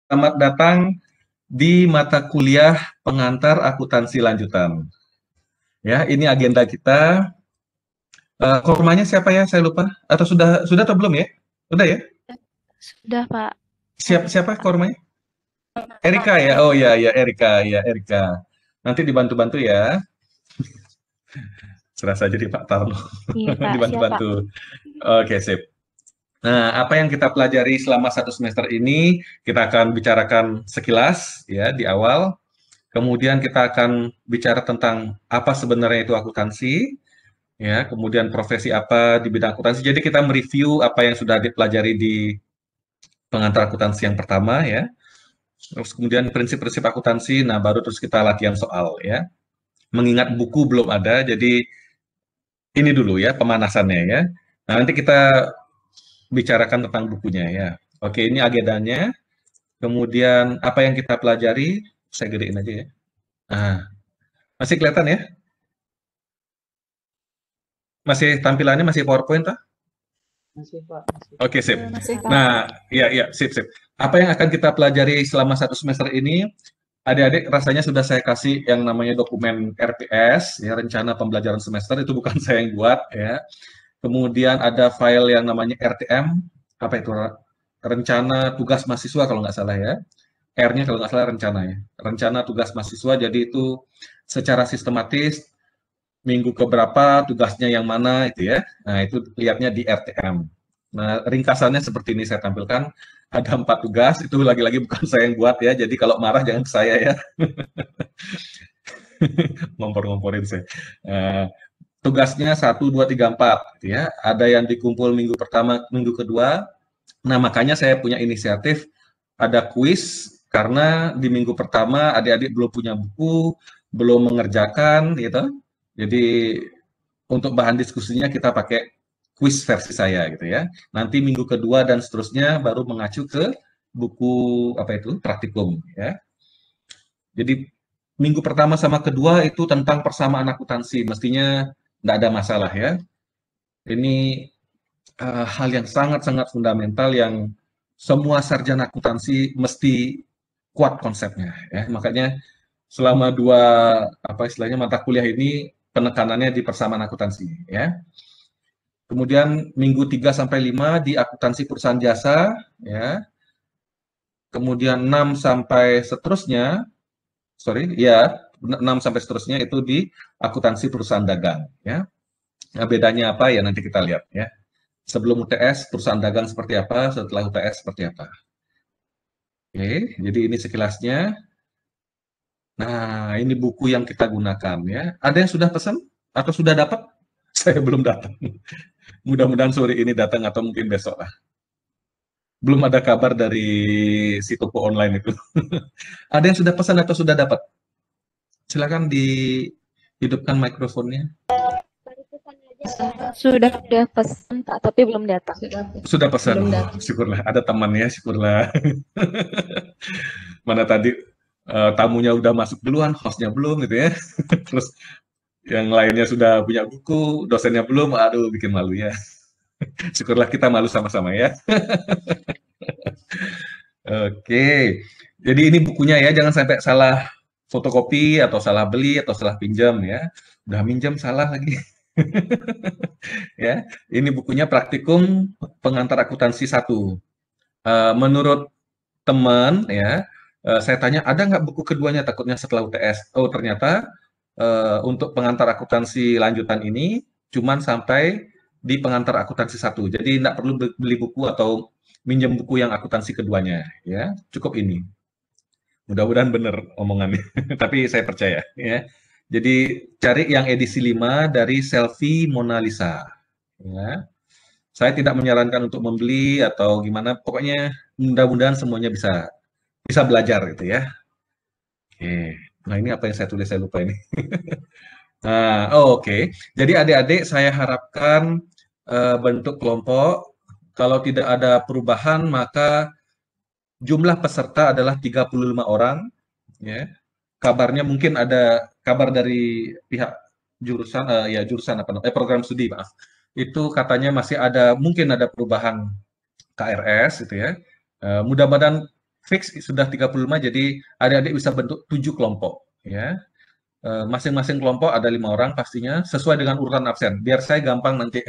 Selamat datang di mata kuliah pengantar akuntansi lanjutan. Ya, ini agenda kita. Kormanya siapa ya? Saya lupa. Atau sudah atau belum ya? Sudah ya? Sudah, Pak. Siapa kormanya? Erika ya. Oh ya ya Erika ya Erika. Nanti dibantu-bantu ya. Serasa jadi Pak Tarno. Iya, Pak. Siap, Pak. Dibantu-bantu. Oke, sip. Nah, apa yang kita pelajari selama satu semester ini, kita akan bicarakan sekilas ya di awal. Kemudian kita akan bicara tentang apa sebenarnya itu akuntansi, ya, kemudian profesi apa di bidang akuntansi. Jadi kita mereview apa yang sudah dipelajari di pengantar akuntansi yang pertama, ya. Terus kemudian prinsip-prinsip akuntansi, nah baru terus kita latihan soal, ya. Mengingat buku belum ada, jadi ini dulu ya pemanasannya ya. Nah, nanti kita bicarakan tentang bukunya ya. Oke, ini agendanya. Kemudian apa yang kita pelajari, saya gedein aja ya. Nah, masih kelihatan ya? Masih tampilannya masih PowerPoint toh? Masih, Pak. Masih. Oke, sip. Masih, Pak. Nah, ya, sip, sip. Apa yang akan kita pelajari selama satu semester ini? Adik-adik rasanya sudah saya kasih yang namanya dokumen RPS, ya, rencana pembelajaran semester, itu bukan saya yang buat, ya. Kemudian ada file yang namanya RTM, apa itu? Rencana tugas mahasiswa kalau nggak salah ya. R-nya kalau nggak salah rencana ya. Rencana tugas mahasiswa, jadi itu secara sistematis, minggu keberapa, tugasnya yang mana, itu ya. Nah, itu lihatnya di RTM. Nah, ringkasannya seperti ini saya tampilkan. Ada 4 tugas, itu lagi-lagi bukan saya yang buat ya, jadi kalau marah jangan ke saya ya. Ngompor-ngomporin saya. Tugasnya 1, 2, 3, 4. Gitu ya. Ada yang dikumpul minggu pertama, minggu kedua. Nah, makanya saya punya inisiatif, ada kuis, karena di minggu pertama adik-adik belum punya buku, belum mengerjakan, gitu. Jadi, untuk bahan diskusinya kita pakai kuis versi saya gitu ya. Nanti minggu kedua dan seterusnya baru mengacu ke buku apa itu praktikum ya. Jadi minggu pertama sama kedua itu tentang persamaan akuntansi, mestinya tidak ada masalah ya. Ini hal yang sangat-sangat fundamental yang semua sarjana akuntansi mesti kuat konsepnya ya. Makanya selama dua apa istilahnya mata kuliah ini penekanannya di persamaan akuntansi ya. Kemudian minggu 3 sampai 5 di akuntansi perusahaan jasa ya. Kemudian 6 sampai seterusnya, sorry, ya 6 sampai seterusnya itu di akuntansi perusahaan dagang ya. Nah, bedanya apa ya nanti kita lihat ya. Sebelum UTS perusahaan dagang seperti apa, setelah UTS seperti apa. Oke, jadi ini sekilasnya. Nah, ini buku yang kita gunakan ya. Ada yang sudah pesan atau sudah dapat? Saya belum datang. Mudah-mudahan sore ini datang atau mungkin besok lah. Belum ada kabar dari si toko online itu. Ada yang sudah pesan atau sudah dapat? Silakan dihidupkan mikrofonnya. Sudah pesan, Pak, tapi belum datang. Sudah pesan. Syukurlah, ada temannya, syukurlah. Mana tadi tamunya udah masuk duluan, hostnya belum gitu ya. Terus yang lainnya sudah punya buku, dosennya belum, aduh bikin malu ya. Syukurlah kita malu sama-sama ya. Oke, jadi ini bukunya ya, jangan sampai salah fotokopi atau salah beli atau salah pinjam ya. Udah minjam salah lagi. Ya, ini bukunya Praktikum Pengantar Akuntansi 1. Menurut teman ya, saya tanya ada nggak buku keduanya takutnya setelah UTS. Oh ternyata untuk pengantar akuntansi lanjutan ini cuman sampai di pengantar akuntansi 1. Jadi tidak perlu beli buku atau minjem buku yang akuntansi keduanya ya. Cukup ini. Mudah-mudahan benar omongannya. Tapi saya percaya ya. Jadi cari yang edisi 5 dari Selfie Mona Lisa ya. Saya tidak menyarankan untuk membeli atau gimana, pokoknya mudah-mudahan semuanya bisa belajar gitu ya. Oke. Nah, ini apa yang saya tulis saya lupa ini. Nah, oke. Jadi adik-adik saya harapkan bentuk kelompok kalau tidak ada perubahan maka jumlah peserta adalah 35 orang ya. Kabarnya mungkin ada kabar dari pihak jurusan ya jurusan apa program studi, maaf. Itu katanya masih ada mungkin ada perubahan KRS gitu ya. Mudah-mudahan fix sudah 35, jadi adik-adik bisa bentuk 7 kelompok, ya. Masing-masing kelompok ada 5 orang pastinya, sesuai dengan urutan absen. Biar saya gampang nanti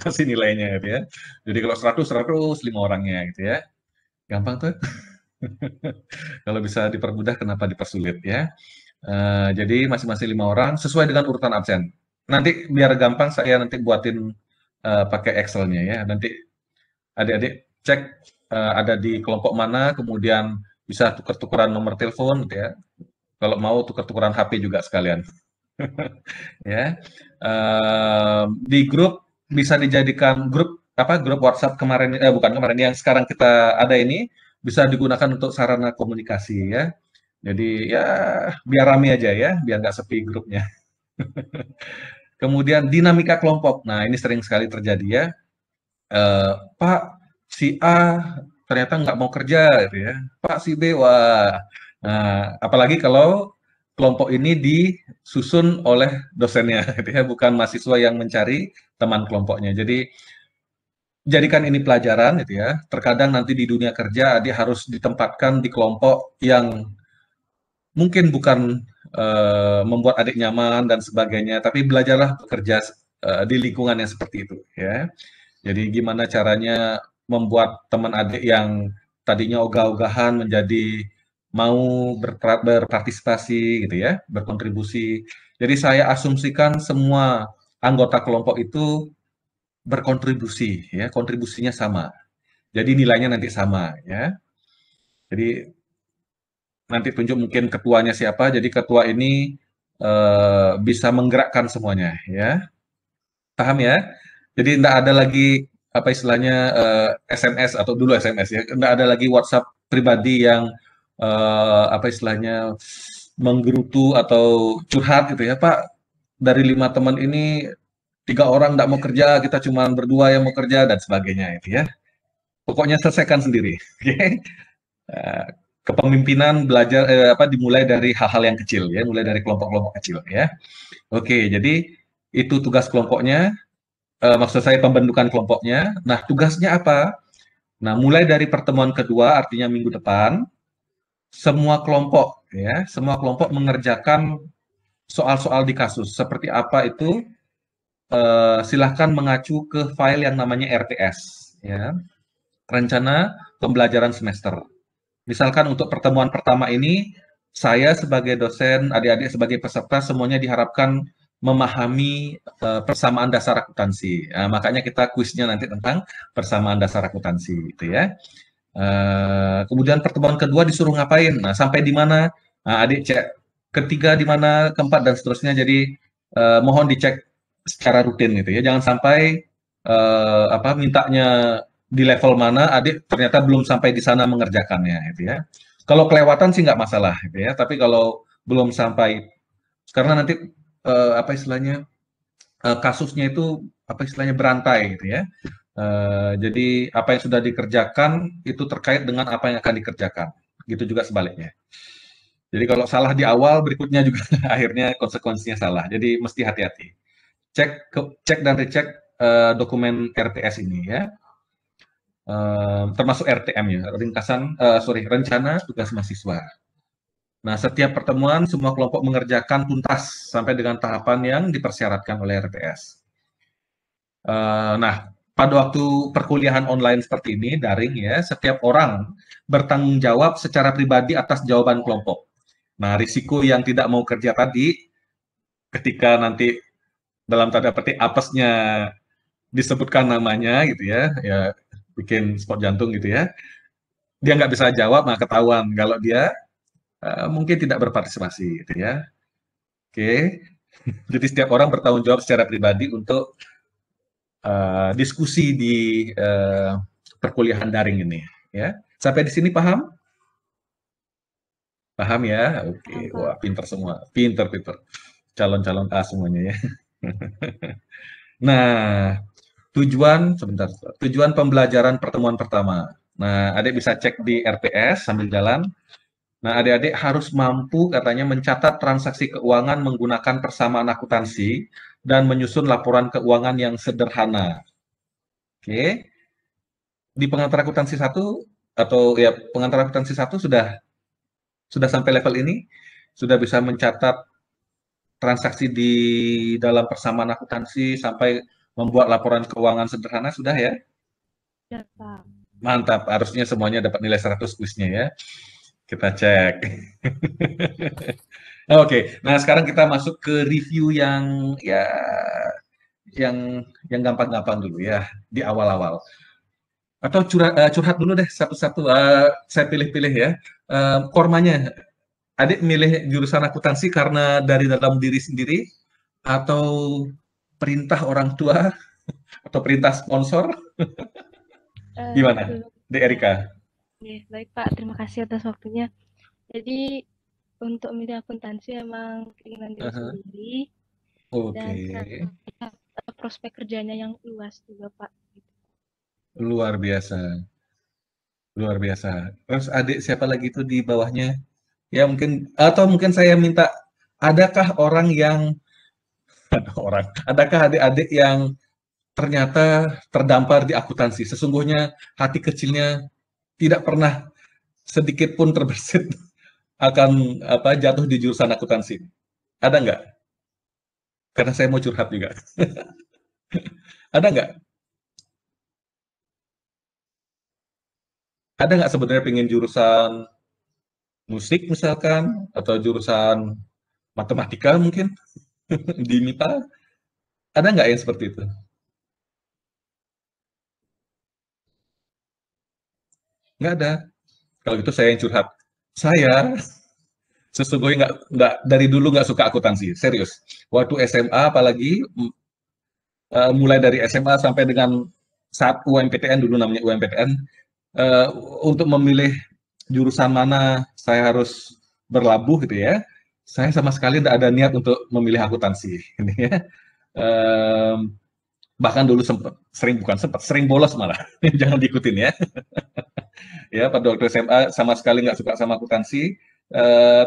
kasih nilainya, gitu ya. Jadi kalau 100, 5 orangnya, gitu ya. Gampang tuh. Kalau bisa dipermudah, kenapa dipersulit, ya. Jadi masing-masing 5 orang, sesuai dengan urutan absen. Nanti biar gampang, saya nanti buatin pakai Excel-nya, ya. Nanti adik-adik cek ada di kelompok mana, kemudian bisa tuker-tukeran nomor telepon, gitu ya. Kalau mau tuker-tukeran HP juga sekalian. Ya, di grup bisa dijadikan grup grup WhatsApp kemarin, bukan kemarin, yang sekarang kita ada ini bisa digunakan untuk sarana komunikasi, ya. Jadi ya biar rame aja, ya, biar nggak sepi grupnya. Kemudian dinamika kelompok. Nah, ini sering sekali terjadi, ya. Pak, si A ternyata nggak mau kerja, gitu ya. Pak, si B, wah. Nah, apalagi kalau kelompok ini disusun oleh dosennya, gitu ya, bukan mahasiswa yang mencari teman kelompoknya. Jadi jadikan ini pelajaran, gitu ya. Terkadang nanti di dunia kerja dia harus ditempatkan di kelompok yang mungkin bukan membuat adik nyaman dan sebagainya, tapi belajarlah bekerja di lingkungan yang seperti itu, ya. Jadi gimana caranya membuat teman adik yang tadinya ogah-ogahan menjadi mau berpartisipasi, gitu ya, berkontribusi. Jadi saya asumsikan semua anggota kelompok itu berkontribusi, ya, kontribusinya sama. Jadi nilainya nanti sama, ya. Jadi nanti tunjuk mungkin ketuanya siapa. Jadi ketua ini bisa menggerakkan semuanya, ya. Paham, ya? Jadi tidak ada lagi apa istilahnya SMS, atau dulu SMS, ya. Tidak ada lagi WhatsApp pribadi yang apa istilahnya menggerutu atau curhat, gitu ya. Pak, dari 5 teman ini 3 orang tidak mau kerja, kita cuma berdua yang mau kerja dan sebagainya, itu ya. Pokoknya selesaikan sendiri. Oke. Kepemimpinan belajar dimulai dari hal-hal yang kecil, ya, mulai dari kelompok-kelompok kecil, ya. Oke, jadi itu tugas kelompoknya. Maksud saya pembentukan kelompoknya. Nah, tugasnya apa? Nah, mulai dari pertemuan kedua, artinya minggu depan, semua kelompok, ya, semua kelompok mengerjakan soal-soal di kasus. Seperti apa itu? Silahkan mengacu ke file yang namanya RTS, ya, rencana pembelajaran semester. Misalkan untuk pertemuan pertama ini, saya sebagai dosen, adik-adik sebagai peserta, semuanya diharapkan memahami persamaan dasar akuntansi. Nah, makanya kita kuisnya nanti tentang persamaan dasar akuntansi, gitu ya. Kemudian pertemuan kedua disuruh ngapain? Nah, sampai di mana? Nah, adik cek ketiga di mana, keempat dan seterusnya. Jadi mohon dicek secara rutin, gitu ya. Jangan sampai mintanya di level mana, adik ternyata belum sampai di sana mengerjakannya, gitu ya. Kalau kelewatan sih nggak masalah, gitu ya. Tapi kalau belum sampai, karena nanti apa istilahnya kasusnya itu apa istilahnya berantai, gitu ya. Jadi apa yang sudah dikerjakan itu terkait dengan apa yang akan dikerjakan. Gitu juga sebaliknya. Jadi kalau salah di awal, berikutnya juga akhirnya konsekuensinya salah. Jadi mesti hati-hati. Cek dan recek dokumen RTS ini, ya. Termasuk RTM, ya, rencana tugas mahasiswa. Nah, setiap pertemuan semua kelompok mengerjakan tuntas sampai dengan tahapan yang dipersyaratkan oleh RTS. Nah, pada waktu perkuliahan online seperti ini, daring, ya, setiap orang bertanggung jawab secara pribadi atas jawaban kelompok. Nah, risiko yang tidak mau kerja tadi, ketika nanti dalam tanda petik apesnya disebutkan namanya, gitu ya, ya bikin spot jantung, gitu ya. Dia nggak bisa jawab, nah ketahuan kalau dia mungkin tidak berpartisipasi, gitu ya. Oke, jadi setiap orang bertanggung jawab secara pribadi untuk diskusi di perkuliahan daring ini, ya. Sampai di sini paham? Paham, ya? Oke, wah pinter semua, pinter. Calon-calon A semuanya, ya. Nah, tujuan pembelajaran pertemuan pertama. Nah, adik bisa cek di RTS sambil jalan. Nah, adik-adik harus mampu katanya mencatat transaksi keuangan menggunakan persamaan akuntansi dan menyusun laporan keuangan yang sederhana. Oke. Di pengantar akuntansi 1, atau ya pengantar akuntansi 1 sudah sampai level ini, sudah bisa mencatat transaksi di dalam persamaan akuntansi sampai membuat laporan keuangan sederhana sudah ya? Sudah, Pak. Mantap, harusnya semuanya dapat nilai 100 kuisnya ya. Kita cek. Oke, nah sekarang kita masuk ke review yang ya yang gampang-gampang dulu ya di awal-awal. Atau curhat dulu deh satu-satu. Saya pilih-pilih ya. Kormanya, adik milih jurusan akuntansi karena dari dalam diri sendiri atau perintah orang tua atau perintah sponsor? Gimana, Belum. Di Erika? Oke, baik Pak. Terima kasih atas waktunya. Jadi untuk milih akuntansi emang keinginan diri Aha, sendiri Oke, dan prospek kerjanya yang luas juga Pak. luar biasa, luar biasa. Terus adik siapa lagi tuh di bawahnya? Ya mungkin atau mungkin saya minta, adakah orang yang adakah adik-adik yang ternyata terdampar di akuntansi? Sesungguhnya hati kecilnya tidak pernah sedikit pun terbersit akan apa jatuh di jurusan akuntansi. Ada nggak? Karena saya mau curhat juga. Ada nggak? Ada nggak sebenarnya pengen jurusan musik misalkan atau jurusan matematika mungkin di MIPA? Ada nggak yang seperti itu? Nggak ada. Kalau gitu saya yang curhat. Saya sesungguhnya nggak dari dulu nggak suka akuntansi, serius. Waktu SMA apalagi mulai dari SMA sampai dengan saat UMPTN dulu namanya UMPTN, eh, untuk memilih jurusan mana saya harus berlabuh gitu ya. Saya sama sekali tidak ada niat untuk memilih akuntansi. Ini ya. Em, Bahkan dulu sempat sering bukan sempat sering bolos malah. Jangan diikutin ya. Ya pada waktu SMA sama sekali nggak suka sama akuntansi.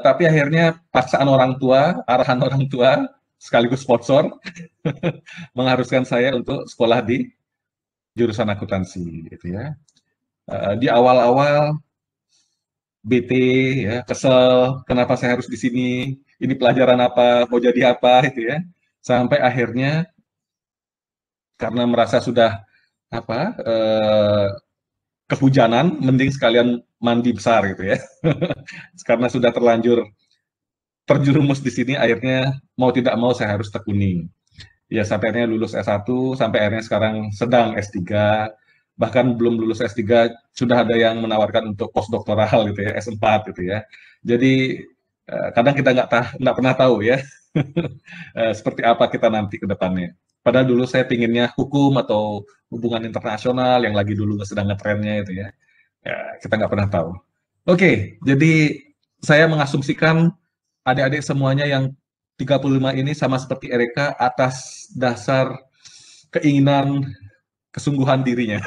Tapi akhirnya paksaan orang tua, arahan orang tua sekaligus sponsor mengharuskan saya untuk sekolah di jurusan akuntansi gitu ya. Di awal-awal BT ya, kesel kenapa saya harus di sini, ini pelajaran apa, mau jadi apa itu ya. Sampai akhirnya karena merasa sudah apa kehujanan, mending sekalian mandi besar gitu ya. Karena sudah terlanjur terjerumus di sini, akhirnya mau tidak mau saya harus tekuni. Ya sampai akhirnya lulus S1, sampai akhirnya sekarang sedang S3, bahkan belum lulus S3 sudah ada yang menawarkan untuk postdoktoral gitu ya, S4 gitu ya. Jadi kadang kita nggak pernah tahu ya seperti apa kita nanti ke depannya. Padahal dulu saya pinginnya hukum atau hubungan internasional yang lagi dulu sedang ngetrennya itu ya. Ya, kita nggak pernah tahu. Oke, jadi saya mengasumsikan adik-adik semuanya yang 35 ini sama seperti Erika atas dasar keinginan kesungguhan dirinya.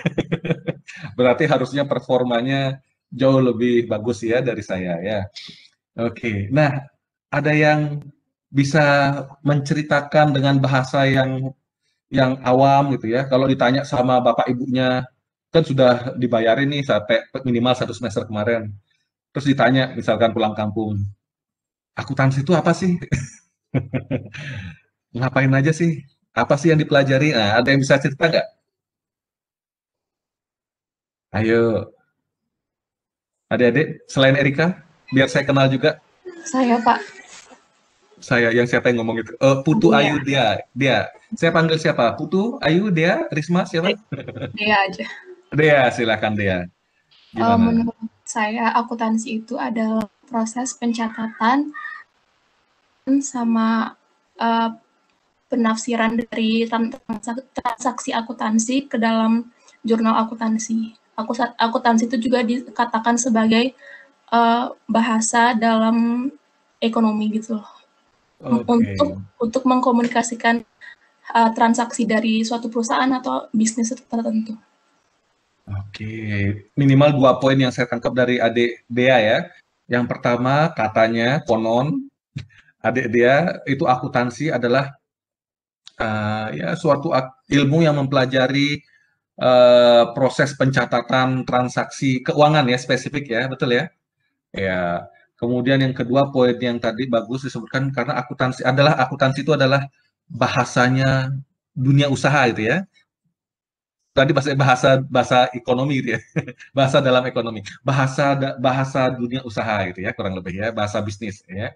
Berarti harusnya performanya jauh lebih bagus ya dari saya ya. Oke, nah ada yang bisa menceritakan dengan bahasa yang awam gitu ya. Kalau ditanya sama bapak ibunya, kan sudah dibayarin nih sampai minimal 1 semester kemarin. Terus ditanya misalkan pulang kampung, akuntansi itu apa sih? Ngapain aja sih? Apa sih yang dipelajari? Nah, ada yang bisa cerita nggak? Ayo, adik-adik, selain Erika, biar saya kenal juga. Saya, Pak. Siapa yang ngomong itu? Putu Dia. Ayu dia. Saya panggil siapa? Putu Ayu dia, Risma siapa? Dia aja. Dea, silakan Dea. Gimana? Menurut saya, akuntansi itu adalah proses pencatatan sama penafsiran dari transaksi akuntansi ke dalam jurnal akuntansi. Akuntansi itu juga dikatakan sebagai bahasa dalam ekonomi gitu loh. Oke. Untuk mengkomunikasikan transaksi dari suatu perusahaan atau bisnis tertentu. Oke, minimal 2 poin yang saya tangkap dari adik Dea ya. Yang pertama, katanya konon adik Dea itu akuntansi adalah ya suatu ilmu yang mempelajari proses pencatatan transaksi keuangan ya, spesifik ya, betul ya? Ya. Kemudian yang kedua poin yang tadi bagus disebutkan karena akuntansi itu adalah bahasanya dunia usaha itu ya. Tadi bahasa bahasa ekonomi gitu ya. Bahasa dalam ekonomi. Bahasa dunia usaha gitu ya, kurang lebih ya, bahasa bisnis ya.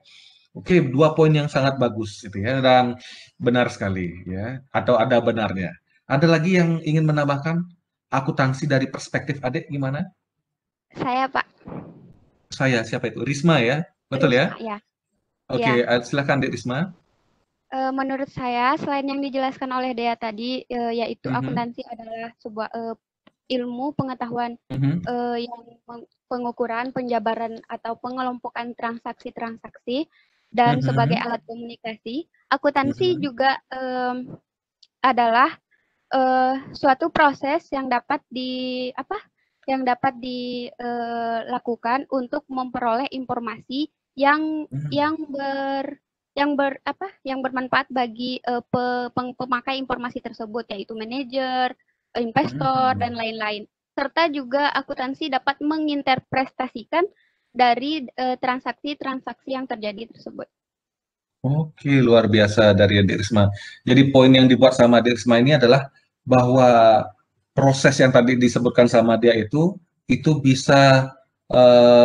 Oke, dua poin yang sangat bagus gitu ya, dan benar sekali ya, atau ada benarnya. Ada lagi yang ingin menambahkan akuntansi dari perspektif adik gimana? Saya, Pak. Saya, siapa itu? Risma ya? Betul ya? Risma, ya. Oke, Ya. silakan Dek Risma. Menurut saya, selain yang dijelaskan oleh Dea tadi, yaitu Mhm, akuntansi adalah sebuah ilmu pengetahuan mhm, yang pengukuran, penjabaran, atau pengelompokan transaksi-transaksi, dan sebagai mhm, alat komunikasi. Akuntansi mhm, juga adalah suatu proses yang dapat dilakukan untuk memperoleh informasi yang mhm, bermanfaat bagi pemakai informasi tersebut, yaitu manajer, investor, dan mhm. lain-lain. Serta juga akuntansi dapat menginterpretasikan dari transaksi-transaksi yang terjadi tersebut. Oke, luar biasa dari Dek Risma. Jadi poin yang dibuat sama Dek Risma ini adalah bahwa proses yang tadi disebutkan sama dia itu bisa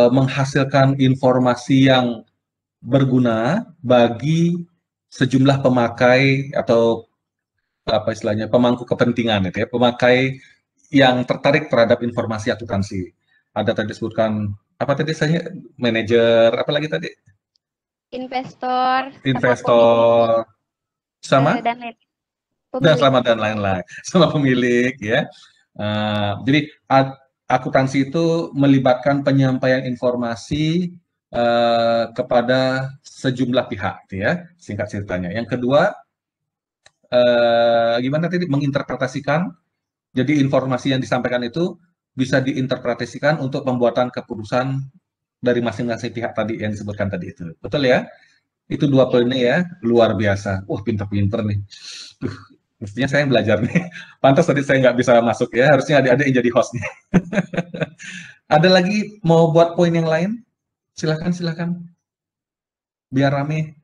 menghasilkan informasi yang berguna bagi sejumlah pemakai atau apa istilahnya pemangku kepentingan itu ya, pemakai yang tertarik terhadap informasi akuntansi. Ada tadi disebutkan apa tadi saya manajer apa lagi tadi Investor sama pemilik investor sama dan lain dan pemilik. selamat dan lain-lain sama pemilik ya. Jadi akuntansi itu melibatkan penyampaian informasi kepada sejumlah pihak, gitu ya, singkat ceritanya. Yang kedua, gimana tadi menginterpretasikan. Jadi informasi yang disampaikan itu bisa diinterpretasikan untuk pembuatan keputusan dari masing-masing pihak tadi yang disebutkan tadi itu. Betul ya? Itu dua Ya. poinnya ya, luar biasa. Wah, pinter-pinter nih. Duh, mestinya saya yang belajar nih. Pantas tadi saya nggak bisa masuk ya, harusnya adik-adik yang jadi hostnya. Ada lagi mau buat poin yang lain? Silakan, silakan. Biar rame.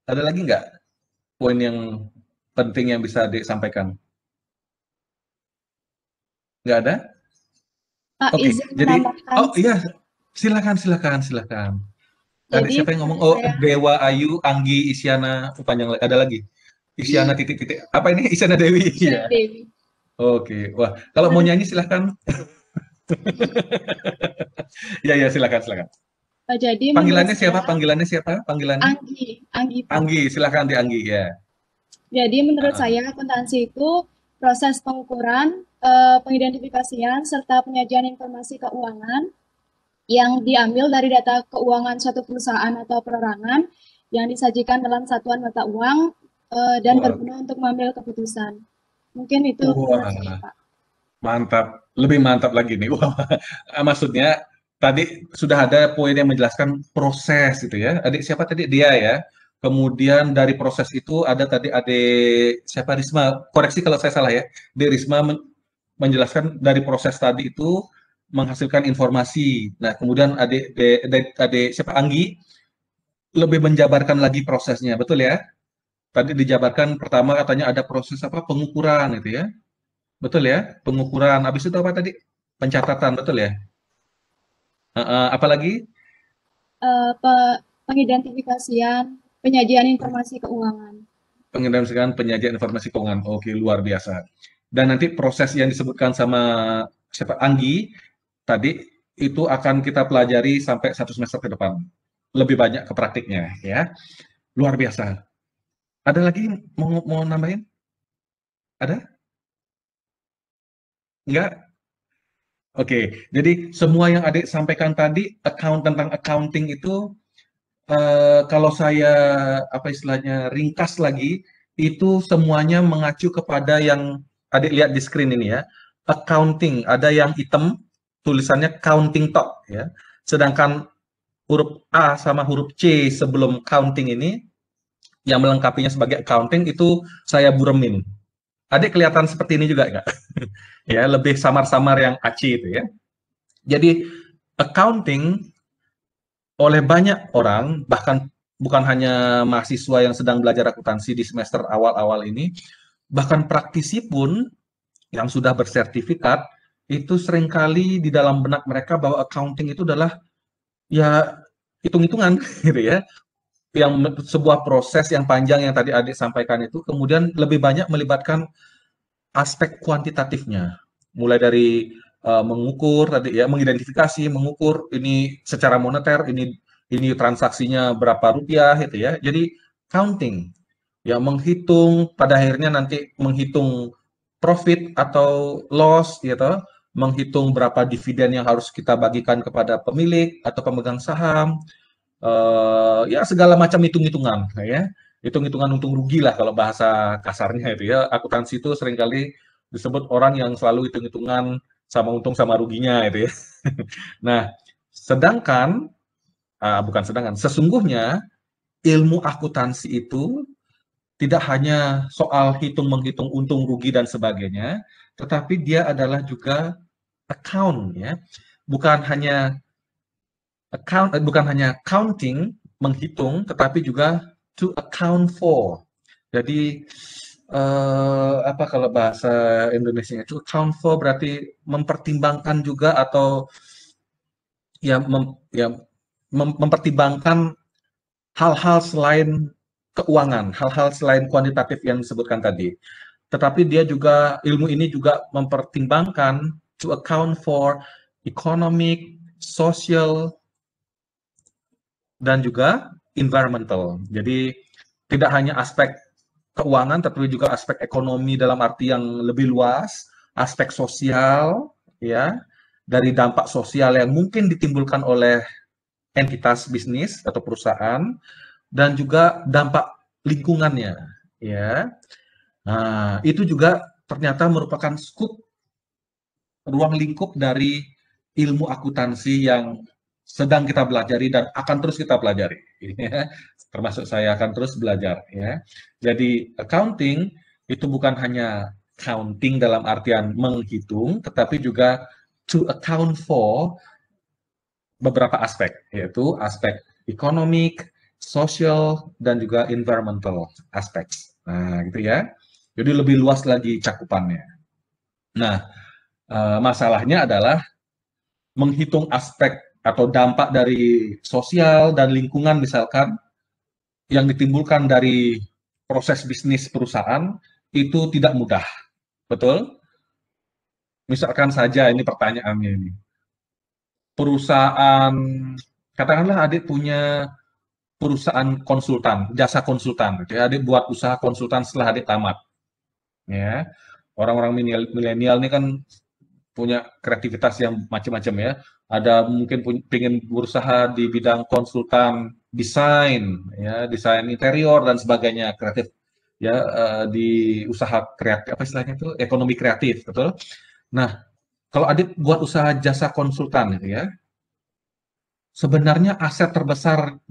Ada lagi nggak poin yang penting yang bisa disampaikan? Nggak ada? Pak, Oke, izin jadi, menambahkan. oh iya, silakan, silakan, silakan. Tadi Jadi siapa yang ngomong? menurut Oh, saya, Dewa Ayu, Anggi, Isyana, panjang ada lagi. Isyana titik-titik. Apa ini? Isyana Dewi. Iya. Isyana Dewi. Oke. Wah, kalau mau Menurut nyanyi silakan. Ya, ya, silakan, silakan. jadi menurut Panggilannya siapa? saya Panggilannya siapa? Panggilannya? Anggi Pak. Anggi, silakan di Anggi ya. Jadi menurut Ah, saya akuntansi itu proses pengukuran, pengidentifikasian serta penyajian informasi keuangan yang diambil dari data keuangan suatu perusahaan atau perorangan yang disajikan dalam satuan mata uang dan wah, berguna untuk mengambil keputusan. Mungkin itu menurut saya, wah, Pak. mantap. Lebih mantap lagi nih. Wah, maksudnya tadi sudah ada poin yang menjelaskan proses itu ya. Adik siapa tadi? Dia ya. Kemudian dari proses itu ada tadi adik siapa Risma. Koreksi kalau saya salah ya. Adik Risma menjelaskan dari proses tadi itu menghasilkan informasi. Nah, kemudian adik siapa Anggi lebih menjabarkan lagi prosesnya, betul ya? Tadi dijabarkan pertama katanya ada proses apa pengukuran itu ya. Betul ya? Pengukuran. Habis itu apa tadi? Pencatatan, betul ya? Apalagi Pengidentifikasian, penyajian informasi keuangan. pengendalian penyajian informasi keuangan. Oke, luar biasa. Dan nanti proses yang disebutkan sama siapa Anggi tadi itu akan kita pelajari sampai 1 semester ke depan. Lebih banyak ke praktiknya ya. Luar biasa. Ada lagi mau nambahin? Ada? Enggak? Oke, jadi semua yang adik sampaikan tadi tentang accounting itu kalau saya apa istilahnya ringkas lagi itu semuanya mengacu kepada yang adik lihat di screen ini ya. Accounting ada yang hitam tulisannya counting top ya. Sedangkan huruf A sama huruf C sebelum counting ini yang melengkapinya sebagai accounting itu saya buremin. Adik kelihatan seperti ini juga nggak? Ya, lebih samar-samar yang aci itu ya. Jadi accounting oleh banyak orang, bahkan bukan hanya mahasiswa yang sedang belajar akuntansi di semester awal-awal ini, bahkan praktisi pun yang sudah bersertifikat, itu seringkali di dalam benak mereka bahwa accounting itu adalah ya hitung-hitungan gitu ya. Yang sebuah proses yang panjang yang tadi adik sampaikan itu kemudian lebih banyak melibatkan aspek kuantitatifnya. Mulai dari mengukur tadi ya, mengidentifikasi, mengukur ini secara moneter, ini transaksinya berapa rupiah gitu ya. Jadi counting ya, menghitung, pada akhirnya nanti menghitung profit atau loss gitu, menghitung berapa dividen yang harus kita bagikan kepada pemilik atau pemegang saham, ya segala macam hitung-hitungan ya. Hitung-hitungan untung rugi lah kalau bahasa kasarnya itu ya. Akuntansi itu seringkali disebut orang yang selalu hitung-hitungan sama untung sama ruginya itu ya. Nah, sesungguhnya ilmu akuntansi itu tidak hanya soal hitung-menghitung untung rugi dan sebagainya, tetapi dia adalah juga account ya. Bukan hanya counting, menghitung, tetapi juga to account for. Jadi apa kalau bahasa Indonesia to account for berarti mempertimbangkan juga atau ya, mempertimbangkan hal-hal selain keuangan, hal-hal selain kuantitatif yang disebutkan tadi. Tetapi dia juga, ilmu ini juga mempertimbangkan to account for economic, social, dan juga environmental. Jadi tidak hanya aspek keuangan, tetapi juga aspek ekonomi dalam arti yang lebih luas, aspek sosial, ya, dari dampak sosial yang mungkin ditimbulkan oleh entitas bisnis atau perusahaan, dan juga dampak lingkungannya, ya. Nah, itu juga ternyata merupakan skup ruang lingkup dari ilmu akuntansi yang sedang kita pelajari dan akan terus kita pelajari. Ya. Termasuk saya akan terus belajar. Ya. Jadi accounting itu bukan hanya counting dalam artian menghitung, tetapi juga to account for beberapa aspek, yaitu aspek economic, social, dan juga environmental aspects. Nah, gitu ya. Jadi lebih luas lagi cakupannya. Nah, masalahnya adalah menghitung aspek atau dampak dari sosial dan lingkungan misalkan yang ditimbulkan dari proses bisnis perusahaan itu tidak mudah, betul? Misalkan saja ini pertanyaannya ini, perusahaan, katakanlah adik punya perusahaan konsultan, jasa konsultan, ya, adik buat usaha konsultan setelah adik tamat, ya. Orang-orang milenial ini kan punya kreativitas yang macam-macam ya. Ada mungkin pengen berusaha di bidang konsultan desain, ya, desain interior dan sebagainya, kreatif, ya, di usaha kreatif, apa istilahnya itu, ekonomi kreatif, betul? Nah, kalau adik buat usaha jasa konsultan, gitu ya, sebenarnya aset terbesar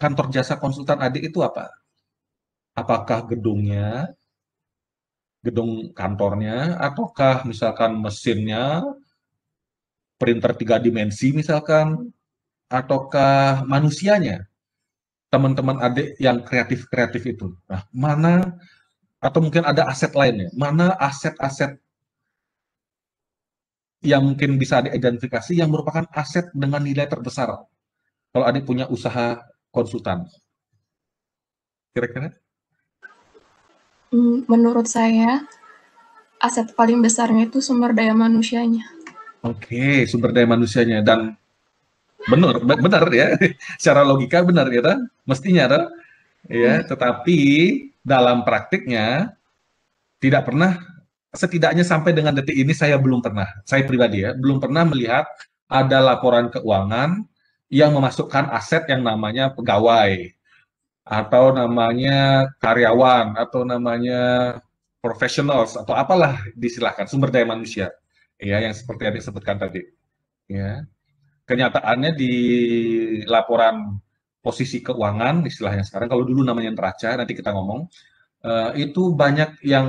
kantor jasa konsultan adik itu apa? Apakah gedungnya, gedung kantornya, ataukah misalkan mesinnya, printer 3 dimensi misalkan, ataukah manusianya, teman-teman adik yang kreatif-kreatif itu. Nah, mana, atau mungkin ada aset lainnya, mana aset-aset yang mungkin bisa diidentifikasi yang merupakan aset dengan nilai terbesar kalau adik punya usaha konsultan? Kira-kira? Menurut saya, aset paling besarnya itu sumber daya manusianya. Oke, sumber daya manusianya. Dan benar ya, secara logika benar ya, mestinya kan? Ya, tetapi dalam praktiknya tidak pernah, setidaknya sampai dengan detik ini saya pribadi ya, belum pernah melihat ada laporan keuangan yang memasukkan aset yang namanya pegawai, atau namanya karyawan, atau namanya professionals, atau apalah disilahkan, sumber daya manusia, ya, yang seperti yang disebutkan tadi. Ya. Kenyataannya di laporan posisi keuangan, istilahnya sekarang, kalau dulu namanya neraca, nanti kita ngomong, itu banyak yang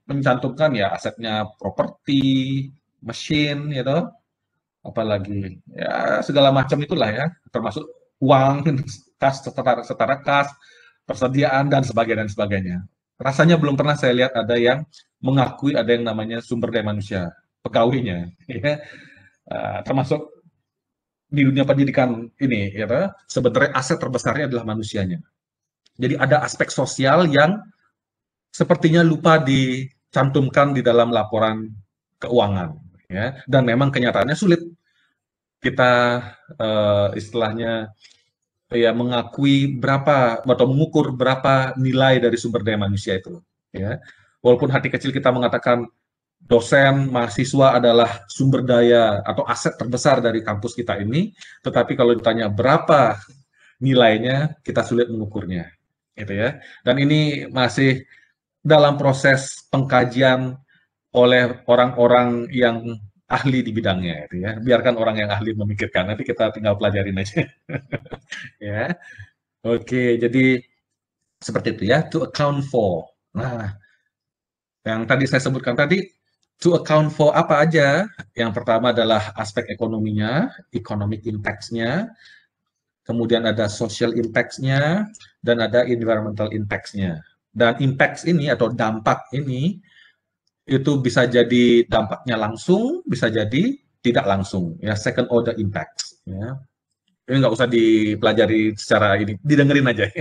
mencantumkan ya asetnya properti, mesin, gitu, apalagi ya segala macam itulah ya, termasuk uang, kas, setara kas, persediaan dan sebagainya. Rasanya belum pernah saya lihat ada yang mengakui ada yang namanya sumber daya manusia, pegawainya, ya. Termasuk di dunia pendidikan ini, ya, sebenarnya aset terbesarnya adalah manusianya. Jadi ada aspek sosial yang sepertinya lupa dicantumkan di dalam laporan keuangan, ya. Dan memang kenyataannya sulit kita istilahnya ya mengakui berapa atau mengukur berapa nilai dari sumber daya manusia itu, ya. Walaupun hati kecil kita mengatakan dosen, mahasiswa adalah sumber daya atau aset terbesar dari kampus kita ini, tetapi kalau ditanya berapa nilainya, kita sulit mengukurnya, gitu ya. Dan ini masih dalam proses pengkajian oleh orang-orang yang ahli di bidangnya, gitu ya. Biarkan orang yang ahli memikirkan, nanti kita tinggal pelajarin aja. Ya, oke, jadi seperti itu ya, to account for. Nah, yang tadi saya sebutkan tadi, to account for apa aja? Yang pertama adalah aspek ekonominya, economic impacts-nya, kemudian ada social impacts-nya, dan ada environmental impacts-nya. Dan impacts ini atau dampak ini itu bisa jadi dampaknya langsung, bisa jadi tidak langsung, ya, second order impacts. Ya. Ini nggak usah dipelajari secara ini, didengerin aja.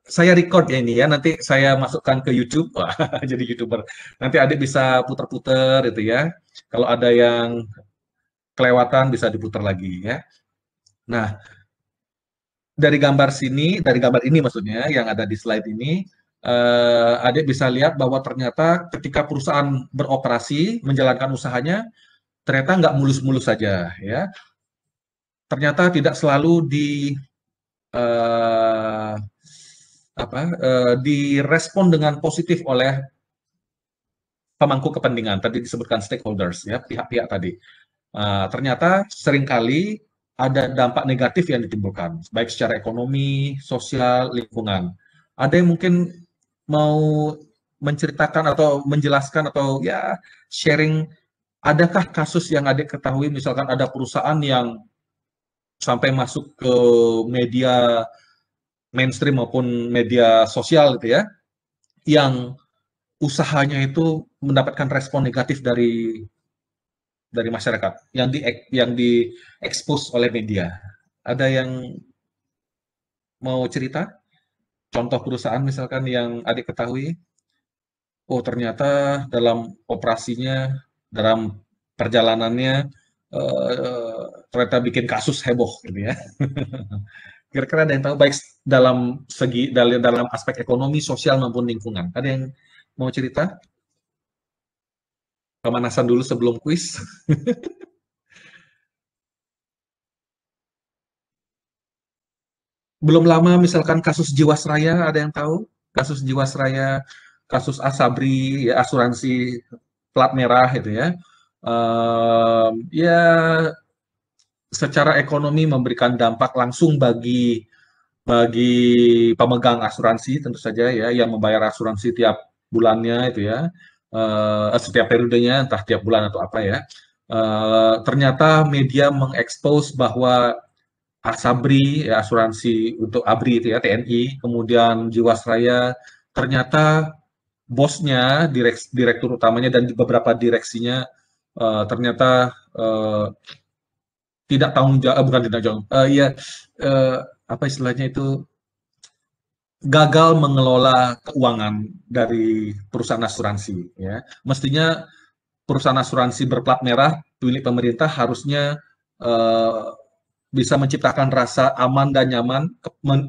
Saya record ya ini ya, nanti saya masukkan ke YouTube, wah, jadi YouTuber. Nanti adik bisa putar-putar itu ya. Kalau ada yang kelewatan bisa diputar lagi ya. Nah, dari gambar ini maksudnya yang ada di slide ini, adik bisa lihat bahwa ternyata ketika perusahaan beroperasi menjalankan usahanya, ternyata nggak mulus-mulus saja ya. Ternyata tidak selalu direspon dengan positif oleh pemangku kepentingan, tadi disebutkan stakeholders, ya, pihak-pihak tadi. Ternyata seringkali ada dampak negatif yang ditimbulkan, baik secara ekonomi, sosial, lingkungan. Ada yang mungkin mau menceritakan atau menjelaskan atau ya sharing, adakah kasus yang adik ketahui, misalkan ada perusahaan yang sampai masuk ke media mainstream maupun media sosial gitu ya, yang usahanya itu mendapatkan respon negatif dari masyarakat, yang diekspos oleh media. Ada yang mau cerita? Contoh perusahaan misalkan yang adik ketahui, oh ternyata dalam operasinya, dalam perjalanannya, ternyata bikin kasus heboh gitu ya. Kira-kira ada yang tahu, baik dalam aspek ekonomi, sosial maupun lingkungan. Ada yang mau cerita? Pemanasan dulu sebelum kuis. Belum lama misalkan kasus Jiwasraya, ada yang tahu? Kasus Jiwasraya, kasus Asabri, ya, asuransi plat merah itu ya. Ya secara ekonomi memberikan dampak langsung bagi pemegang asuransi tentu saja ya, yang membayar asuransi tiap bulannya itu ya, setiap periodenya, entah tiap bulan atau apa ya. Ternyata media mengekspos bahwa Asabri, ya, asuransi untuk ABRI itu ya, TNI, kemudian Jiwasraya, ternyata bosnya, direktur utamanya dan beberapa direksinya ternyata tidak tanggung jawab, bukan tidak jawab, apa istilahnya itu, gagal mengelola keuangan dari perusahaan asuransi. Ya, mestinya perusahaan asuransi berplat merah milik pemerintah harusnya bisa menciptakan rasa aman dan nyaman,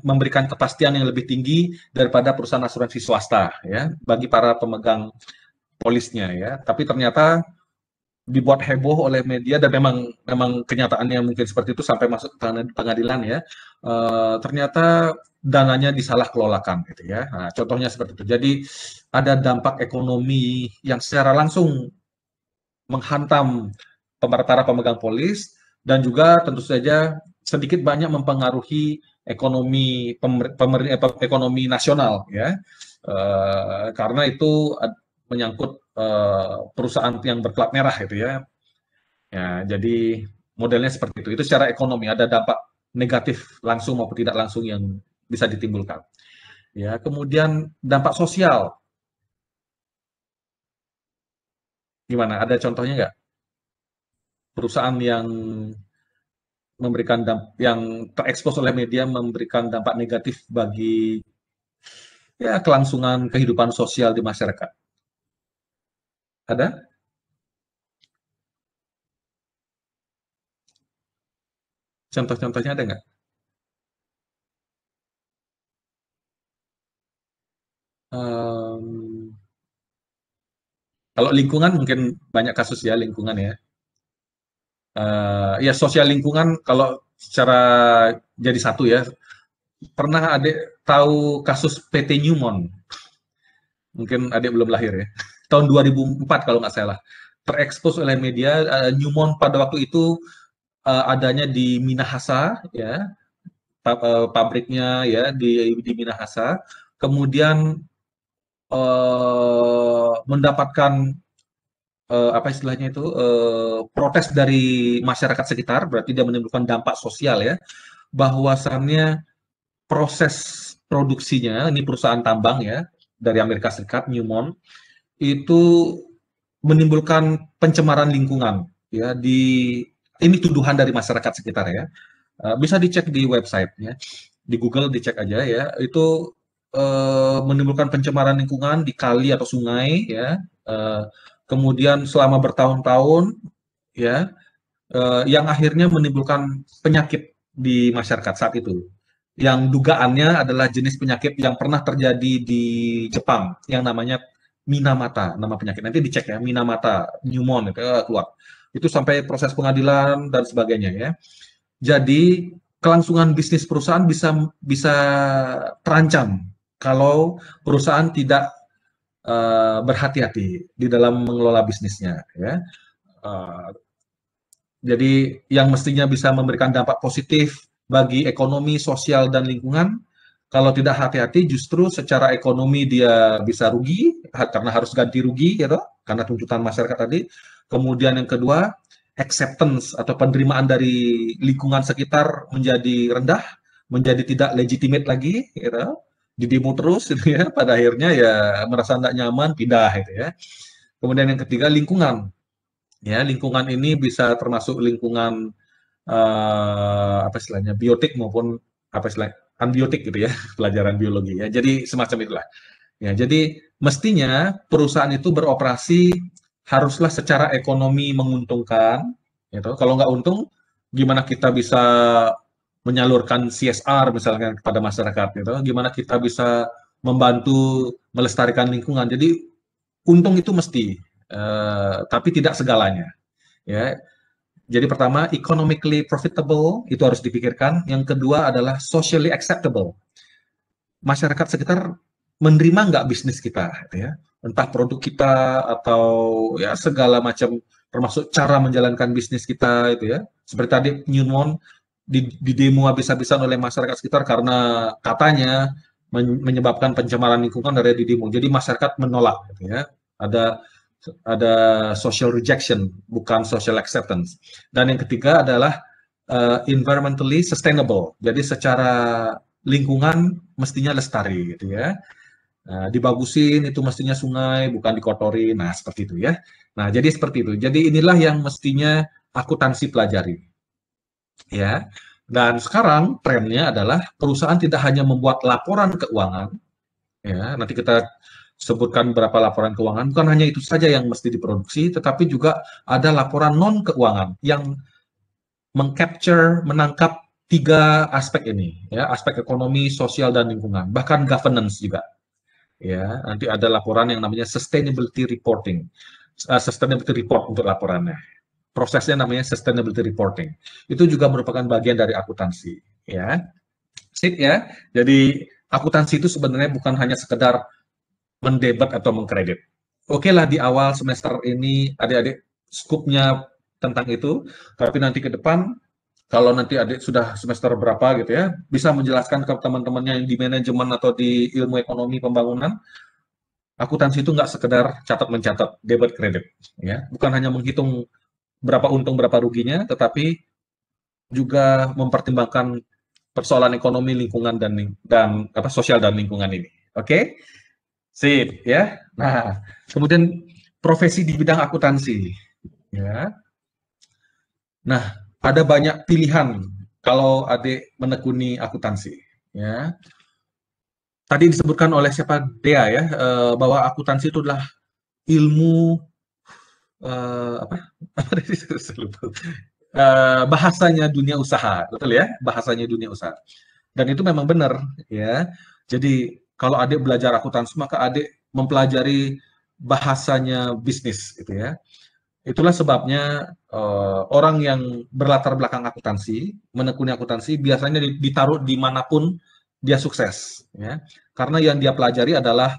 memberikan kepastian yang lebih tinggi daripada perusahaan asuransi swasta ya bagi para pemegang polisnya ya. Tapi ternyata dibuat heboh oleh media dan memang kenyataannya mungkin seperti itu sampai masuk ke pengadilan ya. Ternyata dananya disalah kelolakan gitu ya. Nah, contohnya seperti itu. Jadi ada dampak ekonomi yang secara langsung menghantam para pemegang polis, dan juga tentu saja sedikit banyak mempengaruhi ekonomi ekonomi nasional ya. Karena itu menyangkut perusahaan yang berplat merah itu ya. Ya, jadi modelnya seperti itu. Itu secara ekonomi ada dampak negatif langsung maupun tidak langsung yang bisa ditimbulkan. Ya, kemudian dampak sosial. Gimana? Ada contohnya nggak? Perusahaan yang memberikan yang terekspos oleh media memberikan dampak negatif bagi ya kelangsungan kehidupan sosial di masyarakat. Ada? Contoh-contohnya ada nggak? Kalau lingkungan mungkin banyak kasus ya lingkungan ya. Ya sosial lingkungan kalau secara jadi satu ya. Pernah adik tahu kasus PT Newmont? Mungkin adik belum lahir ya. Tahun 2004 kalau nggak salah. Terekspos oleh media Newmont pada waktu itu adanya di Minahasa ya. Pabriknya ya di Minahasa. Kemudian mendapatkan apa istilahnya itu protes dari masyarakat sekitar, berarti dia menimbulkan dampak sosial ya, bahwasannya proses produksinya ini perusahaan tambang ya dari Amerika Serikat Newmont itu menimbulkan pencemaran lingkungan ya ini tuduhan dari masyarakat sekitar ya, bisa dicek di websitenya, di Google dicek aja ya, itu menimbulkan pencemaran lingkungan di kali atau sungai ya, kemudian selama bertahun-tahun ya, yang akhirnya menimbulkan penyakit di masyarakat saat itu, yang dugaannya adalah jenis penyakit yang pernah terjadi di Jepang yang namanya Minamata, nama penyakit nanti dicek ya, Minamata Newmont itu keluar, itu sampai proses pengadilan dan sebagainya ya. Jadi kelangsungan bisnis perusahaan bisa terancam kalau perusahaan tidak berhati-hati di dalam mengelola bisnisnya ya. Jadi yang mestinya bisa memberikan dampak positif bagi ekonomi, sosial dan lingkungan, kalau tidak hati-hati justru secara ekonomi dia bisa rugi karena harus ganti rugi gitu, karena tuntutan masyarakat tadi. Kemudian yang kedua, acceptance atau penerimaan dari lingkungan sekitar menjadi rendah, menjadi tidak legitimate lagi gitu. Di demo terus gitu ya, pada akhirnya ya merasa tidak nyaman pindah gitu ya. Kemudian yang ketiga lingkungan ya, lingkungan ini bisa termasuk lingkungan apa istilahnya biotik maupun apa istilahnya ambiotik gitu ya, pelajaran biologi ya, jadi semacam itulah ya. Jadi mestinya perusahaan itu beroperasi haruslah secara ekonomi menguntungkan gitu. Kalau nggak untung gimana kita bisa menyalurkan CSR misalnya kepada masyarakat gitu, gimana kita bisa membantu melestarikan lingkungan. Jadi untung itu mesti, tapi tidak segalanya ya. Jadi pertama economically profitable itu harus dipikirkan, yang kedua adalah socially acceptable, masyarakat sekitar menerima nggak bisnis kita gitu ya, entah produk kita atau ya segala macam termasuk cara menjalankan bisnis kita itu ya. Seperti tadi Newmont di demo habis-habisan oleh masyarakat sekitar karena katanya menyebabkan pencemaran lingkungan dari di demo. Jadi masyarakat menolak gitu ya. Ada social rejection, bukan social acceptance. Dan yang ketiga adalah environmentally sustainable. Jadi secara lingkungan mestinya lestari gitu ya. Dibagusin itu mestinya sungai, bukan dikotori. Nah, seperti itu ya. Nah, jadi seperti itu. Jadi inilah yang mestinya akuntansi pelajari. Ya. Dan sekarang trennya adalah perusahaan tidak hanya membuat laporan keuangan, ya, nanti kita sebutkan berapa laporan keuangan, bukan hanya itu saja yang mesti diproduksi, tetapi juga ada laporan non keuangan yang mengcapture, menangkap tiga aspek ini, ya, aspek ekonomi, sosial dan lingkungan, bahkan governance juga. Ya, nanti ada laporan yang namanya sustainability reporting, sustainability report untuk laporannya. Prosesnya namanya sustainability reporting. Itu juga merupakan bagian dari akuntansi, ya. Sip ya. Jadi akuntansi itu sebenarnya bukan hanya sekedar mendebet atau mengkredit. Oke lah di awal semester ini adik-adik skupnya tentang itu, tapi nanti ke depan kalau nanti adik sudah semester berapa gitu ya, bisa menjelaskan ke teman-temannya yang di manajemen atau di ilmu ekonomi pembangunan, akuntansi itu nggak sekedar catat-mencatat debit kredit, ya. Bukan hanya menghitung berapa untung berapa ruginya, tetapi juga mempertimbangkan persoalan ekonomi, lingkungan dan apa sosial dan lingkungan ini. Oke, sip ya. Nah, kemudian profesi di bidang akuntansi, ya. Nah, ada banyak pilihan kalau adik menekuni akuntansi, ya. Tadi disebutkan oleh siapa Dea ya, bahwa akuntansi itu adalah ilmu apa? Apa tadi saya lupa. Bahasanya dunia usaha, betul ya? Bahasanya dunia usaha. Dan itu memang benar, ya. Jadi kalau adik belajar akuntansi maka adik mempelajari bahasanya bisnis, gitu ya. Itulah sebabnya orang yang berlatar belakang akuntansi, menekuni akuntansi biasanya ditaruh dimanapun dia sukses, ya. Karena yang dia pelajari adalah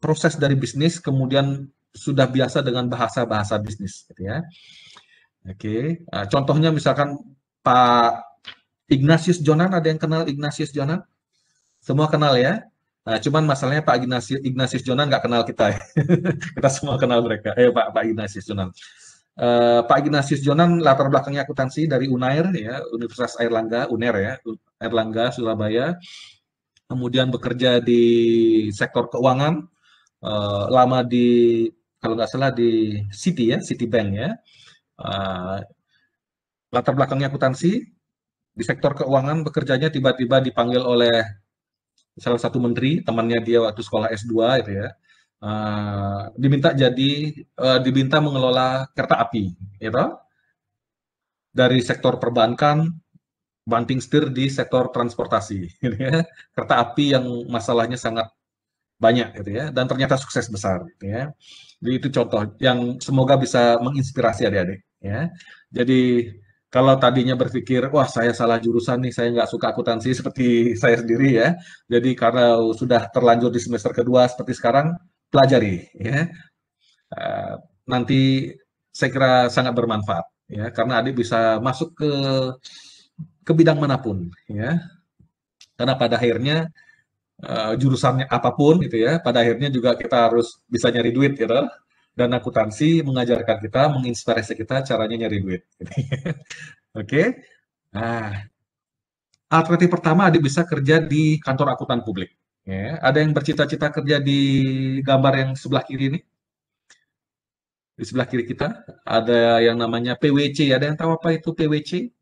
proses dari bisnis, kemudian sudah biasa dengan bahasa-bahasa bisnis, gitu ya. Oke, nah, contohnya misalkan Pak Ignatius Jonan, ada yang kenal Ignatius Jonan? Semua kenal ya? Nah, cuman masalahnya Pak Ignatius Jonan nggak kenal kita ya. Kita semua kenal mereka. Pak Ignatius Jonan. Pak Ignatius Jonan latar belakangnya akuntansi dari UNAIR ya, Universitas Airlangga, UNER ya, Airlangga Surabaya. Kemudian bekerja di sektor keuangan, lama di kalau nggak salah di Citi ya, Citibank ya. Latar belakangnya akuntansi, di sektor keuangan bekerjanya tiba-tiba dipanggil oleh salah satu menteri, temannya dia waktu sekolah S2 itu ya, diminta mengelola kereta api, gitu, dari sektor perbankan, banting setir di sektor transportasi, gitu ya. Kereta api yang masalahnya sangat banyak, gitu ya, dan ternyata sukses besar, gitu ya. Jadi itu contoh yang semoga bisa menginspirasi adik-adik, ya. Jadi kalau tadinya berpikir, wah saya salah jurusan nih, saya nggak suka akuntansi seperti saya sendiri ya. Jadi karena sudah terlanjur di semester kedua seperti sekarang, pelajari ya. Nanti saya kira sangat bermanfaat ya, karena adik bisa masuk ke bidang manapun ya. Karena pada akhirnya jurusannya apapun gitu ya, pada akhirnya juga kita harus bisa nyari duit gitu. Dan akuntansi mengajarkan kita, menginspirasi kita caranya nyari duit. Oke. Nah, alternatif pertama adik bisa kerja di kantor akuntan publik. Ya, ada yang bercita-cita kerja di gambar yang sebelah kiri ini? Di sebelah kiri kita ada yang namanya PwC. Ada yang tahu apa itu PwC?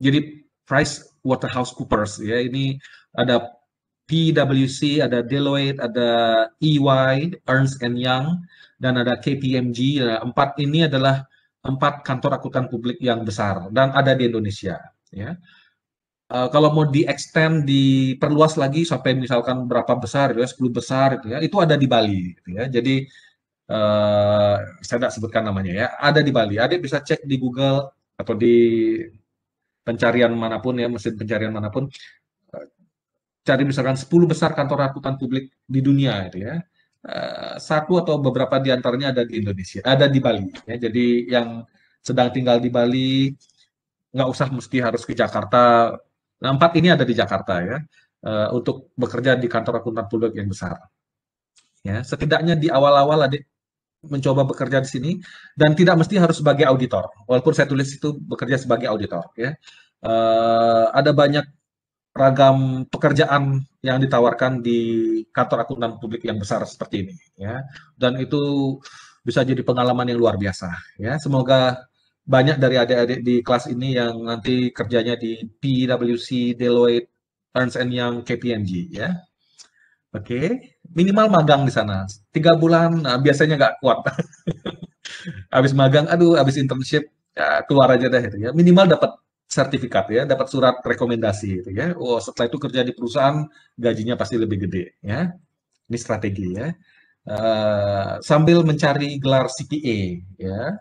Jadi PricewaterhouseCoopers ya. Ini ada PwC, ada Deloitte, ada EY, Ernst Young, dan ada KPMG. Ya, 4 ini adalah 4 kantor akuntan publik yang besar dan ada di Indonesia. Ya. Kalau mau di-extend, diperluas lagi sampai misalkan berapa besar, ya, 10 besar, gitu ya, itu ada di Bali. Gitu ya. Jadi saya tidak sebutkan namanya ya, ada di Bali. Adik bisa cek di Google atau di pencarian manapun ya, mesin pencarian manapun. Cari misalkan 10 besar kantor akuntan publik di dunia itu ya. Satu atau beberapa di antaranya ada di Indonesia, ada di Bali ya. Jadi yang sedang tinggal di Bali nggak usah mesti harus ke Jakarta. Nah, 4 ini ada di Jakarta ya, untuk bekerja di kantor akuntan publik yang besar. Ya, setidaknya di awal-awal adik mencoba bekerja di sini dan tidak mesti harus sebagai auditor. Walaupun saya tulis itu bekerja sebagai auditor ya. Ada banyak ragam pekerjaan yang ditawarkan di kantor akuntan publik yang besar seperti ini ya, dan itu bisa jadi pengalaman yang luar biasa ya. Semoga banyak dari adik-adik di kelas ini yang nanti kerjanya di PwC, Deloitte, Ernst Young, KPMG ya. Oke, minimal magang di sana 3 bulan. Nah, biasanya nggak kuat. Habis magang, aduh, habis internship ya, keluar aja deh itu ya. Minimal dapat sertifikat ya, dapat surat rekomendasi gitu ya. Oh, setelah itu kerja di perusahaan gajinya pasti lebih gede ya. Ini strategi ya. Sambil mencari gelar CPA ya.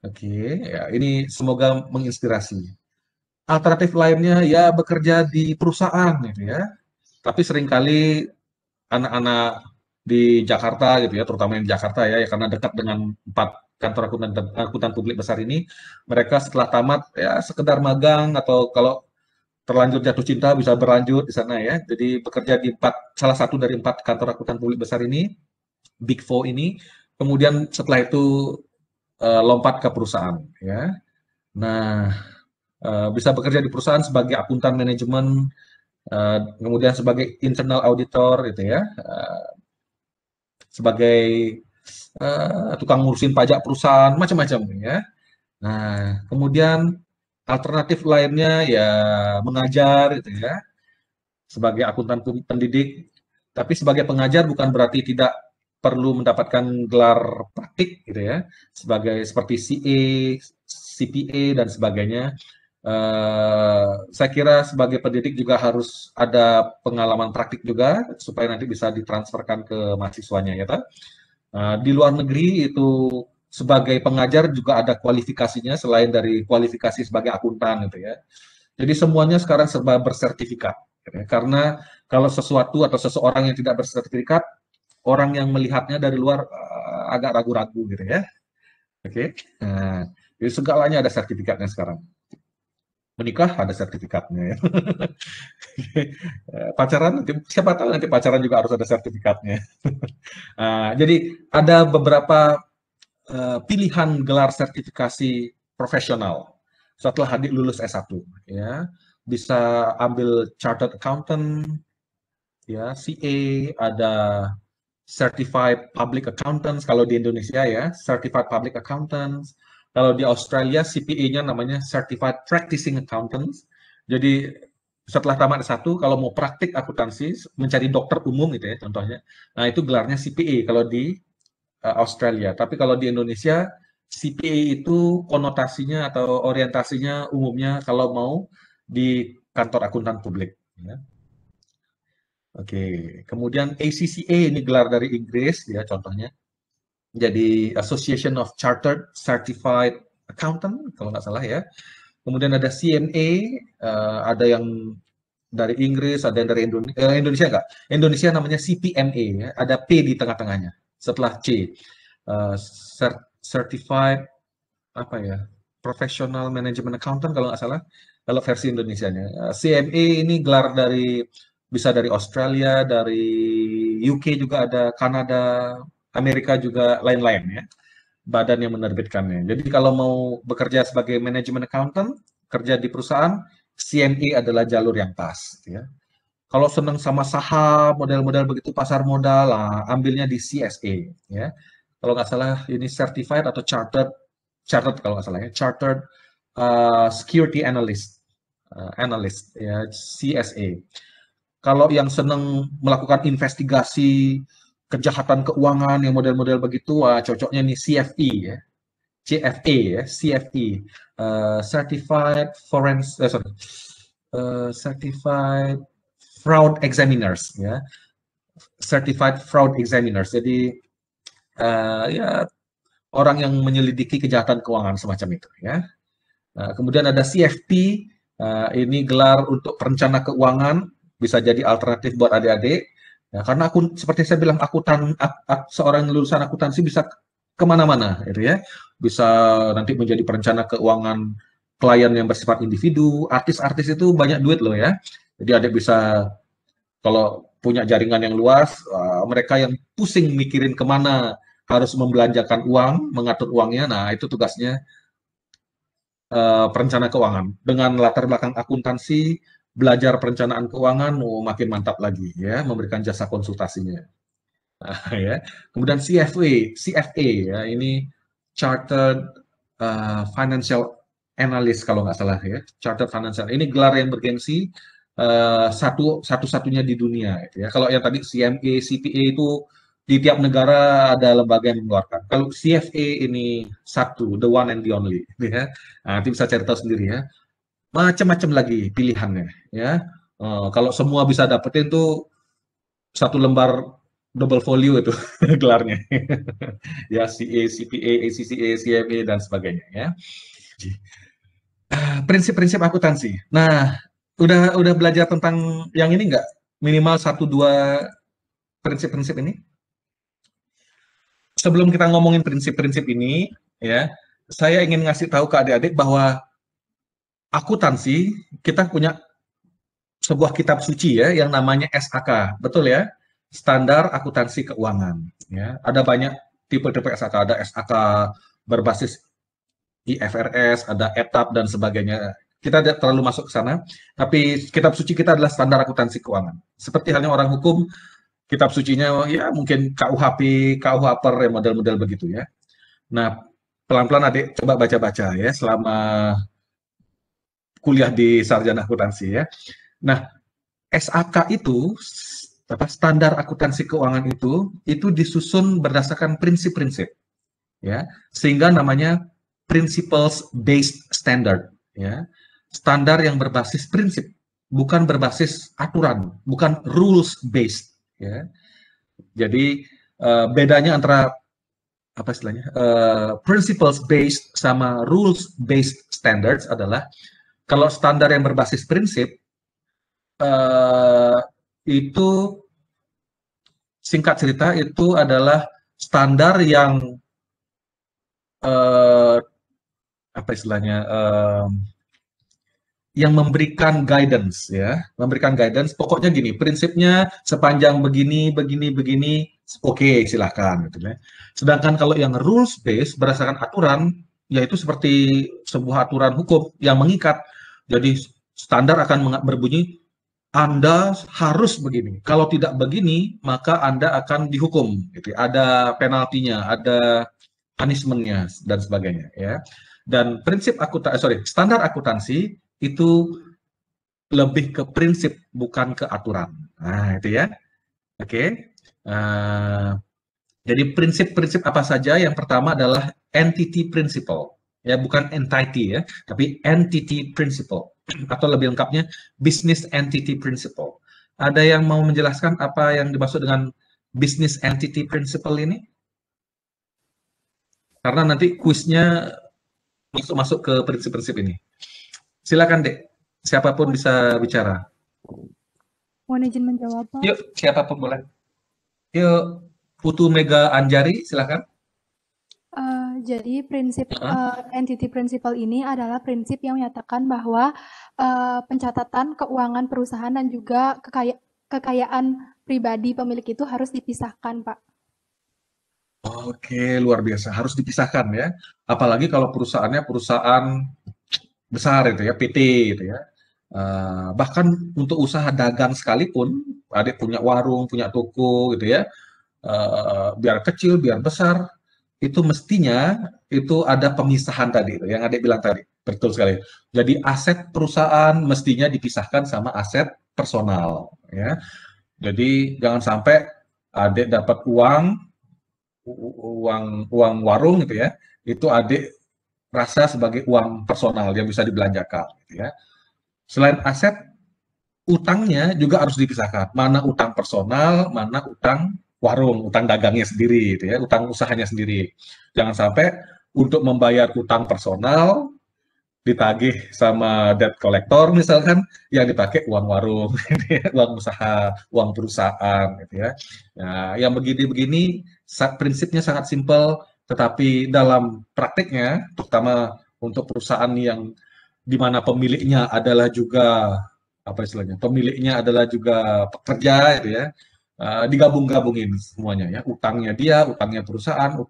Oke, ya ini semoga menginspirasi. Alternatif lainnya ya bekerja di perusahaan gitu ya. Tapi seringkali anak-anak di Jakarta gitu ya, terutama yang di Jakarta ya, karena dekat dengan 4 kantor akuntan publik besar ini, mereka setelah tamat ya sekedar magang atau kalau terlanjur jatuh cinta bisa berlanjut di sana ya. Jadi bekerja di salah satu dari 4 kantor akuntan publik besar ini, Big Four ini, kemudian setelah itu lompat ke perusahaan ya. Nah, bisa bekerja di perusahaan sebagai akuntan manajemen, kemudian sebagai internal auditor gitu ya, sebagai tukang ngurusin pajak perusahaan, macam-macam ya. Nah, kemudian alternatif lainnya ya mengajar gitu ya, sebagai akuntan pendidik. Tapi sebagai pengajar bukan berarti tidak perlu mendapatkan gelar praktik gitu ya, seperti CA, CPA dan sebagainya. Saya kira sebagai pendidik juga harus ada pengalaman praktik juga supaya nanti bisa ditransferkan ke mahasiswanya ya kan. Di luar negeri itu sebagai pengajar juga ada kualifikasinya selain dari kualifikasi sebagai akuntan gitu ya. Jadi semuanya sekarang serba bersertifikat. Ya. Karena kalau sesuatu atau seseorang yang tidak bersertifikat, orang yang melihatnya dari luar agak ragu-ragu gitu ya. Oke. Nah, jadi segalanya ada sertifikatnya sekarang. Menikah ada sertifikatnya ya. Pacaran nanti siapa tahu nanti pacaran juga harus ada sertifikatnya. Jadi ada beberapa pilihan gelar sertifikasi profesional setelah adik lulus S1 ya. Bisa ambil chartered accountant ya, CA, ada certified public accountants kalau di Indonesia ya, certified public accountants. Kalau di Australia CPA-nya namanya certified practicing accountants. Jadi setelah tamat S1 kalau mau praktik akuntansi mencari dokter umum gitu ya contohnya. Nah, itu gelarnya CPA kalau di Australia. Tapi kalau di Indonesia CPA itu konotasinya atau orientasinya umumnya kalau mau di kantor akuntan publik ya. Oke, kemudian ACCA ini gelar dari Inggris ya contohnya. Jadi Association of Chartered Certified Accountant kalau nggak salah ya. Kemudian ada CMA, ada yang dari Inggris, ada yang dari Indonesia nggak? Indonesia namanya CPMA ya, ada P di tengah-tengahnya. Setelah C, Certified apa ya? Professional Management Accountant kalau nggak salah. Kalau versi Indonesianya, CMA ini gelar dari bisa dari Australia, dari UK juga ada, Kanada, Amerika juga lain-lain ya, badan yang menerbitkannya. Jadi kalau mau bekerja sebagai manajemen accountant, kerja di perusahaan, CMA adalah jalur yang pas. Ya. Kalau senang sama saham, model-model begitu pasar modal, ambilnya di CSA. Ya. Kalau nggak salah ini certified atau chartered kalau nggak salah ya, chartered security analyst ya, CSA. Kalau yang senang melakukan investigasi kejahatan keuangan yang model-model begitu, cocoknya nih CFE ya, CFA ya, CFE, Certified Certified Fraud Examiners ya, Certified Fraud Examiners. Jadi ya orang yang menyelidiki kejahatan keuangan semacam itu ya. Kemudian ada CFP, ini gelar untuk perencana keuangan, bisa jadi alternatif buat adik-adik. Ya, karena seperti saya bilang, seorang lulusan akuntansi bisa kemana-mana, gitu ya. Bisa nanti menjadi perencana keuangan klien yang bersifat individu, artis-artis itu banyak duit loh ya. Jadi adik bisa, kalau punya jaringan yang luas, mereka yang pusing mikirin kemana harus membelanjakan uang, mengatur uangnya, nah itu tugasnya perencana keuangan. Dengan latar belakang akuntansi, belajar perencanaan keuangan, makin mantap lagi ya, memberikan jasa konsultasinya. Ya. Kemudian CFA ya, ini Chartered Financial Analyst kalau nggak salah ya, Chartered Financial. Ini gelar yang bergengsi, satu-satunya di dunia. Gitu ya. Kalau yang tadi CMA, CPA itu di tiap negara ada lembaga yang mengeluarkan. Kalau CFA ini satu, the one and the only. Gitu ya. Nah, nanti bisa cari tahu sendiri ya. Macam-macam lagi pilihannya ya. Kalau semua bisa dapetin tuh satu lembar double folio itu gelarnya. Ya, CA, CPA, ACCA, CMA dan sebagainya ya. Prinsip-prinsip akuntansi. Nah, udah belajar tentang yang ini nggak? Minimal 1-2 prinsip-prinsip ini? sebelum kita ngomongin prinsip-prinsip ini, ya, saya ingin ngasih tahu ke adik-adik bahwa akuntansi kita punya sebuah kitab suci ya yang namanya SAK, betul ya? Standar Akuntansi Keuangan. Ya, ada banyak tipe-tipe SAK, ada SAK berbasis IFRS, ada ETAP dan sebagainya. Kita tidak terlalu masuk ke sana, tapi kitab suci kita adalah Standar Akuntansi Keuangan. Seperti halnya orang hukum, kitab sucinya ya mungkin KUHP, KUHAPER, ya, model-model begitu ya. Nah, pelan-pelan adik coba baca-baca ya selama kuliah di sarjana akuntansi ya. Nah, SAK itu standar akuntansi keuangan itu disusun berdasarkan prinsip-prinsip ya, sehingga namanya principles based standard ya. Standar yang berbasis prinsip, bukan berbasis aturan, bukan rules based ya. Jadi bedanya antara apa istilahnya principles based sama rules based standards adalah kalau standar yang berbasis prinsip itu singkat cerita itu adalah standar yang apa istilahnya yang memberikan guidance ya, memberikan guidance. Pokoknya gini, prinsipnya sepanjang begini, oke, silahkan gitu ya. Sedangkan kalau yang rules based berdasarkan aturan, yaitu seperti sebuah aturan hukum yang mengikat. Jadi standar akan berbunyi Anda harus begini. Kalau tidak begini, maka Anda akan dihukum. Gitu. Ada penaltinya, ada punishment-nya dan sebagainya ya. Dan prinsip standar akuntansi itu lebih ke prinsip bukan ke aturan. Nah, itu ya. Oke. Jadi prinsip-prinsip apa saja? Yang pertama adalah entity principle. Ya, bukan entity ya, tapi entity principle. Atau lebih lengkapnya business entity principle. Ada yang mau menjelaskan apa yang dimaksud dengan business entity principle ini? Karena nanti kuisnya masuk ke prinsip-prinsip ini. Silakan, Dek. Siapapun bisa bicara. Mohon izin menjawab, Pak. Yuk, siapapun boleh. Yuk, Putu Mega Anjari, silakan. Jadi prinsip entity principle ini adalah prinsip yang menyatakan bahwa pencatatan keuangan perusahaan dan juga kekayaan pribadi pemilik itu harus dipisahkan, Pak. Oke, luar biasa. Harus dipisahkan ya. Apalagi kalau perusahaannya perusahaan besar itu ya, PT itu ya. Bahkan untuk usaha dagang sekalipun, adik punya warung, punya toko gitu ya. Biar kecil, biar besar, itu mestinya itu ada pemisahan tadi, yang adik bilang tadi, betul sekali. Jadi aset perusahaan mestinya dipisahkan sama aset personal, ya. Jadi jangan sampai adik dapat uang warung gitu ya, itu adik rasa sebagai uang personal yang bisa dibelanjakan, gitu ya. Selain aset, utangnya juga harus dipisahkan. Mana utang personal, mana utang warung, utang dagangnya sendiri, gitu ya, utang usahanya sendiri. Jangan sampai untuk membayar utang personal ditagih sama debt collector misalkan, yang dipakai uang warung, uang usaha, uang perusahaan, gitu ya. Nah, yang begini-begini prinsipnya sangat simpel, tetapi dalam prakteknya, terutama untuk perusahaan yang di mana pemiliknya adalah juga apa istilahnya, pemiliknya adalah juga pekerja, gitu ya. Digabung-gabungin semuanya ya, utangnya dia, utangnya perusahaan,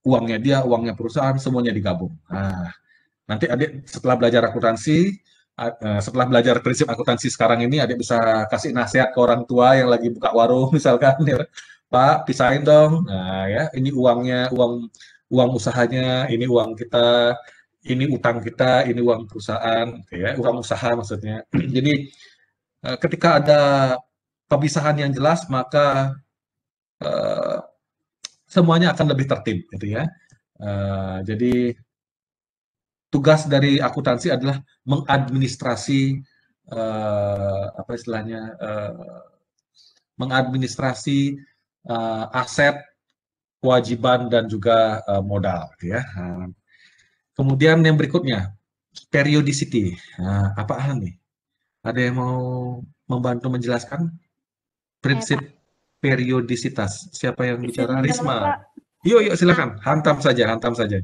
uangnya dia, uangnya perusahaan, semuanya digabung. Nah, nanti adik setelah belajar akuntansi, setelah belajar prinsip akuntansi sekarang ini, adik bisa kasih nasihat ke orang tua yang lagi buka warung misalkan, ya, Pak, pisahin dong. Nah ya, ini uangnya, uang usahanya, ini uang kita, ini utang kita, ini uang perusahaan, ya, uang usaha maksudnya. Jadi ketika ada pemisahan yang jelas, maka semuanya akan lebih tertib, gitu ya. Jadi tugas dari akuntansi adalah mengadministrasi apa istilahnya, mengadministrasi aset, kewajiban dan juga modal, gitu ya. Kemudian yang berikutnya periodicity. Apaan nih? Ada yang mau membantu menjelaskan prinsip periodisitas. Siapa yang bicara? Izin Risma. Pak. Yuk, silakan. Hantam saja, hantam saja.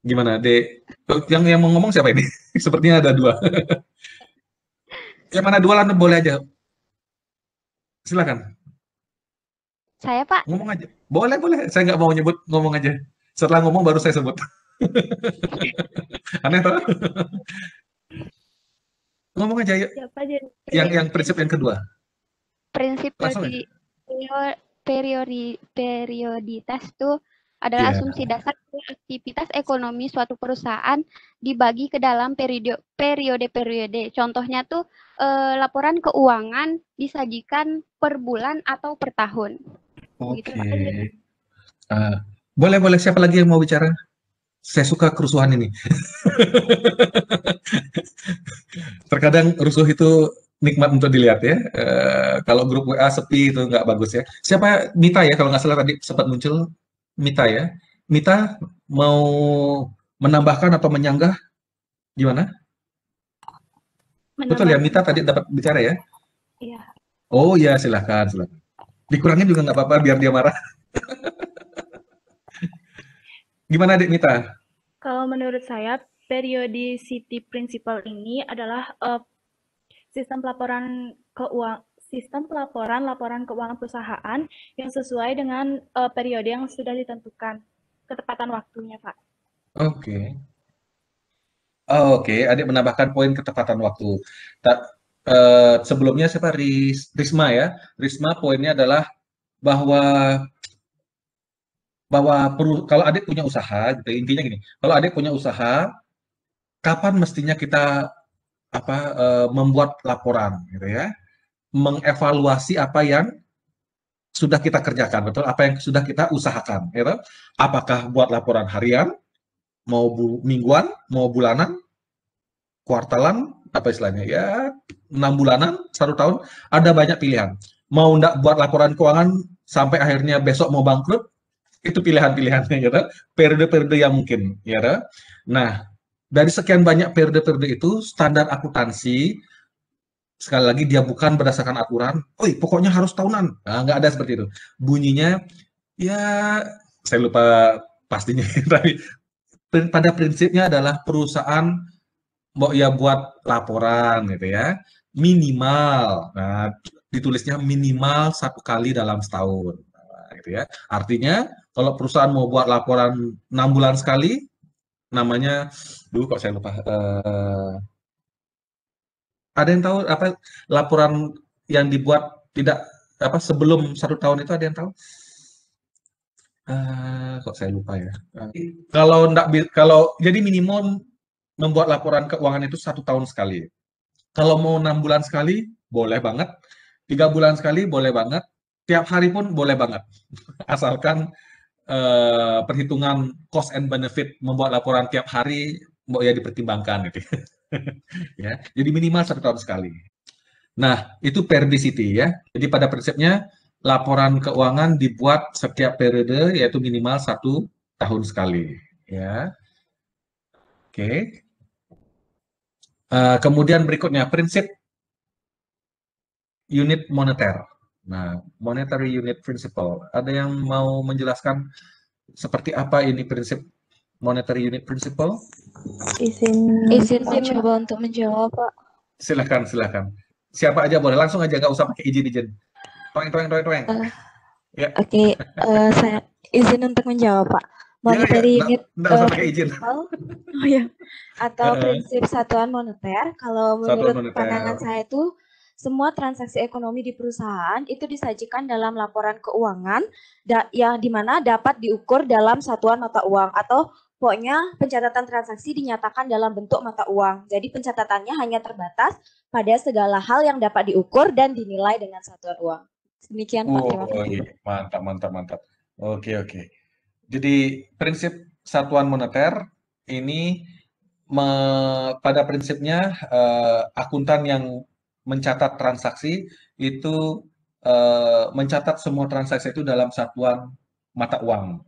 Gimana, Dek? Yang mau ngomong siapa ini? Sepertinya ada dua. Yang mana dua lah, boleh aja. Silakan. Saya, Pak. Ngomong aja. Boleh. Saya nggak mau nyebut, ngomong aja. Setelah ngomong baru saya sebut. Aneh toh? Ngomong aja yuk. Siapa jadi? Yang prinsip yang kedua. Prinsip Langsung dari perioditas itu adalah Iya. asumsi dasar bahwa aktivitas ekonomi suatu perusahaan dibagi ke dalam periode-periode. Contohnya tuh laporan keuangan disajikan per bulan atau per tahun. Oke. Gitu, Pak. Boleh. Siapa lagi yang mau bicara? Saya suka kerusuhan ini. Terkadang rusuh itu nikmat untuk dilihat ya. Kalau grup WA sepi itu nggak bagus ya. Siapa? Mita ya, kalau nggak salah tadi sempat muncul. Mita ya. Mita mau menambahkan atau menyanggah? Gimana? Betul ya, Mita tadi dapat bicara ya? Iya. Oh ya, silakan. Dikurangin juga nggak apa-apa biar dia marah. Gimana, Adik Mita? Kalau menurut saya, periodicity principle ini adalah sistem pelaporan laporan keuangan perusahaan yang sesuai dengan periode yang sudah ditentukan, ketepatan waktunya, Pak. Oke. Oke, Adik menambahkan poin ketepatan waktu. Sebelumnya siapa? Risma ya. Risma poinnya adalah bahwa kalau Adik punya usaha, gitu, intinya gini, kalau Adik punya usaha, kapan mestinya kita membuat laporan, gitu ya, mengevaluasi apa yang sudah kita kerjakan, betul, apa yang sudah kita usahakan, gitu. Apakah buat laporan harian, mau mingguan, mau bulanan, kuartalan, apa istilahnya ya, 6 bulanan, 1 tahun, ada banyak pilihan. Mau nggak buat laporan keuangan sampai akhirnya besok mau bangkrut, itu pilihan-pilihannya, gitu. Periode-periode yang mungkin, ya. Nah, dari sekian banyak periode-periode itu, standar akuntansi, sekali lagi dia bukan berdasarkan aturan, pokoknya harus tahunan. Nah, nggak ada seperti itu. Bunyinya, ya, saya lupa pastinya, tapi pada prinsipnya adalah perusahaan buat laporan, gitu ya, minimal. Nah, ditulisnya minimal 1 kali dalam setahun. Gitu ya. Artinya kalau perusahaan mau buat laporan 6 bulan sekali, namanya, kok saya lupa. Ada yang tahu apa laporan yang dibuat tidak sebelum 1 tahun itu, ada yang tahu? Kok saya lupa ya. Kalau jadi minimum membuat laporan keuangan itu 1 tahun sekali. Kalau mau 6 bulan sekali, boleh banget. 3 bulan sekali, boleh banget. Tiap hari pun boleh banget, asalkan perhitungan cost and benefit membuat laporan tiap hari ya dipertimbangkan gitu. Ya, jadi minimal 1 tahun sekali. Nah, itu periodicity ya. Jadi pada prinsipnya laporan keuangan dibuat setiap periode, yaitu minimal 1 tahun sekali. Ya, oke. Kemudian berikutnya prinsip unit moneter. Nah, monetary unit principle. Ada yang mau menjelaskan seperti apa ini prinsip monetary unit principle? Izin mencoba untuk menjawab, Pak. Silakan. Siapa aja boleh, langsung aja, nggak usah pakai izin. Toeng. Ya. Oke, saya izin untuk menjawab, Pak. Monetary unit nggak usah pakai izin. Atau prinsip satuan moneter. Kalau menurut pandangan saya itu, semua transaksi ekonomi di perusahaan itu disajikan dalam laporan keuangan yang dimana dapat diukur dalam satuan mata uang, atau pokoknya pencatatan transaksi dinyatakan dalam bentuk mata uang. Jadi pencatatannya hanya terbatas pada segala hal yang dapat diukur dan dinilai dengan satuan uang. Demikian, Pak. Terima kasih. Mantap. Oke. Jadi prinsip satuan moneter ini pada prinsipnya akuntan yang mencatat transaksi itu mencatat semua transaksi itu dalam satuan mata uang,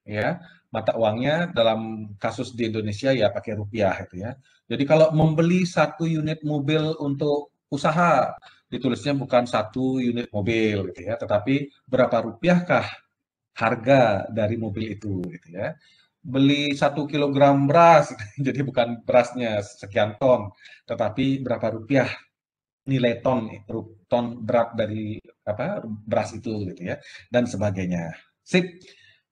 ya. Mata uangnya dalam kasus di Indonesia ya pakai rupiah itu ya. Jadi kalau membeli 1 unit mobil untuk usaha ditulisnya bukan 1 unit mobil gitu ya, tetapi berapa rupiahkah harga dari mobil itu gitu ya. Beli 1 kilogram beras, jadi bukan berasnya sekian ton, tetapi berapa rupiah nilai ton berat dari beras itu gitu ya, dan sebagainya. Sip.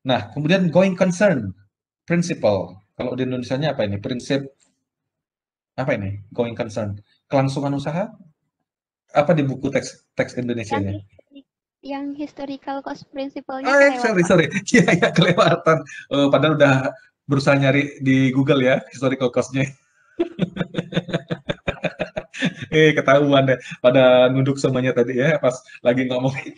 Nah, kemudian going concern principle. Kalau di Indonesianya apa ini? Prinsip apa ini? Going concern. Kelangsungan usaha? Apa di buku teks Indonesianya? Yang historical cost principle-nya kelewat, sorry. Iya, kelewatan. Padahal udah berusaha nyari di Google ya, historical cost-nya. Ketahuan deh. Pada nunduk semuanya tadi ya, pas lagi ngomongin.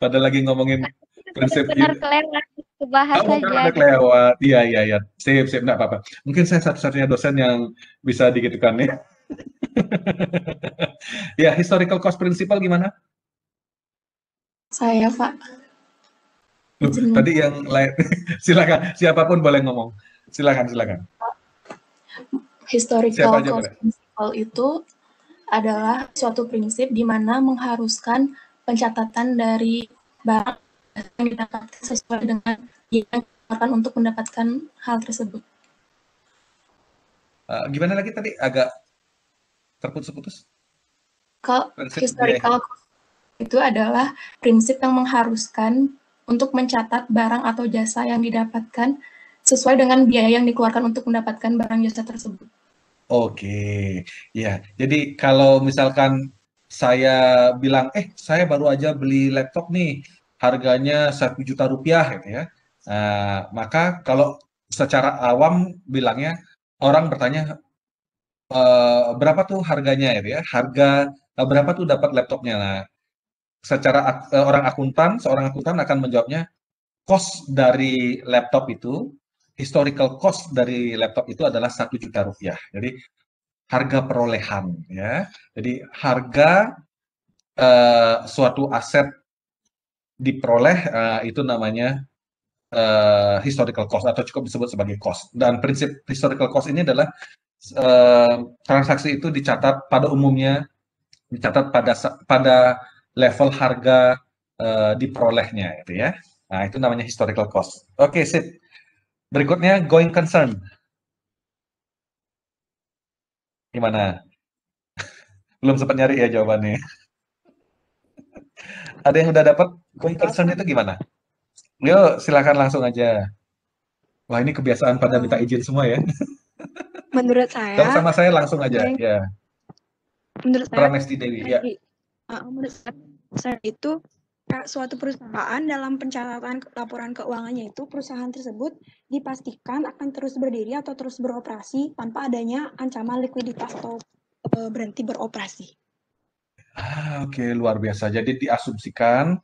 Pada lagi ngomongin prinsip benar kelewat, bahas saja. Udah kelewat. Iya. Sip, enggak apa-apa. Mungkin saya satu-satunya dosen yang bisa digitukan ya. Ya, historical cost principle gimana? Saya, Pak. Tadi yang lain, silakan. Siapapun boleh ngomong. Silakan. Historical cost principle itu adalah suatu prinsip di mana mengharuskan pencatatan dari barang yang didapatkan sesuai dengan yang dikeluarkan untuk mendapatkan hal tersebut. Gimana lagi tadi? Agak terputus-putus. Historical cost itu adalah prinsip yang mengharuskan untuk mencatat barang atau jasa yang didapatkan sesuai dengan biaya yang dikeluarkan untuk mendapatkan barang jasa tersebut. Oke, ya. Jadi kalau misalkan saya bilang, saya baru aja beli laptop nih, harganya 1 juta rupiah, gitu ya. Maka kalau secara awam bilangnya, orang bertanya, berapa tuh harganya, gitu ya? Harga berapa tuh dapat laptopnya? Nah, secara seorang akuntan akan menjawabnya, cost dari laptop itu, historical cost dari laptop itu adalah 1 juta rupiah. Jadi harga perolehan ya. Jadi harga suatu aset diperoleh itu namanya historical cost atau cukup disebut sebagai cost. Dan prinsip historical cost ini adalah transaksi itu dicatat pada umumnya pada level harga diperolehnya itu ya. Nah, itu namanya historical cost. Oke, sip. Berikutnya going concern. Gimana? Belum sempat nyari ya jawabannya. Ada yang udah dapat going concern itu gimana? Yuk, silakan langsung aja. Wah, ini kebiasaan pada minta izin semua ya. Menurut saya. Kalau sama saya langsung aja, ya. Menurut saya. Pramesti Dewi, ya. Menurut saya itu suatu perusahaan dalam pencatatan laporan keuangannya itu perusahaan tersebut dipastikan akan terus berdiri atau terus beroperasi tanpa adanya ancaman likuiditas atau berhenti beroperasi. Oke, luar biasa. Jadi diasumsikan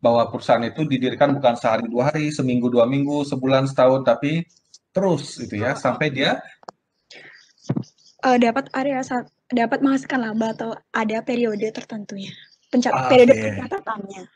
bahwa perusahaan itu didirikan bukan sehari 2 hari, seminggu 2 minggu, sebulan setahun, tapi terus itu ya sampai dia dapat menghasilkan laba atau ada periode tertentunya. Periode pencatatannya.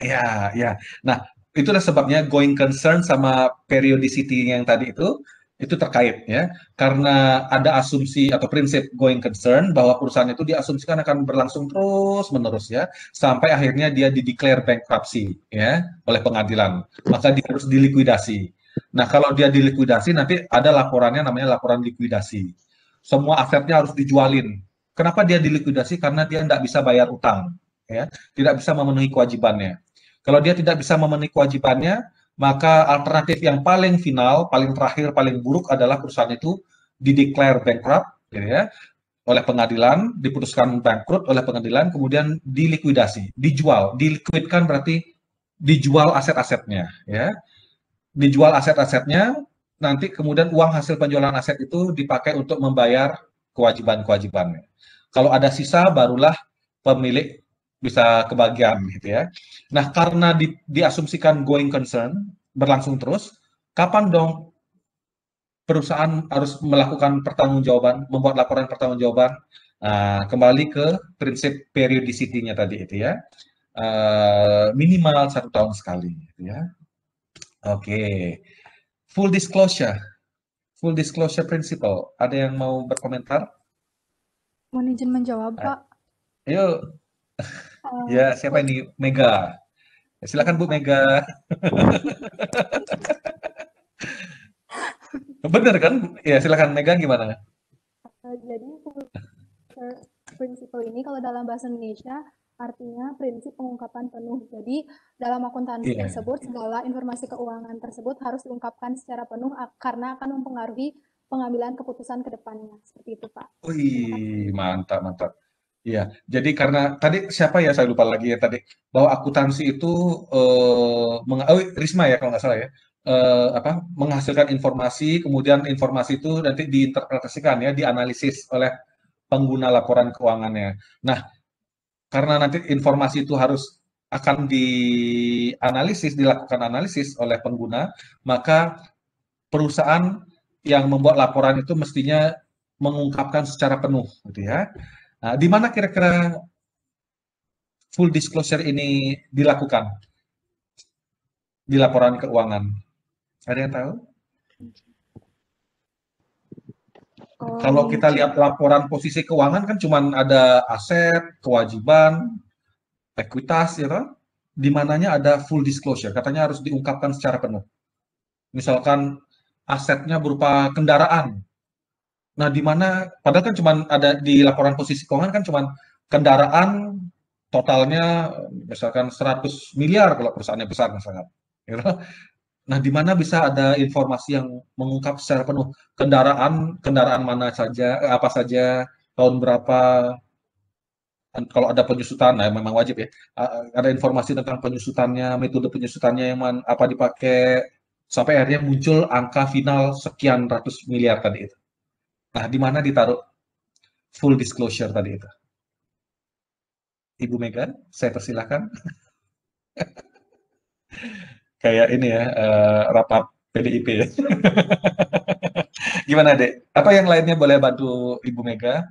Ya. Nah, itulah sebabnya going concern sama periodicity yang tadi itu terkait ya. Karena ada asumsi atau prinsip going concern bahwa perusahaan itu diasumsikan akan berlangsung terus-menerus ya sampai akhirnya dia dideclare bankruptcy ya oleh pengadilan. Maka dia harus dilikuidasi. Nah, kalau dia dilikuidasi nanti ada laporannya namanya laporan likuidasi. Semua asetnya harus dijualin. Kenapa dia dilikuidasi? Karena dia tidak bisa bayar utang ya, tidak bisa memenuhi kewajibannya. Kalau dia tidak bisa memenuhi kewajibannya, maka alternatif yang paling final, paling terakhir, paling buruk adalah perusahaan itu dideclare bankrupt, ya, oleh pengadilan, diputuskan bangkrut oleh pengadilan, kemudian dilikuidasi, dijual. Dilikuidkan berarti dijual aset-asetnya, ya, dijual aset-asetnya. Nanti kemudian uang hasil penjualan aset itu dipakai untuk membayar kewajiban-kewajibannya. Kalau ada sisa, barulah pemilik bisa kebagian gitu ya. Nah, karena diasumsikan going concern berlangsung terus, kapan dong perusahaan harus melakukan pertanggungjawaban, membuat laporan pertanggungjawaban? Kembali ke prinsip periodicity-nya tadi itu ya. Minimal 1 tahun sekali gitu ya. Oke. Full disclosure principle. Ada yang mau berkomentar? Mohon izin menjawab, Pak. Ayo, Eh, ya siapa ini? Mega. Silakan Bu Mega. Bener kan? Ya silakan Mega gimana? Jadi prinsipal ini kalau dalam bahasa Indonesia artinya prinsip pengungkapan penuh. Jadi dalam akuntansi Iya. tersebut segala informasi keuangan tersebut harus diungkapkan secara penuh karena akan mempengaruhi pengambilan keputusan ke depannya. Seperti itu, Pak. Wih, mantap, mantap. Iya, jadi karena tadi siapa ya saya lupa lagi ya tadi bahwa akuntansi itu Risma ya kalau nggak salah ya apa menghasilkan informasi kemudian informasi itu nanti diinterpretasikan ya dianalisis oleh pengguna laporan keuangannya. Nah, karena nanti informasi itu harus akan dilakukan analisis oleh pengguna, maka perusahaan yang membuat laporan itu mestinya mengungkapkan secara penuh, gitu ya. Nah, di mana kira-kira full disclosure ini dilakukan di laporan keuangan? Ada yang tahu? Kalau kita lihat laporan posisi keuangan kan cuma ada aset, kewajiban, ekuitas, ya kan? Di mananya ada full disclosure, katanya harus diungkapkan secara penuh. Misalkan asetnya berupa kendaraan. Nah, di mana padahal kan cuma ada di laporan posisi keuangan kan cuma kendaraan totalnya misalkan 100 miliar kalau perusahaannya besar misalkan. Gitu. Nah, di mana bisa ada informasi yang mengungkap secara penuh kendaraan mana saja, apa saja, tahun berapa, kalau ada penyusutan, nah memang wajib ya. Ada informasi tentang penyusutannya, metode penyusutannya yang apa dipakai, sampai akhirnya muncul angka final sekian ratus miliar tadi itu. Nah, di mana ditaruh full disclosure tadi itu? Ibu Mega, saya persilahkan. Kayak ini ya, rapat PDIP ya. Gimana, Dek? Apa yang lainnya boleh bantu Ibu Mega?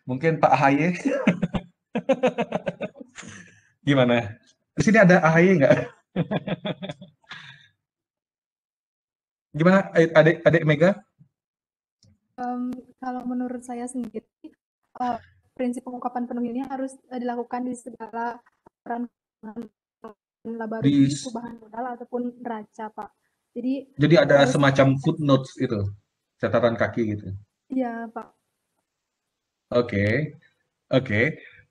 Mungkin Pak AHY? Gimana? Di sini ada AHY nggak? Gimana, adik Mega? Kalau menurut saya sendiri, prinsip pengungkapan penuh ini harus dilakukan di segala laporan laba rugi, perubahan modal ataupun neraca, Pak. Jadi ada semacam footnotes itu, catatan kaki gitu. Iya, Pak. Oke.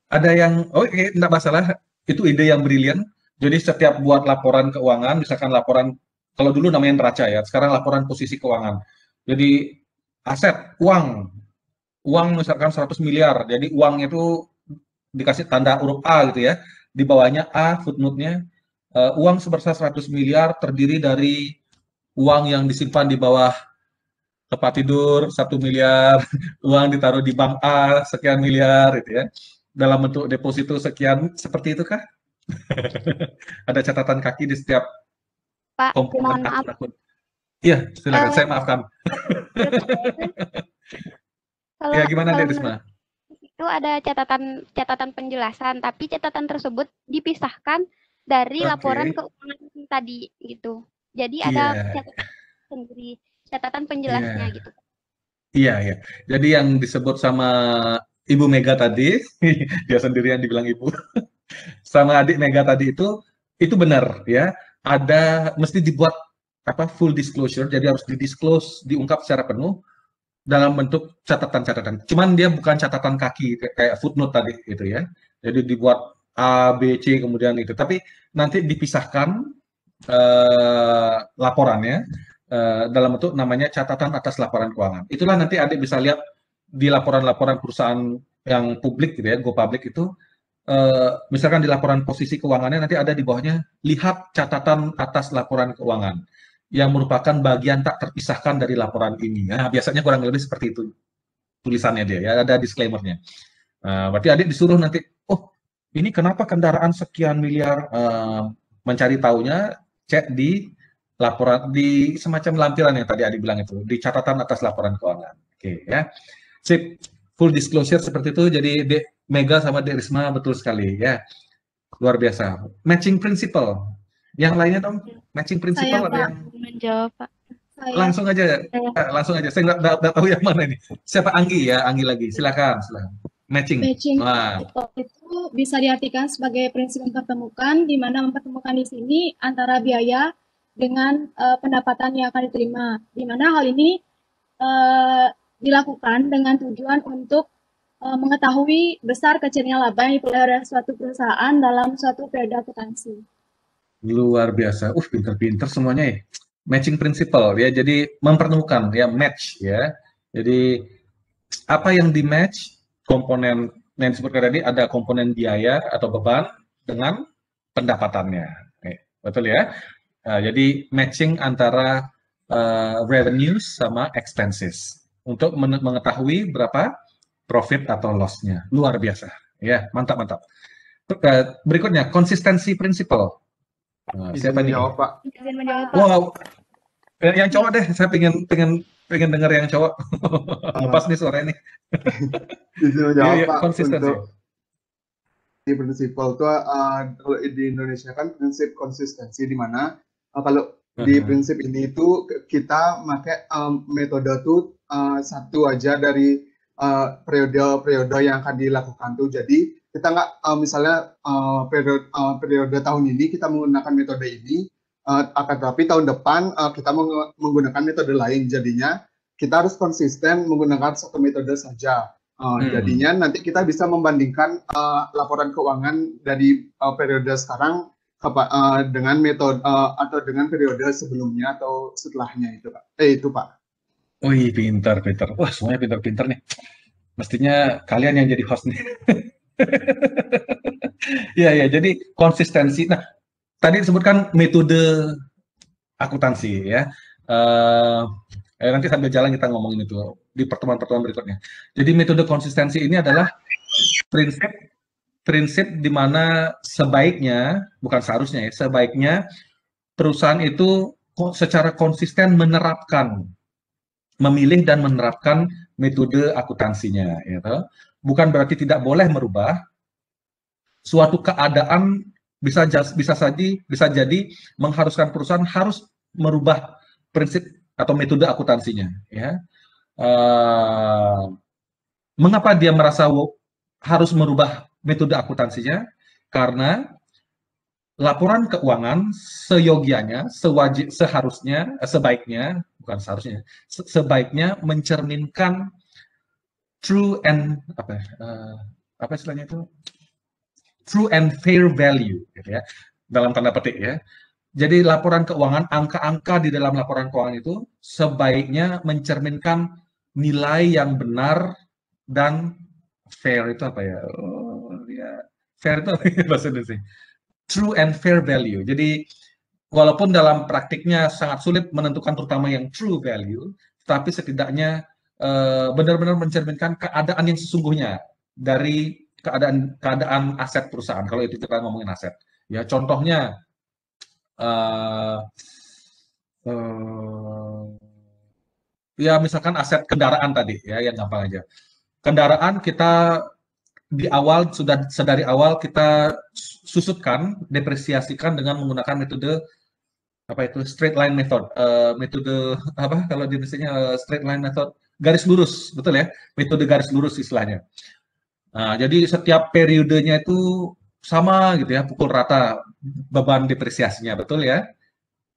Ada yang, enggak masalah, itu ide yang brilian. Jadi setiap buat laporan keuangan, misalkan laporan, kalau dulu namanya neraca ya, sekarang laporan posisi keuangan. Jadi aset, uang misalkan 100 miliar, jadi uangnya itu dikasih tanda huruf A gitu ya, di bawahnya A, footnote-nya, uang sebesar 100 miliar terdiri dari uang yang disimpan di bawah tempat tidur 1 miliar, uang ditaruh di bank A sekian miliar gitu ya. Dalam bentuk deposito sekian, seperti itu kah? Ada catatan kaki di setiap Pak, komponen mohon maaf. akun. Iya, silakan, saya maafkan. Ya, gimana, Dek Risma? Itu ada catatan penjelasan, tapi catatan tersebut dipisahkan dari laporan keuangan tadi gitu. Jadi ada catatan sendiri, catatan penjelasnya gitu. Iya. Jadi yang disebut sama Ibu Mega tadi, dia sendiri yang dibilang Ibu, sama adik Mega tadi itu benar ya. Mesti dibuat full disclosure, jadi harus didisclose, diungkap secara penuh dalam bentuk catatan-catatan. Cuman dia bukan catatan kaki kayak footnote tadi gitu ya. Jadi dibuat A, B, C kemudian itu. Tapi nanti dipisahkan laporannya dalam bentuk namanya catatan atas laporan keuangan. Itulah nanti adik bisa lihat di laporan-laporan perusahaan yang publik gitu ya, go public itu, misalkan di laporan posisi keuangannya nanti ada di bawahnya lihat catatan atas laporan keuangan yang merupakan bagian tak terpisahkan dari laporan ini. Nah, biasanya kurang lebih seperti itu tulisannya dia ya, ada disclaimer-nya. Berarti adik disuruh nanti, ini kenapa kendaraan sekian miliar, mencari tahunya cek di laporan, di semacam lampiran yang tadi adik bilang itu, di catatan atas laporan keuangan. Oke ya. Sip, full disclosure seperti itu. Jadi Dek Mega sama Dek Risma betul sekali ya. Luar biasa. Matching principle. Yang lainnya dong, matching principle ada yang menjawab, Pak. Langsung aja. Saya nggak tahu yang mana ini. Siapa? Anggi ya, Anggi lagi. Silakan. Matching. Itu bisa diartikan sebagai prinsip mempertemukan, di mana mempertemukan di sini antara biaya dengan pendapatan yang akan diterima, di mana hal ini dilakukan dengan tujuan untuk mengetahui besar kecilnya laba yang diperoleh oleh suatu perusahaan dalam suatu periode akuntansi. Luar biasa, pinter-pinter semuanya ya. Matching principle ya, jadi mempertemukan ya, match ya. Jadi apa yang di match, komponen yang disebutkan tadi ada komponen biaya atau beban dengan pendapatannya, betul ya. Jadi matching antara revenues sama expenses untuk mengetahui berapa profit atau loss-nya. Luar biasa ya, mantap. Berikutnya konsistensi principle. Siapa nih? Jawab, Pak. Wow, yang cowok deh, saya pengen dengar yang cowok. Pas nih sore ini. Izin menjawab, Pak. Konsistensi. Untuk di prinsipal itu kalau di Indonesia kan prinsip konsistensi, di mana kalau di prinsip ini itu kita pakai metode tuh satu aja dari periode yang akan dilakukan tuh. Jadi kita nggak misalnya periode tahun ini kita menggunakan metode ini, akan tetapi tahun depan kita menggunakan metode lain. Jadinya kita harus konsisten menggunakan satu metode saja. Jadinya nanti kita bisa membandingkan laporan keuangan dari periode sekarang dengan metode atau dengan periode sebelumnya atau setelahnya itu, Pak. Itu, Pak. Wih, pintar. Wah, semuanya pintar-pintar nih. Mestinya kalian yang jadi host nih. Ya, jadi konsistensi. Nah, tadi disebutkan metode akuntansi ya. Nanti sambil jalan kita ngomongin itu di pertemuan-pertemuan berikutnya. Jadi metode konsistensi ini adalah prinsip di mana sebaiknya, bukan seharusnya ya, sebaiknya perusahaan itu secara konsisten memilih dan menerapkan metode akuntansinya, gitu. Bukan berarti tidak boleh merubah. Suatu keadaan bisa jadi mengharuskan perusahaan harus merubah prinsip atau metode akuntansinya, ya. Mengapa dia merasa harus merubah metode akuntansinya? Karena laporan keuangan sebaiknya mencerminkan true and true and fair value, gitu ya, dalam tanda petik ya. Jadi laporan keuangan, angka-angka di dalam laporan keuangan itu sebaiknya mencerminkan nilai yang benar dan fair. Itu apa ya? Fair itu bahasa Indonesia. True and fair value. Jadi walaupun dalam praktiknya sangat sulit menentukan terutama yang true value, tapi setidaknya benar-benar mencerminkan keadaan yang sesungguhnya dari keadaan aset perusahaan. Kalau itu kita ngomongin aset, ya contohnya ya misalkan aset kendaraan tadi, ya yang gampang aja. Kendaraan kita sedari awal kita susutkan, depresiasikan dengan menggunakan metode straight line method. Metode apa kalau di Indonesia straight line method, garis lurus, betul ya? Metode garis lurus istilahnya. Nah, jadi setiap periodenya itu sama gitu ya, pukul rata beban depresiasinya, betul ya?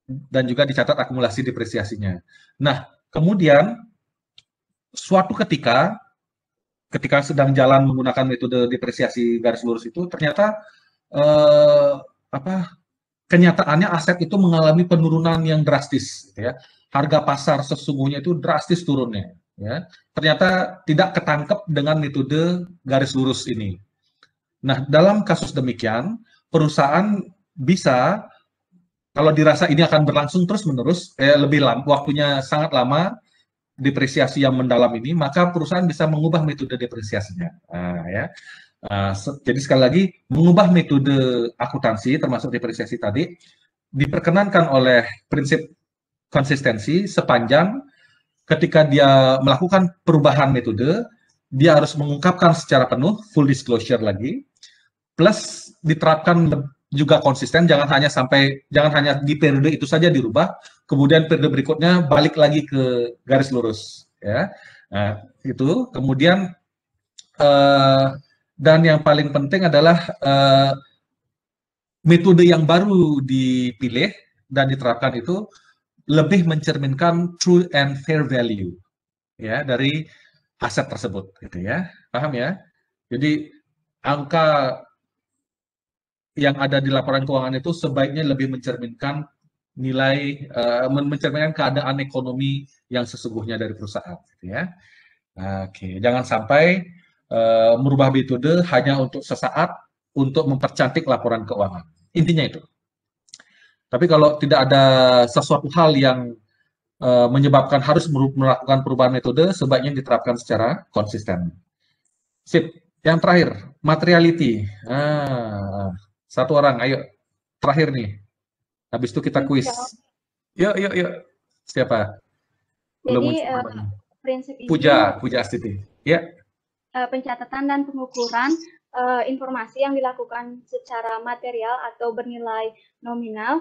Dan juga dicatat akumulasi depresiasinya. Nah, kemudian suatu ketika sedang jalan menggunakan metode depresiasi garis lurus itu, ternyata kenyataannya aset itu mengalami penurunan yang drastis, gitu ya. Harga pasar sesungguhnya itu drastis turunnya, ya. Ternyata tidak ketangkep dengan metode garis lurus ini. Nah, dalam kasus demikian, perusahaan bisa, kalau dirasa ini akan berlangsung terus-menerus, waktunya sangat lama, depresiasi yang mendalam ini, maka perusahaan bisa mengubah metode depresiasinya. Jadi sekali lagi, mengubah metode akuntansi, termasuk depresiasi tadi, diperkenankan oleh prinsip konsistensi sepanjang ketika dia melakukan perubahan metode, dia harus mengungkapkan secara penuh, full disclosure lagi, plus diterapkan juga konsisten, jangan hanya di periode itu saja dirubah, kemudian periode berikutnya balik lagi ke garis lurus, ya. Nah, itu kemudian dan yang paling penting adalah metode yang baru dipilih dan diterapkan itu lebih mencerminkan true and fair value ya dari aset tersebut, gitu ya, paham ya? Jadi angka yang ada di laporan keuangan itu sebaiknya lebih mencerminkan nilai, mencerminkan keadaan ekonomi yang sesungguhnya dari perusahaan, gitu ya. Oke, jangan sampai merubah metode hanya untuk sesaat untuk mempercantik laporan keuangan. Intinya itu. Tapi kalau tidak ada sesuatu hal yang menyebabkan harus melakukan perubahan metode, sebaiknya diterapkan secara konsisten. Sip. Yang terakhir, materiality. Satu orang, ayo. Terakhir nih. Habis itu kita kuis. Yuk. Siapa? Jadi prinsip ini Puja Astiti. Ya. Pencatatan dan pengukuran informasi yang dilakukan secara material atau bernilai nominal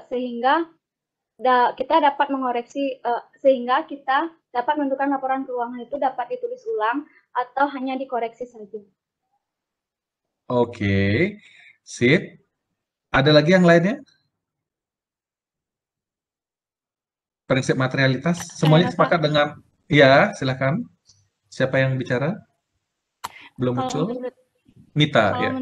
sehingga kita dapat mengoreksi sehingga kita dapat menentukan laporan keuangan itu dapat ditulis ulang atau hanya dikoreksi saja. Oke, sip. Ada lagi yang lainnya? Prinsip materialitas, semuanya sepakat dengan? Ya, silakan. Siapa yang bicara? Belum muncul? Mita, ya.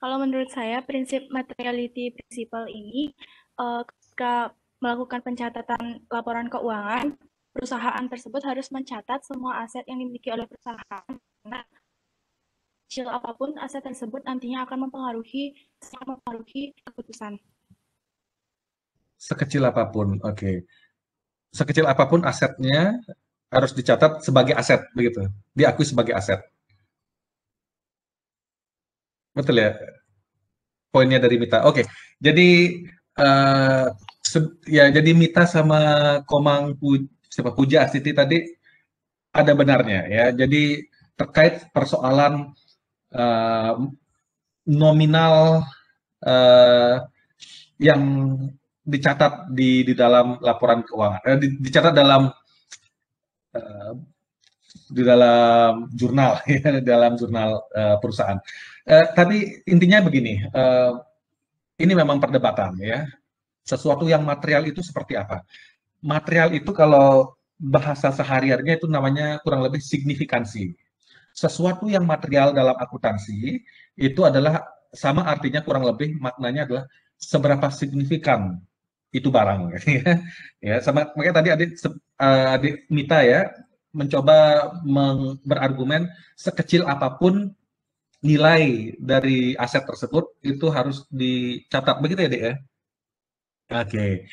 Kalau menurut saya prinsip materiality principle ini ketika melakukan pencatatan laporan keuangan, perusahaan tersebut harus mencatat semua aset yang dimiliki oleh perusahaan. Karena kecil apapun aset tersebut nantinya akan mempengaruhi keputusan. Sekecil apapun, oke. Sekecil apapun asetnya harus dicatat sebagai aset, begitu. Diakui sebagai aset. Betul ya? Poinnya dari Mita. Oke. Jadi jadi Mita sama Komang Puja Astiti tadi ada benarnya ya. Jadi terkait persoalan nominal yang dicatat di dalam laporan keuangan, dicatat di dalam jurnal, ya, dalam jurnal perusahaan. Tapi intinya begini, ini memang perdebatan ya. Sesuatu yang material itu seperti apa? Material itu kalau bahasa sehari-harinya itu namanya kurang lebih signifikansi. Sesuatu yang material dalam akuntansi itu adalah sama artinya kurang lebih maknanya adalah seberapa signifikan itu barang. Ya, sama makanya tadi adik Mita ya mencoba berargumen sekecil apapun nilai dari aset tersebut itu harus dicatat, begitu ya Dek ya? Oke.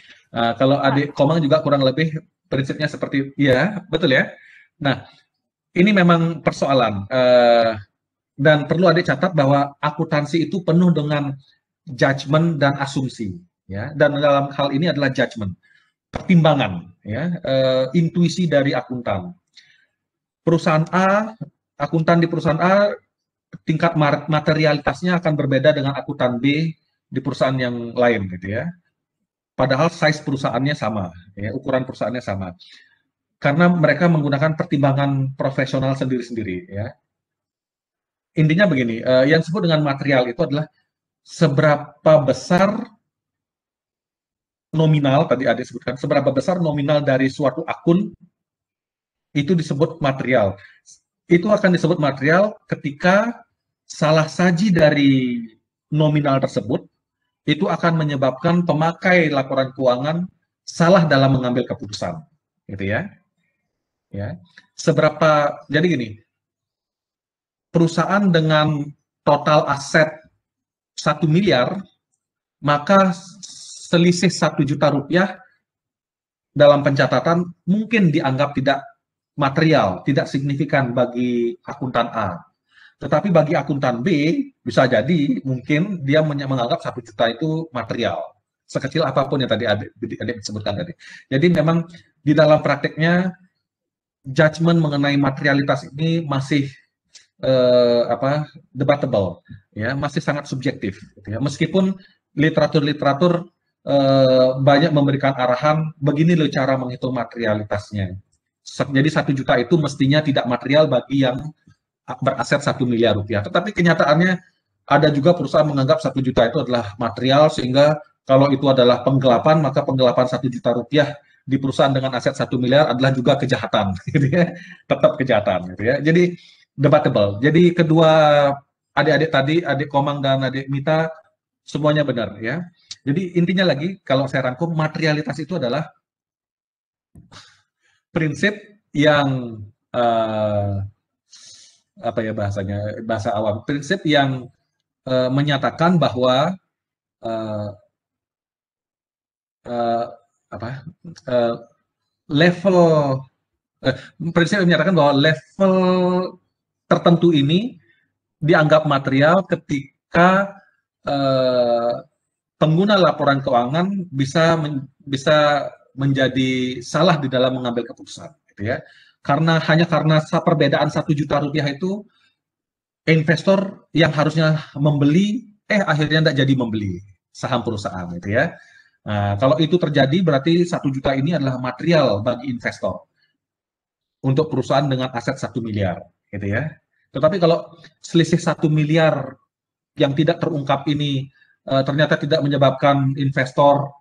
Kalau adik Komang juga kurang lebih prinsipnya seperti ya, betul ya? Nah, ini memang persoalan dan perlu adik catat bahwa akuntansi itu penuh dengan judgement dan asumsi ya, dan dalam hal ini adalah judgement, pertimbangan ya, intuisi dari akuntan. Perusahaan A, akuntan di perusahaan A tingkat materialitasnya akan berbeda dengan akuntan B di perusahaan yang lain gitu ya. Padahal size perusahaannya sama, ya, ukuran perusahaannya sama. Karena mereka menggunakan pertimbangan profesional sendiri-sendiri ya. Intinya begini, yang disebut dengan material itu adalah seberapa besar nominal, tadi adik sebutkan, seberapa besar nominal dari suatu akun itu disebut material. Itu akan disebut material ketika salah saji dari nominal tersebut itu akan menyebabkan pemakai laporan keuangan salah dalam mengambil keputusan, gitu ya. Ya, seberapa? Jadi gini, perusahaan dengan total aset 1 miliar, maka selisih 1 juta rupiah dalam pencatatan mungkin dianggap tidak material, tidak signifikan bagi akuntan A. Tetapi bagi akuntan B, bisa jadi mungkin dia menganggap 1 juta itu material. Sekecil apapun yang tadi adik sebutkan tadi. Jadi memang di dalam prakteknya, judgement mengenai materialitas ini masih debatable, ya, masih sangat subjektif. Gitu ya. Meskipun literatur banyak memberikan arahan, begini loh cara menghitung materialitasnya. Jadi 1 juta itu mestinya tidak material bagi yang beraset 1 miliar rupiah. Tetapi kenyataannya ada juga perusahaan menganggap 1 juta itu adalah material, sehingga kalau itu adalah penggelapan, maka penggelapan 1 juta rupiah di perusahaan dengan aset 1 miliar adalah juga kejahatan, gitu ya. Tetap kejahatan, gitu ya. Jadi debatable. Jadi kedua adik-adik tadi, adik Komang dan adik Mita, semuanya benar, ya. Jadi intinya lagi, kalau saya rangkum, materialitas itu adalah prinsip yang apa ya bahasanya, bahasa awam, prinsip yang menyatakan bahwa level prinsip yang menyatakan bahwa level tertentu ini dianggap material ketika pengguna laporan keuangan bisa menjadi salah di dalam mengambil keputusan, gitu ya. Hanya karena perbedaan 1 juta rupiah itu, investor yang harusnya membeli akhirnya tidak jadi membeli saham perusahaan, gitu ya. Nah, kalau itu terjadi berarti 1 juta ini adalah material bagi investor untuk perusahaan dengan aset 1 miliar, gitu ya. Tetapi kalau selisih 1 miliar yang tidak terungkap ini ternyata tidak menyebabkan investor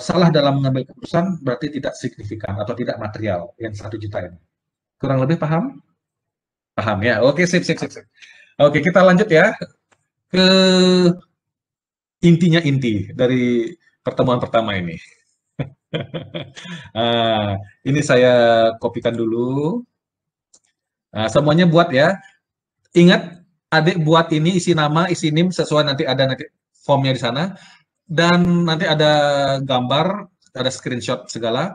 salah dalam mengambil keputusan, berarti tidak signifikan atau tidak material yang 1 juta ini. Kurang lebih paham? Paham ya? Oke, sip. Oke, kita lanjut ya ke inti dari pertemuan pertama ini. Ini saya kopikan dulu. Semuanya buat ya. Ingat, adik buat ini, isi nama, isi NIM sesuai, nanti ada formnya di sana. Dan nanti ada gambar, ada screenshot segala.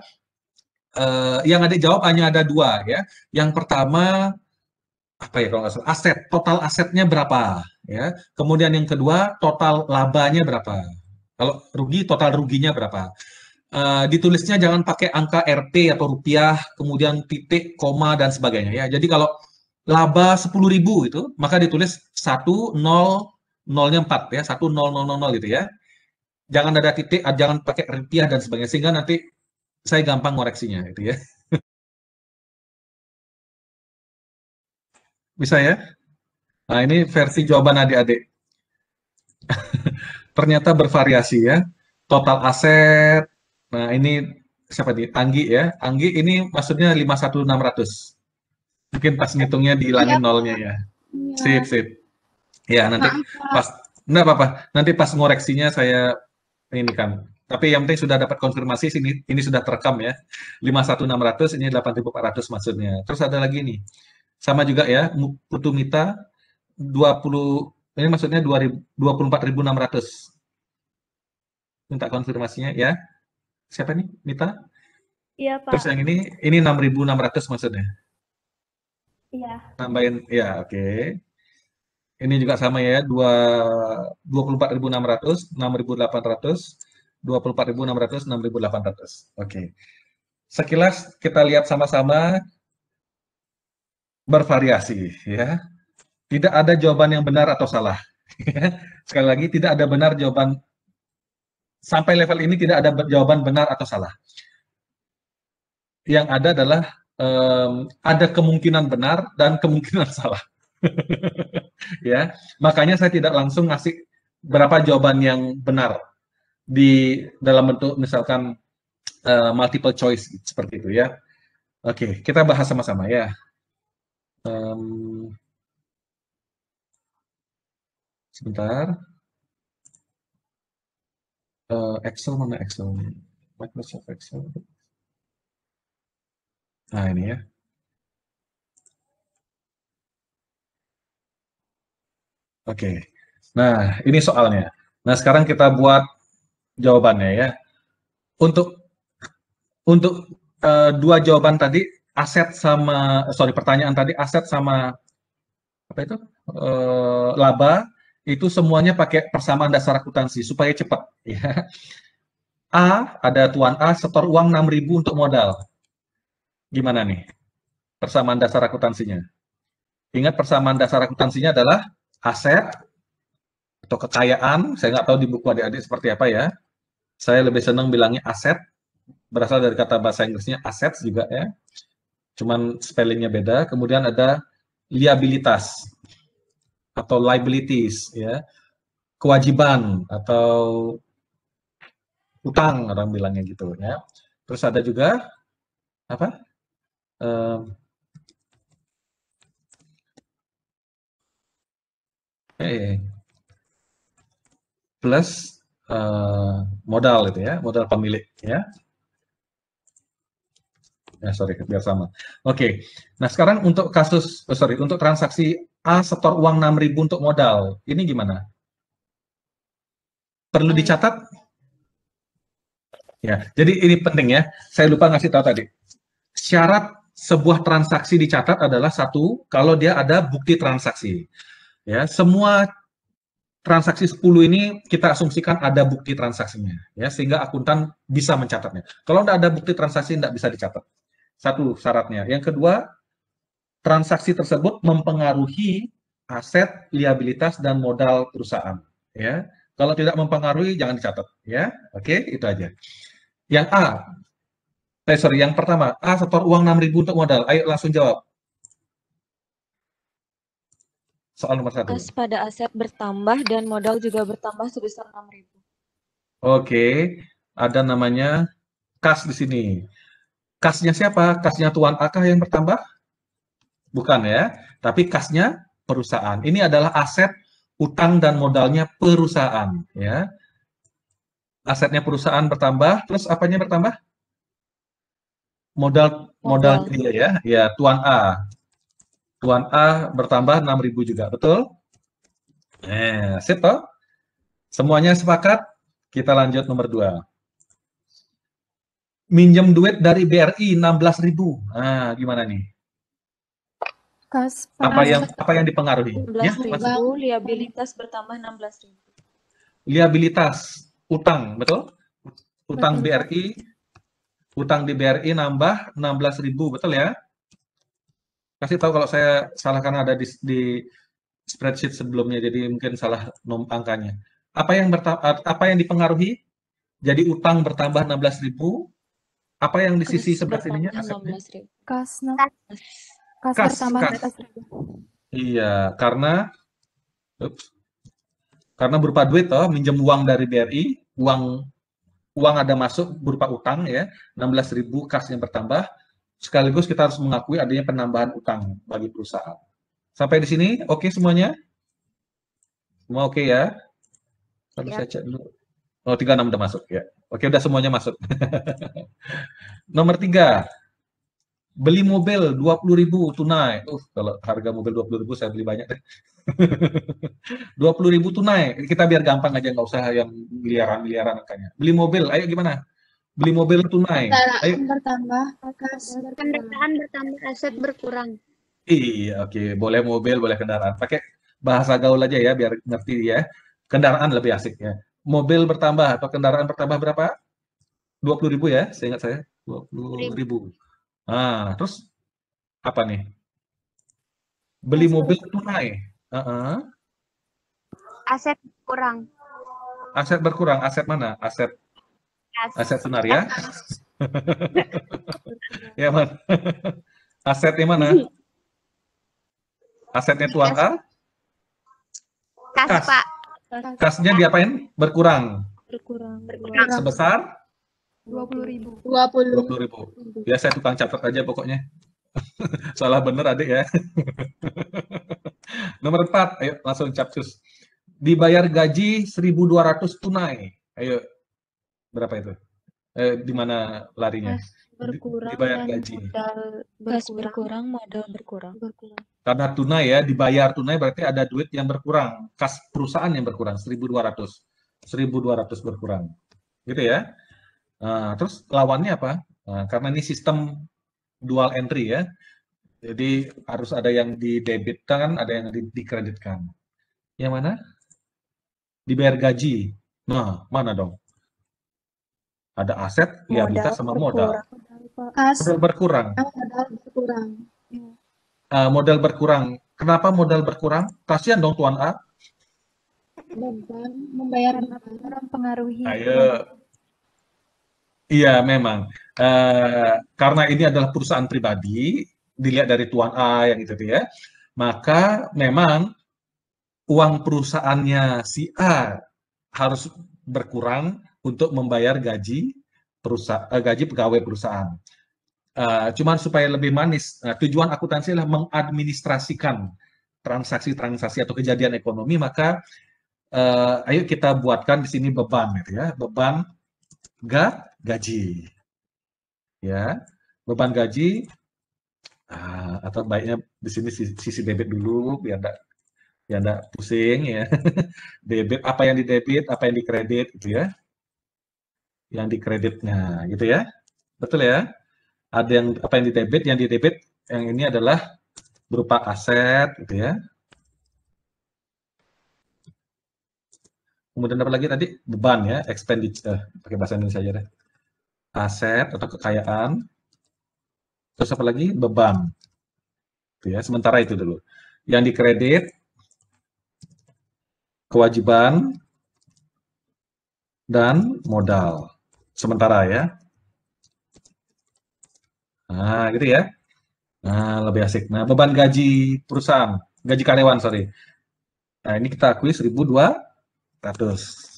Yang adik jawab hanya ada 2 ya. Yang pertama, apa ya kalau nggak salah, total asetnya berapa ya. Kemudian yang kedua, total labanya berapa. Kalau rugi, total ruginya berapa. Ditulisnya jangan pakai angka RT atau rupiah, kemudian titik, koma, dan sebagainya ya. Jadi kalau laba 10.000 itu, maka ditulis 1, 0, 0-nya 4 ya, 1, 0, 0, 0 gitu ya. Jangan ada titik, jangan pakai rupiah dan sebagainya, sehingga nanti saya gampang ngoreksinya gitu ya. Bisa ya? Nah, ini versi jawaban adik-adik. Ternyata bervariasi ya. Total aset. Nah, ini siapa nih? Anggi ya. Anggi ini maksudnya 51.600. Mungkin pas ngitungnya dihilangin nolnya ya. Sip. Ya, nanti pas enggak apa-apa. Nanti pas ngoreksinya saya ini kan. Tapi yang penting sudah dapat konfirmasi ini sudah terekam ya. 51.600 ini 8.400 maksudnya. Terus ada lagi nih. Sama juga ya, Putu Mita 20, ini maksudnya 24.600. Minta konfirmasinya ya. Siapa nih? Mita? Iya, Pak. Terus yang ini 6.600 maksudnya. Iya. Tambahin ya, oke. Ini juga sama ya, 24.600, 6.800, 24.600, 6.800. Oke. Sekilas kita lihat sama-sama bervariasi ya. Tidak ada jawaban yang benar atau salah. Sekali lagi, tidak ada benar jawaban sampai level ini, tidak ada jawaban benar atau salah. Yang ada adalah ada kemungkinan benar dan kemungkinan salah. Ya, makanya saya tidak langsung ngasih berapa jawaban yang benar di dalam bentuk misalkan multiple choice seperti itu ya. Oke, kita bahas sama-sama ya. Sebentar. Excel mana Excel? Microsoft Excel. Nah, ini ya. Oke. Nah, ini soalnya. Nah, sekarang kita buat jawabannya ya. Untuk 2 jawaban tadi, pertanyaan tadi aset sama apa itu? Laba itu semuanya pakai persamaan dasar akuntansi supaya cepat ya. Ada Tuan A setor uang 6.000 untuk modal. Gimana nih persamaan dasar akuntansinya? Ingat, persamaan dasar akuntansinya adalah aset atau kekayaan. Saya nggak tahu di buku adik-adik seperti apa ya. Saya lebih senang bilangnya aset berasal dari kata bahasa Inggrisnya assets juga ya. Cuman spellingnya beda. Kemudian ada liabilitas atau liabilities ya. Kewajiban atau utang orang bilangnya gitu ya. Terus ada juga apa? Plus modal itu ya, modal pemilik ya. Ya, sorry, biar sama. Oke. Nah, sekarang untuk kasus, untuk transaksi A setor uang 6.000 untuk modal. Ini gimana? Perlu dicatat? Ya, jadi ini penting ya. Saya lupa ngasih tahu tadi. Syarat sebuah transaksi dicatat adalah satu, kalau dia ada bukti transaksi. Ya, semua transaksi 10 ini kita asumsikan ada bukti transaksinya, ya, sehingga akuntan bisa mencatatnya. Kalau tidak ada bukti transaksi, tidak bisa dicatat. Satu syaratnya. Yang kedua, transaksi tersebut mempengaruhi aset, liabilitas, dan modal perusahaan. Ya, kalau tidak mempengaruhi, jangan dicatat. Ya, oke, itu aja. Yang A, yang pertama, A setor uang 6.000 untuk modal. Ayo langsung jawab. Soal nomor 1. Kas pada aset bertambah dan modal juga bertambah sebesar 6.000. Oke, ada namanya kas di sini. Kasnya siapa? Kasnya Tuan A kah yang bertambah? Bukan ya, tapi kasnya perusahaan. Ini adalah aset, utang dan modalnya perusahaan. Ya, asetnya perusahaan bertambah, terus apanya bertambah? Modal dia ya, ya Tuan A. Tuan A bertambah 6.000 juga, betul? Sip toh? Semuanya sepakat? Kita lanjut nomor 2. Minjem duit dari BRI 16.000. Nah, gimana nih? Kas apa yang dipengaruhi? 16.000, liabilitas bertambah 16.000. Liabilitas, utang, betul? Utang BRI, utang di BRI nambah 16.000, betul ya? Kasih tahu kalau saya salah karena ada di spreadsheet sebelumnya, jadi mungkin salah angkanya. Apa yang dipengaruhi? Jadi utang bertambah 16.000. Apa yang di sisi sebelah sininya asetnya? Kas bertambah 16.000. Iya, karena berupa duit toh, minjem uang dari BRI, uang ada masuk berupa utang ya, 16.000 kas yang bertambah. Sekaligus kita harus mengakui adanya penambahan utang bagi perusahaan. Sampai di sini oke semuanya? Semua oke ya? Lalu saya cek dulu. Oh, 36 udah masuk ya. Oke, udah semuanya masuk. Nomor 3. Beli mobil 20.000 tunai. Kalau harga mobil 20.000 saya beli banyak deh. 20.000 tunai. Kita biar gampang aja, nggak usah yang miliaran angkanya. Beli mobil, ayo gimana? Beli mobil tunai. Kendaraan bertambah, kendaraan bertambah, aset berkurang. Iya, oke. Boleh mobil, boleh kendaraan. Pakai bahasa gaul aja ya, biar ngerti ya. Kendaraan lebih asik ya. Mobil bertambah atau kendaraan bertambah berapa? 20.000 ya, seingat saya. 20.000. Nah, terus apa nih? Beli mobil tunai. Aset berkurang. Aset berkurang. Aset mana? Aset Sunaria? Ya, mana? Asetnya mana? Asetnya Tuan A? Kas, Pak. Kasnya diapain? Berkurang. Sebesar? 20.000. 20.000. Ya, saya tukang catat aja pokoknya. Salah bener adik ya. Nomor 4, ayo langsung capcus. Dibayar gaji 1.200 tunai. Ayo, berapa itu? Di mana larinya? Berkurang dibayar dan gaji. Modal berkurang, modal berkurang. Karena tunai ya, dibayar tunai berarti ada duit yang berkurang. Kas perusahaan yang berkurang, 1.200. 1.200 berkurang. Gitu ya. Nah, terus lawannya apa? Nah, karena ini sistem dual entry ya. Jadi harus ada yang didebitkan, ada yang dikreditkan. Yang mana? Dibayar gaji. Nah, mana dong? Ada aset, liabilitas sama modal. Modal berkurang. Modal berkurang. Kenapa modal berkurang? Kasihan dong Tuan A. Beban membayar mempengaruhi. Ayo. Iya, memang. Karena ini adalah perusahaan pribadi, dilihat dari Tuan A yang itu ya, maka memang uang perusahaannya si A harus berkurang untuk membayar gaji gaji pegawai perusahaan. Cuman supaya lebih manis, tujuan akuntansi adalah mengadministrasikan transaksi-transaksi atau kejadian ekonomi, maka ayo kita buatkan di sini beban, gitu ya, beban gaji, ya, beban gaji, atau baiknya di sini sisi debit dulu biar enggak pusing ya. Debit, apa yang didebit, apa yang dikredit gitu ya. Yang dikreditnya gitu ya. Betul ya? Ada yang apa yang didebit yang ini adalah berupa aset gitu ya. Kemudian apa lagi tadi? Beban ya, expenditure. Pakai bahasa Indonesia aja deh. Aset atau kekayaan. Terus apa lagi? Beban. Gitu ya, sementara itu dulu. Yang dikredit, kewajiban, dan modal. Sementara ya. Nah, gitu ya. Nah, lebih asik. Nah, beban gaji perusahaan, gaji karyawan, sorry. Nah, ini kita akui 1.200.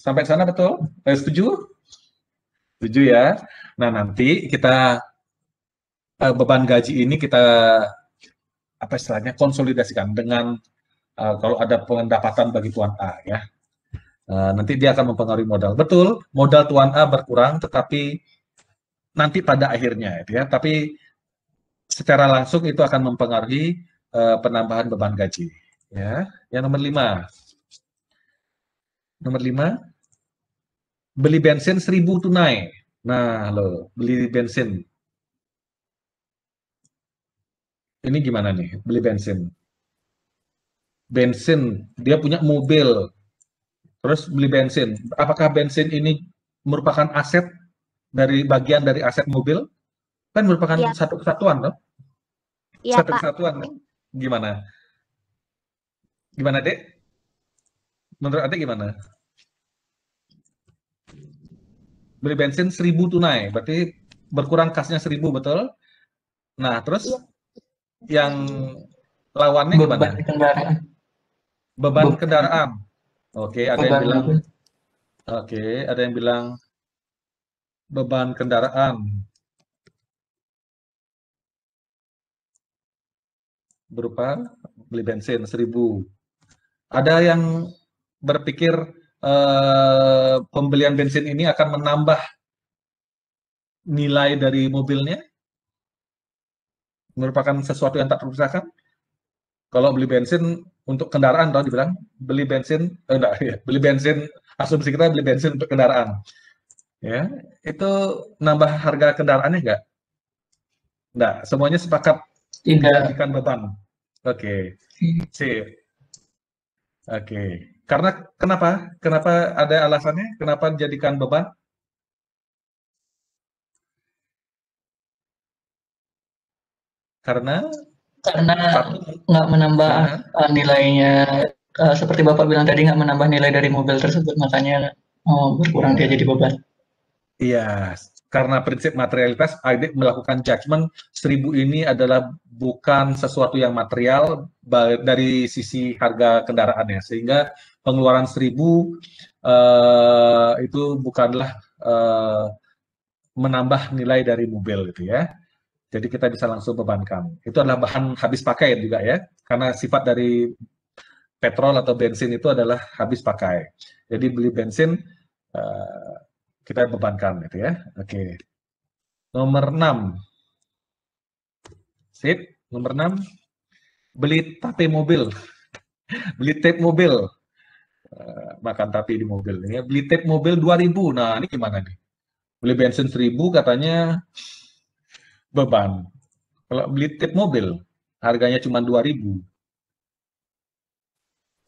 Sampai sana betul? Setuju? Setuju ya. Nah, nanti kita beban gaji ini kita apa istilahnya konsolidasikan dengan kalau ada pendapatan bagi Tuan A ya. Nanti dia akan mempengaruhi modal. Betul, modal Tuan A berkurang, tetapi nanti pada akhirnya ya. Tapi secara langsung itu akan mempengaruhi penambahan beban gaji. Ya, yang nomor 5. Nomor 5, beli bensin 1.000 tunai. Nah, lo beli bensin. Ini gimana nih, beli bensin? Bensin, dia punya mobil, terus beli bensin. Apakah bensin ini merupakan aset dari bagian dari aset mobil? Kan merupakan satu kesatuan, loh. Iya, Satu Pak. kesatuan. Gimana? Gimana, Dek? Menurut Adek gimana? Beli bensin 1.000 tunai, berarti berkurang kasnya 1.000, betul? Nah, terus yang lawannya gimana? Beban kendaraan. Beban kendaraan. Oke, ada yang bilang mobil. Oke, ada yang bilang beban kendaraan berupa beli bensin 1.000. Ada yang berpikir pembelian bensin ini akan menambah nilai dari mobilnya? Merupakan sesuatu yang tak terpisahkan? Kalau beli bensin untuk kendaraan, tau dibilang beli bensin, enggak, ya, beli bensin, asumsi kita beli bensin untuk kendaraan. Ya, itu nambah harga kendaraannya enggak? Enggak, semuanya sepakat menjadikan beban. Oke, sip. Oke, karena kenapa? Kenapa ada alasannya? Kenapa dijadikan beban? Karena nggak menambah nilainya, seperti Bapak bilang tadi, nggak menambah nilai dari mobil tersebut, makanya berkurang dia jadi beban. Iya, karena prinsip materialitas, Adik melakukan judgement 1.000 ini adalah bukan sesuatu yang material dari sisi harga kendaraannya, sehingga pengeluaran 1.000 itu bukanlah menambah nilai dari mobil gitu ya. Jadi kita bisa langsung bebankan. Itu adalah bahan habis pakai juga ya, karena sifat dari petrol atau bensin itu adalah habis pakai. Jadi beli bensin kita bebankan gitu ya. Oke. Nomor 6. Sip, nomor 6. Beli tape mobil. Beli tape mobil. Makan tape di mobil ya. Beli tape mobil 2.000. Nah, ini gimana nih? Beli bensin 1.000 katanya beban. Kalau beli tape mobil harganya cuma 2.000.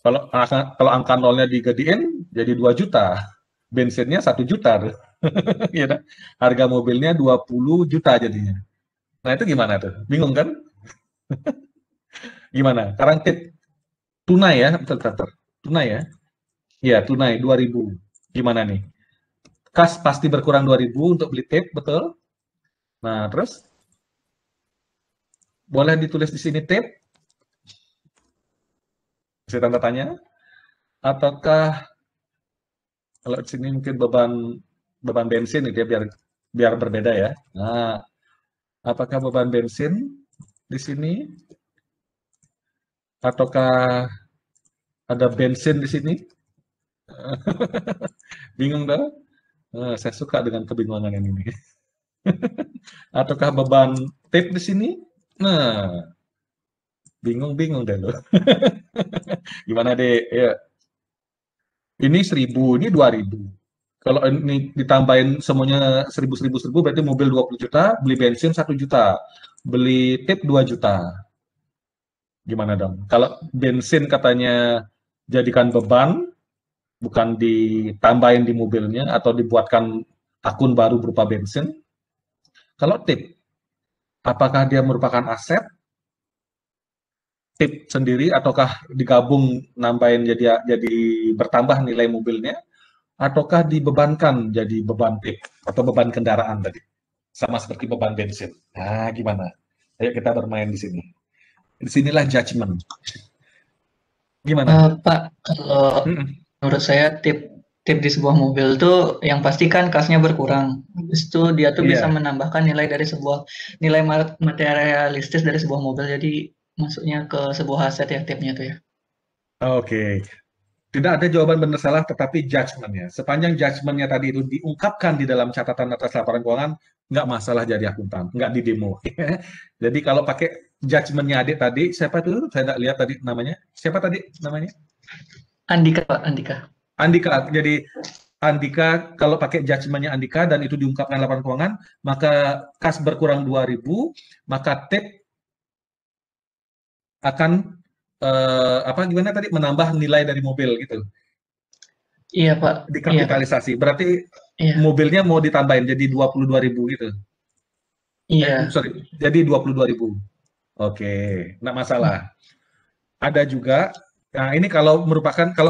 Kalau angka nolnya digedein jadi 2 juta. Bensinnya 1 juta. Ya, harga mobilnya 20 juta jadinya. Nah, itu gimana tuh? Bingung kan? Gimana? Sekarang tip tunai ya, bentar. Tunai ya? Iya, tunai 2.000. Gimana nih? kas pasti berkurang 2.000 untuk beli tip, betul? Nah, terus boleh ditulis di sini tip? Kasih tanda tanya. Ataukah kalau di sini mungkin beban bensin gitu ya, biar berbeda ya. Nah, apakah beban bensin di sini? Ataukah ada bensin di sini? Bingung dah? Saya suka dengan kebingungan yang ini. Ataukah beban tip di sini? Nah, bingung deh loh. Gimana deh? Ya. Ini 1.000, ini 2.000. Kalau ini ditambahin semuanya 1.000 berarti mobil 20 juta, beli bensin 1 juta, beli tip 2 juta. Gimana dong? Kalau bensin katanya jadikan beban, bukan ditambahin di mobilnya atau dibuatkan akun baru berupa bensin. Kalau tip, apakah dia merupakan aset? Tip sendiri ataukah digabung nambahin jadi bertambah nilai mobilnya? Ataukah dibebankan jadi beban tip atau beban kendaraan tadi, sama seperti beban bensin. Nah, gimana? Ayo kita bermain di sini. Disinilah judgment. Gimana? Pak, kalau menurut saya tip di sebuah mobil tuh yang pasti kan kasnya berkurang. Habis itu dia tuh bisa menambahkan nilai dari nilai materialistis dari sebuah mobil. Jadi masuknya ke sebuah aset ya tipnya tuh ya. Oke. Tidak ada jawaban benar salah, tetapi judgment-nya. Sepanjang judgment-nya tadi itu diungkapkan di dalam catatan atas laporan keuangan, nggak masalah jadi akuntan, nggak di demo. Jadi kalau pakai judgment-nya adik tadi, siapa itu? Saya nggak lihat tadi namanya. Siapa tadi namanya? Andika, Pak. Andika. Jadi Andika, kalau pakai judgment-nya Andika dan itu diungkapkan laporan keuangan, maka kas berkurang 2.000, maka tip akan gimana tadi, menambah nilai dari mobil gitu. Iya, Pak. Dikapitalisasi. Berarti mobilnya mau ditambahin jadi 22.000 gitu. Iya. Jadi 22.000. Oke, nggak masalah. Ada juga, nah ini kalau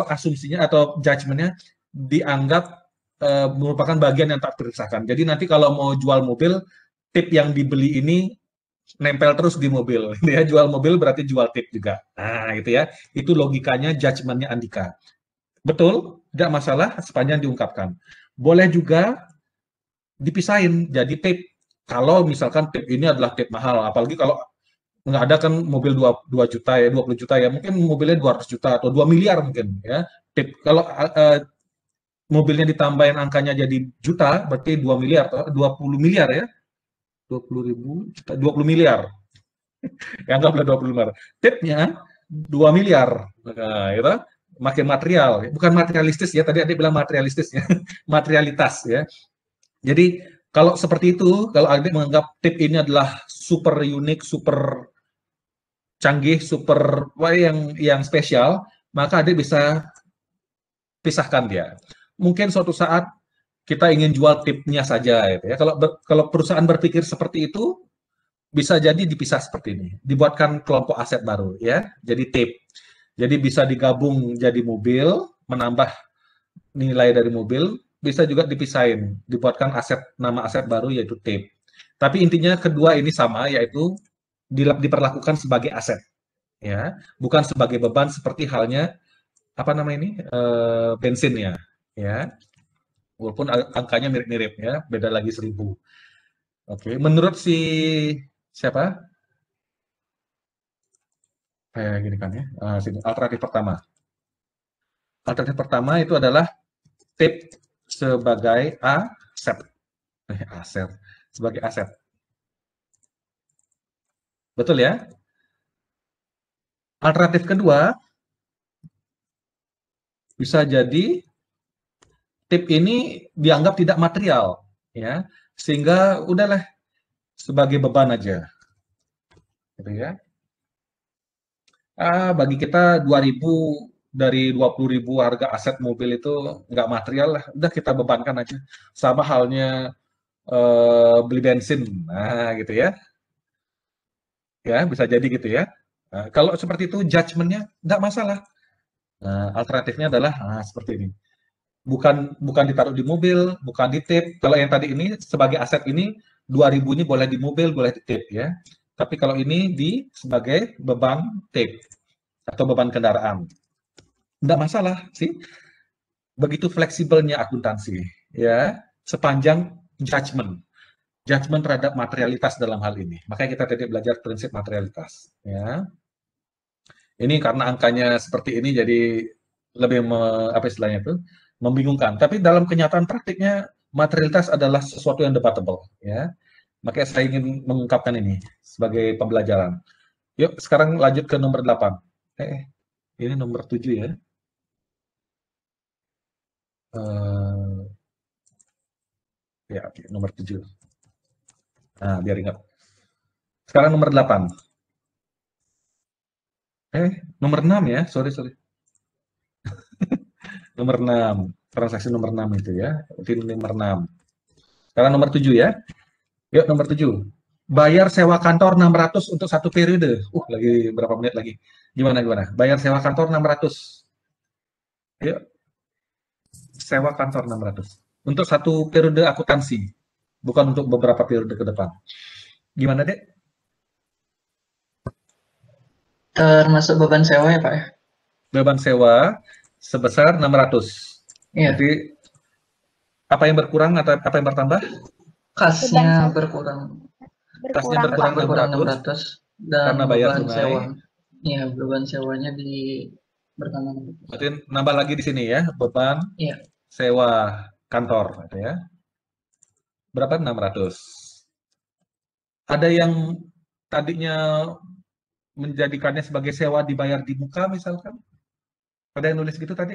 asumsinya atau judgment-nya dianggap merupakan bagian yang tak terpisahkan. Jadi nanti kalau mau jual mobil, tip yang dibeli ini nempel terus di mobil. Dia jual mobil berarti jual tip juga. Nah, itu ya. Itu logikanya judgment-nya Andika. Betul, tidak masalah sepanjang diungkapkan. Boleh juga dipisahin jadi tip. Kalau misalkan tip ini adalah tip mahal, apalagi kalau nggak ada kan mobil 2 juta ya, 20 juta ya, mungkin mobilnya 200 juta atau 2 miliar mungkin ya. Tip kalau mobilnya ditambahin angkanya jadi juta, berarti 2 miliar atau 20 miliar ya. 20 miliar. Anggaplah 20 miliar. Tipnya 2 miliar. Nah, itu makin material. Bukan materialistis ya, tadi adik bilang materialistis ya. Materialitas ya. Jadi, kalau seperti itu, kalau adik menganggap tip ini adalah super unik, super canggih, super yang spesial, maka adik bisa pisahkan dia. Mungkin suatu saat kita ingin jual tipnya saja, gitu ya. Kalau perusahaan berpikir seperti itu, bisa jadi dipisah seperti ini, dibuatkan kelompok aset baru, ya. Jadi tip, jadi bisa digabung jadi mobil, menambah nilai dari mobil, bisa juga dipisahin, dibuatkan nama aset baru yaitu tip. Tapi intinya kedua ini sama, yaitu diperlakukan sebagai aset, ya, bukan sebagai beban seperti halnya bensinnya, ya. Walaupun angkanya mirip-mirip ya, beda lagi 1.000. Oke, menurut siapa? Kayak gini kan ya. Sini alternatif pertama. Alternatif pertama itu adalah tip sebagai aset. Sebagai aset. Betul ya? Alternatif kedua bisa jadi tip ini dianggap tidak material, ya, sehingga udahlah sebagai beban aja, gitu ya. Bagi kita 2.000 dari 20.000 harga aset mobil itu nggak material lah, udah kita bebankan aja. Sama halnya beli bensin, nah gitu ya. Ya bisa jadi gitu ya. Kalau seperti itu judgement-nya nggak masalah. Alternatifnya adalah seperti ini. bukan ditaruh di mobil, bukan di tip. Kalau yang tadi ini sebagai aset ini 2.000 ini boleh di mobil, boleh di tip ya. Tapi kalau ini sebagai beban tip atau beban kendaraan. Tidak masalah sih. Begitu fleksibelnya akuntansi ya, sepanjang judgment terhadap materialitas dalam hal ini. Makanya kita tadi belajar prinsip materialitas ya. Ini karena angkanya seperti ini jadi lebih apa istilahnya itu membingungkan. Tapi dalam kenyataan praktiknya materialitas adalah sesuatu yang debatable ya. Makanya saya ingin mengungkapkan ini sebagai pembelajaran. Yuk sekarang lanjut ke nomor 8. Ini nomor 7 ya. Ya, oke, nomor 7. Nah, biar ingat. Sekarang nomor 8. Nomor 6 ya, sorry. Nomor 6, transaksi nomor 6 itu ya. Berarti nomor 6. Sekarang nomor 7 ya. Yuk, nomor 7. Bayar sewa kantor 600 untuk satu periode. Lagi berapa menit lagi? Gimana? Bayar sewa kantor 600. Yuk. Sewa kantor 600. Untuk satu periode akuntansi. Bukan untuk beberapa periode ke depan. Gimana, Dek? Termasuk beban sewa ya, Pak ya? Beban sewa sebesar 600. Iya. Jadi apa yang berkurang atau apa yang bertambah? Kasnya berkurang. Kasnya berkurang 600 dan karena bayar beban tunai. sewa. Iya, beban sewanya bertambah. Berarti nambah lagi di sini ya, beban sewa kantor gitu ya. Berapa? 600. Ada yang tadinya menjadikannya sebagai sewa dibayar di muka misalkan? Ada yang nulis gitu tadi?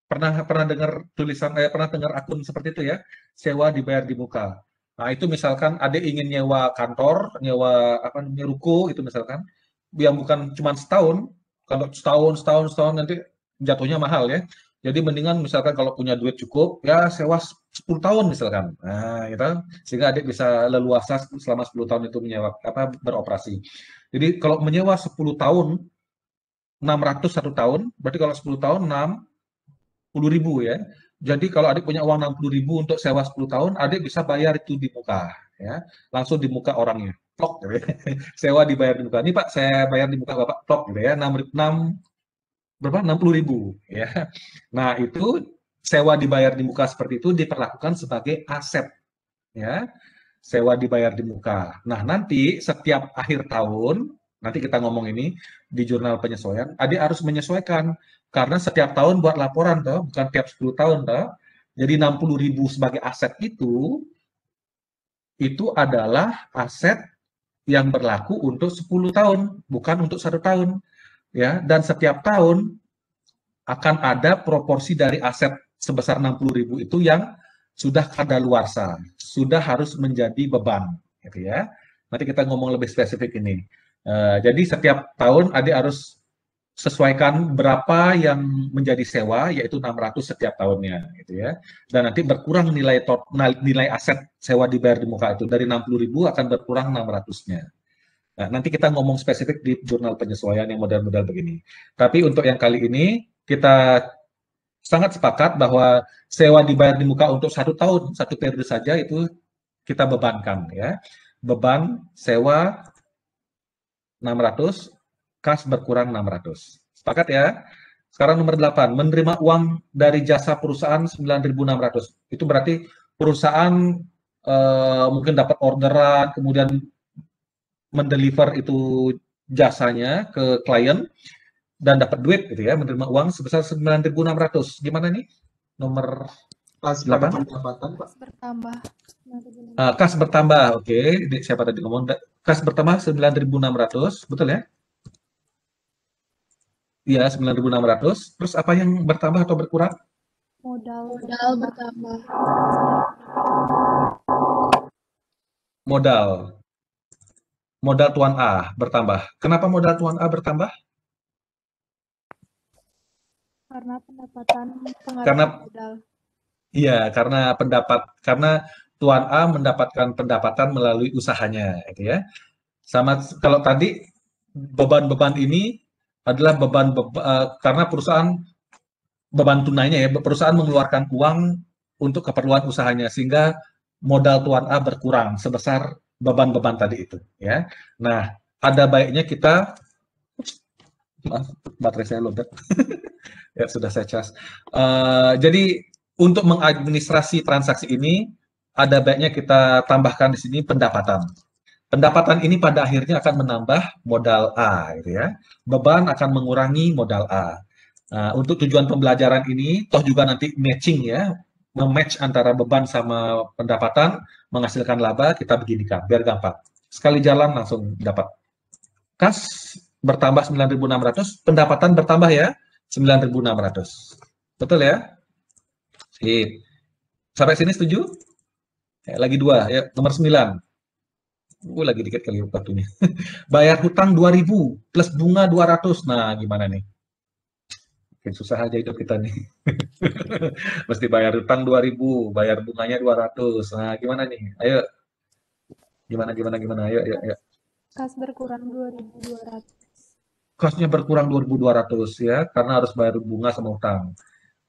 Pernah dengar tulisan pernah dengar akun seperti itu ya, sewa dibayar di muka. Nah, itu misalkan adik ingin nyewa kantor, nyewa ruko itu misalkan, yang bukan cuma setahun, kalau setahun nanti jatuhnya mahal ya. Jadi mendingan misalkan kalau punya duit cukup, ya sewa 10 tahun misalkan. Nah, gitu. Sehingga adik bisa leluasa selama 10 tahun itu menyewa beroperasi. Jadi kalau menyewa 10 tahun 600 1 tahun, berarti kalau 10 tahun 60.000 ya. Jadi kalau adik punya uang 60.000 untuk sewa 10 tahun, adik bisa bayar itu di muka ya. Langsung di muka orangnya. Plok gitu ya. Sewa dibayar di muka. Ini Pak, saya bayar di muka Bapak, plok gitu ya. 60.000 ya. Nah, itu sewa dibayar di muka seperti itu diperlakukan sebagai aset ya. Sewa dibayar di muka. Nah, nanti setiap akhir tahun, nanti kita ngomong ini di jurnal penyesuaian, adik harus menyesuaikan karena setiap tahun buat laporan toh, bukan tiap 10 tahun toh. Jadi 60.000 sebagai aset itu adalah aset yang berlaku untuk 10 tahun, bukan untuk 1 tahun. Ya, dan setiap tahun akan ada proporsi dari aset sebesar 60.000 itu yang sudah kadaluarsa, sudah harus menjadi beban, gitu ya. Nanti kita ngomong lebih spesifik ini. Jadi setiap tahun adik harus sesuaikan berapa yang menjadi sewa, yaitu 600 setiap tahunnya, gitu ya. Dan nanti berkurang nilai aset sewa dibayar di muka itu dari 60.000 akan berkurang 600-nya. Nah, nanti kita ngomong spesifik di jurnal penyesuaian yang model-model begini. Tapi untuk yang kali ini, kita sangat sepakat bahwa sewa dibayar di muka untuk 1 tahun, 1 periode saja itu kita bebankan. Ya. Beban sewa 600, kas berkurang 600. Sepakat ya? Sekarang nomor 8, menerima uang dari jasa perusahaan 9.600. Itu berarti perusahaan mungkin dapat orderan, kemudian mendeliver itu jasanya ke klien dan dapat duit gitu ya, menerima uang sebesar 9.600. Gimana nih? Nomor Kas 8. pendapatan, Pak. Bertambah. Kas bertambah. Oke, siapa tadi ngomong? Kas bertambah 9.600, betul ya? Iya, 9.600. Terus apa yang bertambah atau berkurang? Modal bertambah. Modal Tuan A bertambah. Kenapa modal Tuan A bertambah? Karena pendapatan pengadaan Karena modal. Iya, karena Tuan A mendapatkan pendapatan melalui usahanya, gitu ya. Sama kalau tadi beban-beban ini adalah karena perusahaan beban tunainya ya, perusahaan mengeluarkan uang untuk keperluan usahanya sehingga modal tuan A berkurang sebesar beban-beban tadi itu ya. Nah, ada baiknya kita maaf, baterai saya lobet. Ya, sudah saya cas. Jadi untuk mengadministrasi transaksi ini ada baiknya kita tambahkan di sini pendapatan. Pendapatan ini pada akhirnya akan menambah modal A, gitu ya. Beban akan mengurangi modal A. Nah, untuk tujuan pembelajaran ini, toh juga nanti matching ya, mematch antara beban sama pendapatan, menghasilkan laba, kita beginikan, biar gampang. Sekali jalan langsung dapat. Kas bertambah 9.600, pendapatan bertambah ya, 9.600. Betul ya? Sip. Sampai sini setuju? Lagi 2, ya, nomor 9. Lagi dikit kali waktunya. Bayar hutang 2.000 plus bunga 200. Nah, gimana nih? Makin susah aja hidup kita nih. Mesti bayar hutang 2.000, bayar bunganya 200. Nah, gimana nih? Ayo. Gimana? Ayo. Kas berkurang 2.200. Kasnya berkurang 2.200 ya, karena harus bayar bunga sama hutang.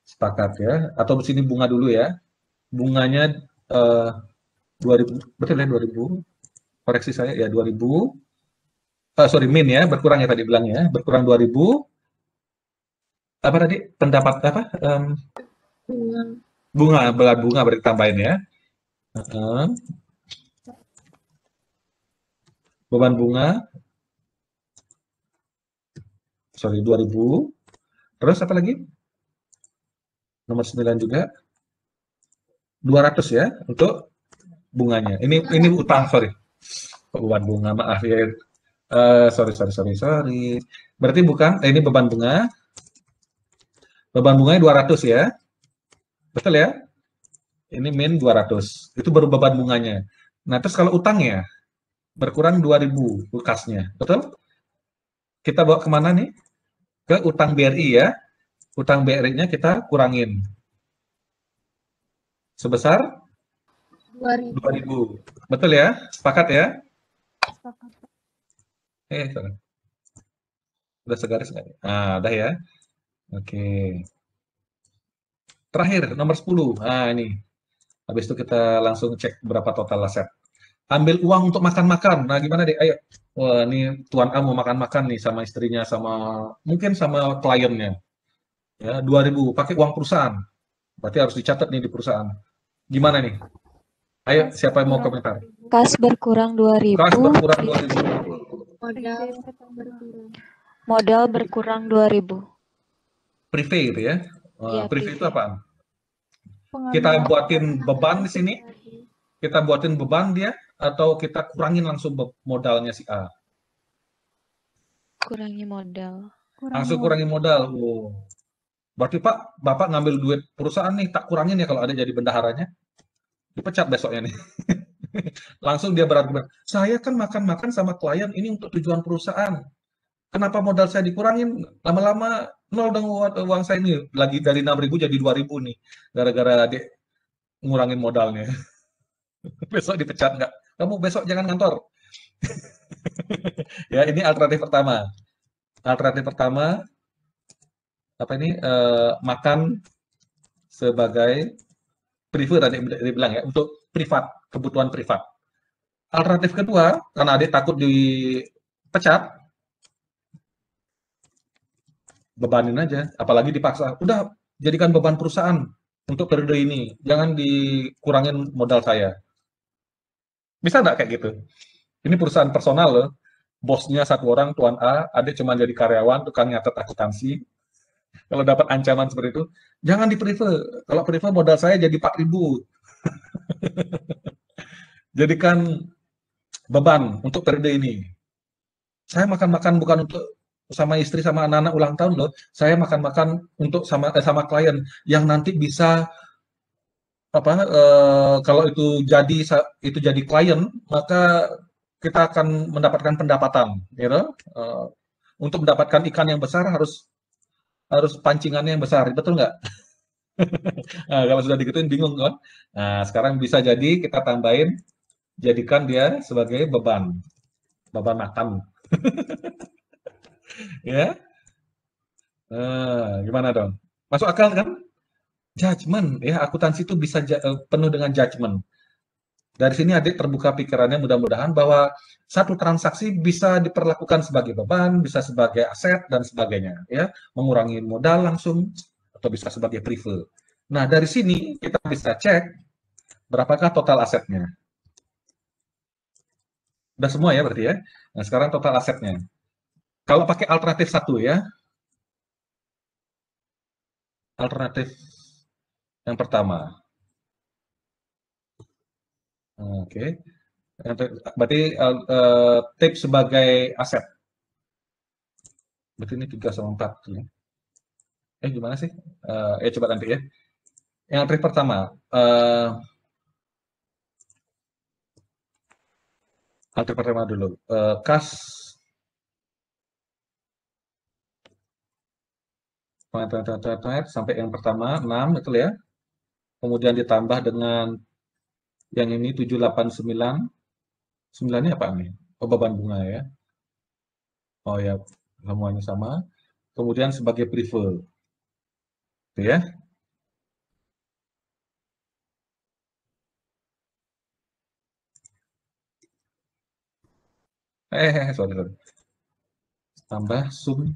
Sepakat ya. Atau di sini bunga dulu ya. Bunganya 2.000, betul ya 2.000. Koreksi saya ya 2.000. Sorry, min ya, berkurang ya tadi bilang ya, berkurang 2.000. Apa tadi? Pendapat apa? Bunga berarti tambahin ya. Beban bunga. Sorry, 2.000. Terus apa lagi? Nomor 9 juga. 200 ya untuk bunganya. Ini utang, sorry. Beban bunga, maaf ya. Sorry. Berarti bukan, ini beban bunga. Beban bunganya 200 ya. Betul ya? Ini min 200. Itu baru beban bunganya. Nah, terus kalau utangnya berkurang 2.000 kasnya. Betul? Kita bawa kemana nih? Ke utang BRI ya. Utang BRI-nya kita kurangin. Sebesar 2.000. Betul ya? Sepakat ya? Udah segaris nggak? Nah, udah ya. Oke. Terakhir, nomor 10. Nah, ini. Habis itu kita langsung cek berapa total aset. Ambil uang untuk makan-makan. Nah, gimana deh? Ayo. Wah, ini Tuan A mau makan-makan nih sama istrinya, mungkin sama kliennya. Ya, 2.000. Pakai uang perusahaan. Berarti harus dicatat nih di perusahaan. Gimana nih? Ayo, siapa yang mau komentar? Kas berkurang 2.000. Kas berkurang 2.000. Modal berkurang 2.000. Prive gitu ya. Prive itu apaan? Kita Pengambilan buatin beban di sini. Kita buatin beban dia atau kita kurangin langsung modalnya si A? Kurangi modal. Langsung kurangi modal. Oh. Berarti Pak, Bapak ngambil duit perusahaan nih, tak kurangin ya kalau ada jadi bendaharanya. Dipecat besoknya nih. Langsung dia berargumen, saya kan makan-makan sama klien ini untuk tujuan perusahaan. Kenapa modal saya dikurangin? Lama-lama nol dong uang saya ini. Lagi dari 6.000 jadi 2.000 nih. Gara-gara dia ngurangin modalnya. Besok dipecat nggak? Kamu besok jangan ngantor. Ya, ini alternatif pertama. Alternatif pertama, apa ini? Makan sebagai prive tadi dibilang ya, untuk privat, kebutuhan privat. Alternatif kedua, karena adik takut dipecat, bebanin aja, apalagi dipaksa. Udah, jadikan beban perusahaan untuk periode ini, jangan dikurangin modal saya. Bisa nggak kayak gitu? Ini perusahaan personal loh, bosnya satu orang, Tuan A, adik cuma jadi karyawan, tukang nyatet akuntansi. Kalau dapat ancaman seperti itu, jangan di prive. Kalau prive modal saya jadi 4.000. Jadikan beban untuk periode ini. Saya makan-makan bukan untuk sama istri sama anak-anak ulang tahun loh. Saya makan-makan untuk sama klien yang nanti bisa kalau itu jadi klien, maka kita akan mendapatkan pendapatan, untuk mendapatkan ikan yang besar harus pancingannya yang besar, betul nggak? Nah, kalau sudah digituin bingung kan? Nah, sekarang bisa jadi kita tambahin, jadikan dia sebagai beban makan. Ya, Gimana dong? Masuk akal kan? Judgment, ya akuntansi itu bisa penuh dengan judgment. Dari sini adik terbuka pikirannya mudah-mudahan bahwa satu transaksi bisa diperlakukan sebagai beban, bisa sebagai aset dan sebagainya, ya, mengurangi modal langsung atau bisa sebagai prefer. Nah, dari sini kita bisa cek berapakah total asetnya. Udah semua ya berarti ya. Nah, sekarang total asetnya. Kalau pakai alternatif 1 ya. Alternatif yang pertama. Oke. Berarti tip sebagai aset. Berarti ini 3 sama 4. Gimana sih? Coba nanti ya. Yang trik pertama. Trik pertama dulu. Kas. Sampai yang pertama 6, betul ya. Kemudian ditambah dengan yang ini 789. 9 ini apa nih? Oh, beban bunga ya. Oh ya, semuanya sama. Kemudian sebagai prefer. Gitu ya. Sorry. Tambah sum.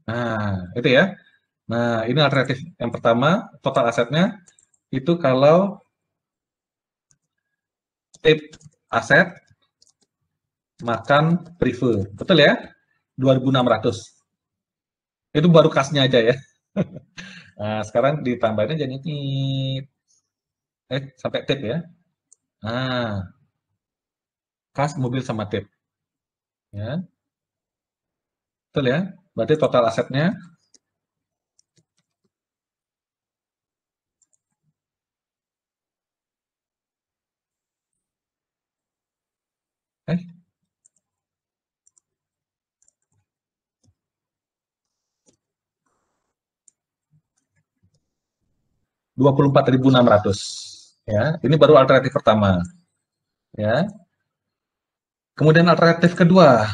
Nah, itu ya. Nah, ini alternatif yang pertama, total asetnya itu kalau tip aset makan prefer. Betul ya? 2.600. Itu baru kasnya aja ya. Nah, sekarang ditambahin aja nih. Sampai tip ya. Nah, kas mobil sama tip. Ya. Betul ya? Berarti total asetnya eh 24.600 ya. Ini baru alternatif pertama. Ya. Kemudian alternatif kedua.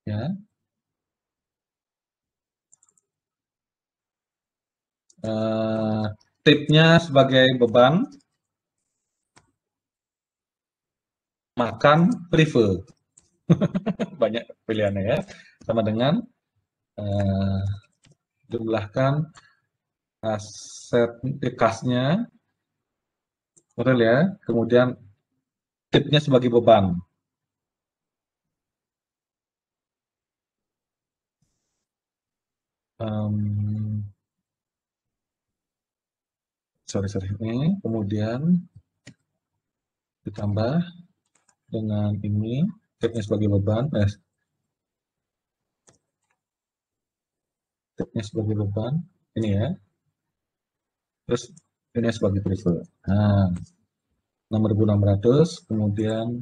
Ya. Tipnya sebagai beban, makan prefer. Banyak pilihannya ya. Sama dengan jumlahkan aset kasnya, betul ya. Kemudian tipnya sebagai beban. Sorry ini. Kemudian ditambah dengan ini tipnya sebagai beban. Tipnya sebagai beban ini ya. Terus ini sebagai prefer. Nah, 6.600 kemudian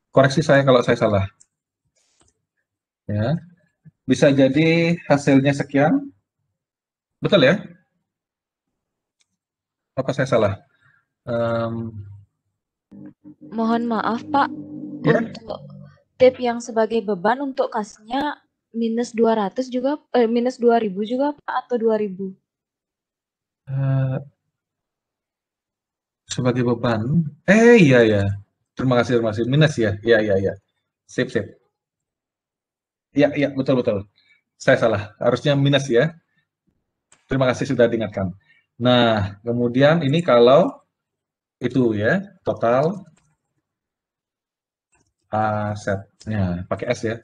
koreksi saya kalau saya salah. Ya. Bisa jadi hasilnya sekian. Betul ya? Apa saya salah? Mohon maaf Pak, ya? Untuk tip yang sebagai beban untuk kasnya minus 200 juga, minus 2.000 juga Pak, atau 2.000? Sebagai beban? Iya ya. Terima kasih. Minus ya. Iya. Sip. Iya, betul. Saya salah. Harusnya minus ya. Terima kasih sudah diingatkan. Nah, kemudian ini kalau itu ya, total asetnya pakai S ya.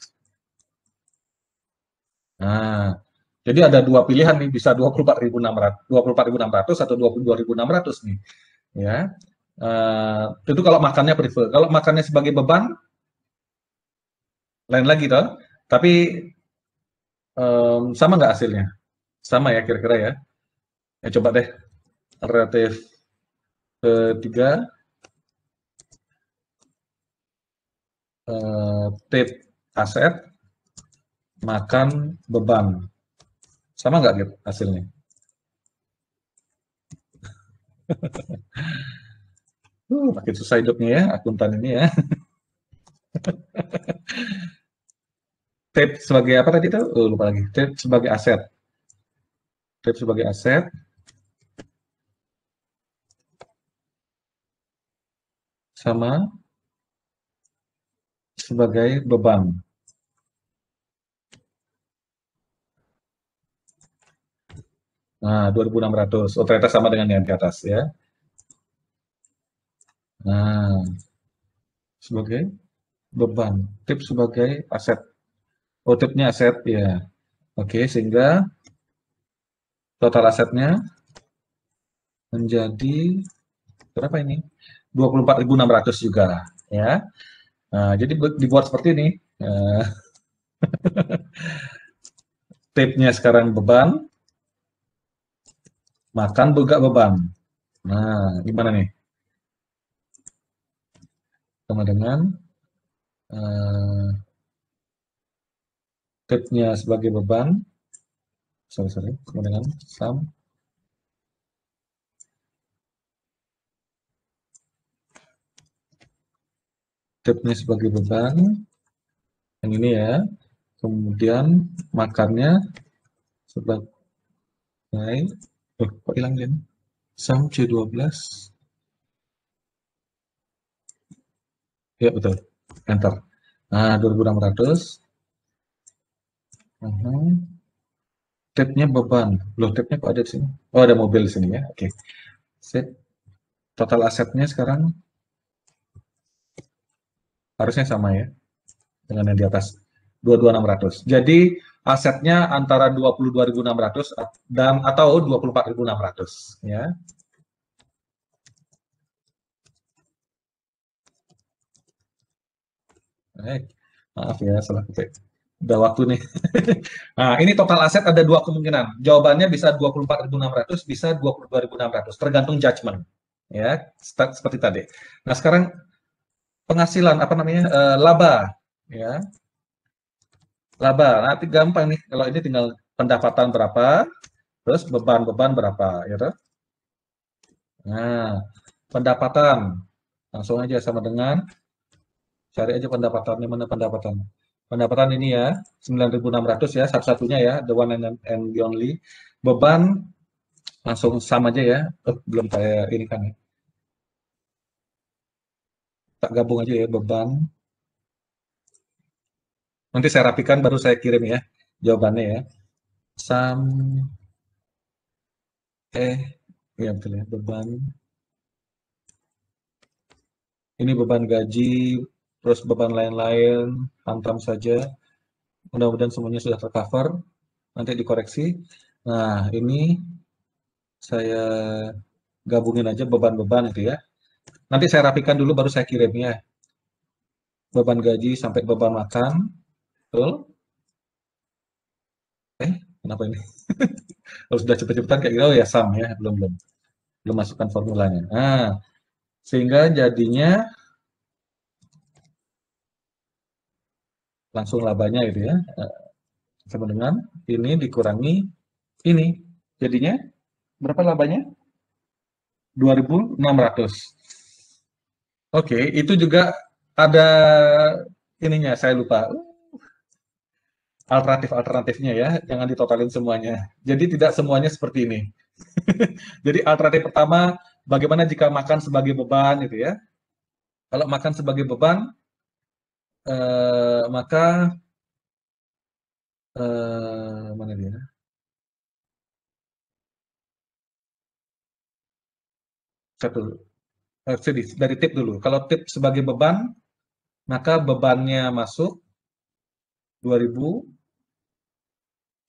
Nah, jadi ada dua pilihan nih, bisa 24.600 atau 22.600 nih. Ya. Itu kalau makannya prefer. Kalau makannya sebagai beban lain lagi toh. Tapi sama nggak hasilnya? Sama ya kira-kira ya. Coba deh alternatif ketiga. Tip aset makan beban. Sama nggak gitu hasilnya? Makin susah hidupnya ya, akuntan ini ya. Tip sebagai apa tadi tuh? Oh, lupa lagi. Tip sebagai aset. Tip sebagai aset. Sama sebagai beban. Nah, 2.600. Oh, ternyata sama dengan yang di atas ya. Nah, sebagai beban. Tip sebagai aset. Oh, tipnya aset ya. Oke, sehingga total asetnya menjadi berapa ini? 24.600 juga ya. Nah, jadi dibuat seperti ini. Tipnya sekarang beban, makan juga beban. Nah, gimana nih? Sama dengan tipnya sebagai beban, sama dengan sum tipnya sebagai beban, yang ini ya, kemudian makannya sebagai, kok hilang dia? Sum C12, ya betul, enter. Nah, 2.600. Tipnya beban, loh tipnya kok ada di sini? Oh, ada mobil di sini ya, oke. Set. Total asetnya sekarang harusnya sama ya dengan yang di atas, 22.600. Jadi asetnya antara 22.600 dan atau 24.600 ya. Maaf ya, salah ketik. Udah waktu nih. Nah, ini total aset ada dua kemungkinan. Jawabannya bisa 24.600, bisa 22.600, tergantung judgement. Ya, seperti tadi. Nah, sekarang penghasilan apa namanya? Laba, ya. Laba. Nanti gampang nih. Kalau ini tinggal pendapatan berapa, terus beban-beban berapa, ya toh? Nah, pendapatan langsung aja sama dengan cari aja pendapatannya, mana pendapatan. Pendapatan ini ya, 9.600 ya, satu-satunya ya, the one and the only. Beban langsung sama aja ya. Belum kayak ini kan ya. Tak gabung aja ya, beban. Nanti saya rapikan baru saya kirim ya jawabannya ya. Sum ya betul ya, beban. Ini beban gaji, terus beban lain-lain, hantam saja. Mudah-mudahan semuanya sudah tercover. Nanti dikoreksi. Nah, ini saya gabungin aja beban-beban itu ya. Nanti saya rapikan dulu baru saya kirim ya. Beban gaji sampai beban makan. Betul? Kenapa ini? Kalau sudah cepet-cepetan kayak gitu, oh ya sum ya, belum masukkan formulanya. Nah, sehingga jadinya langsung labanya itu ya, sama dengan ini dikurangi ini, jadinya berapa labanya? 2.600. Oke, itu juga ada ininya, saya lupa. Alternatif-alternatifnya ya, jangan ditotalin semuanya. Jadi tidak semuanya seperti ini. Jadi alternatif pertama, bagaimana jika makan sebagai beban itu ya. Kalau makan sebagai beban, maka mana dia? Dari tip dulu. Kalau tip sebagai beban, maka bebannya masuk 2.000.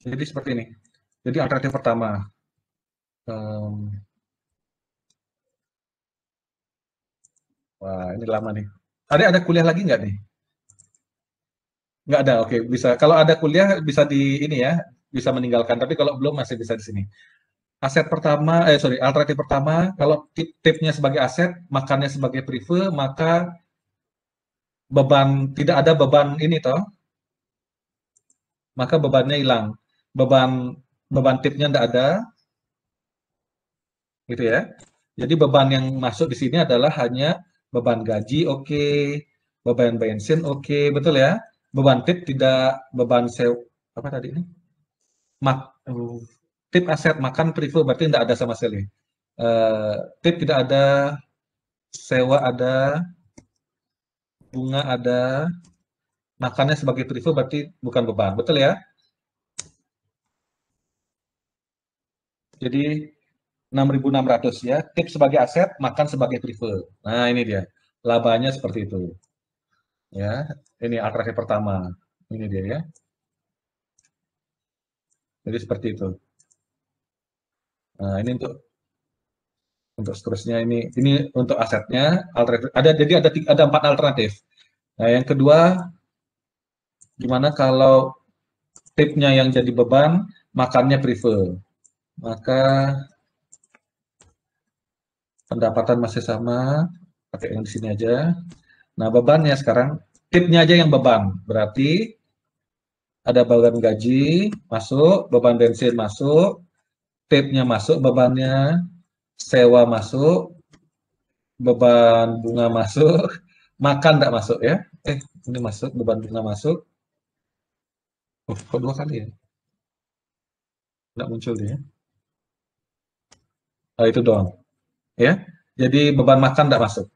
Jadi seperti ini. Jadi alternatif pertama. Wah, ini lama nih. Ada kuliah lagi nggak nih? Nggak ada, oke. Bisa. Kalau ada kuliah bisa di ini ya, bisa meninggalkan. Tapi kalau belum masih bisa di sini. Aset pertama, alternatif pertama, kalau tipnya sebagai aset, makannya sebagai prive, maka beban, tidak ada beban ini toh, maka bebannya hilang. Beban tipnya tidak ada, gitu ya. Jadi beban yang masuk di sini adalah hanya beban gaji, oke, beban bensin, oke, betul ya. Beban tip tidak, beban sewa, apa tadi ini? Tip aset makan prefer berarti tidak ada sama sekali. Tip tidak ada, sewa ada, bunga ada, makannya sebagai prefer berarti bukan beban, betul ya? Jadi 6.600 ya, tip sebagai aset, makan sebagai prefer. Nah ini dia, labanya seperti itu. Ya, ini alternatif pertama. Ini dia ya. Jadi seperti itu. Nah ini untuk seterusnya ini untuk asetnya alternatif. Jadi ada 4 alternatif. Nah yang kedua, gimana kalau tipnya yang jadi beban, makannya prefer. Maka pendapatan masih sama, pakai yang di sini aja. Nah, bebannya sekarang, tipnya aja yang beban. Berarti ada beban gaji masuk, beban bensin masuk, tipnya masuk, bebannya sewa masuk, beban bunga masuk, makan tidak masuk ya. Ini masuk, beban bunga masuk. Oh, kok 2 kali ya? Tidak muncul dia. Oh, itu doang. Ya, jadi beban makan tidak masuk.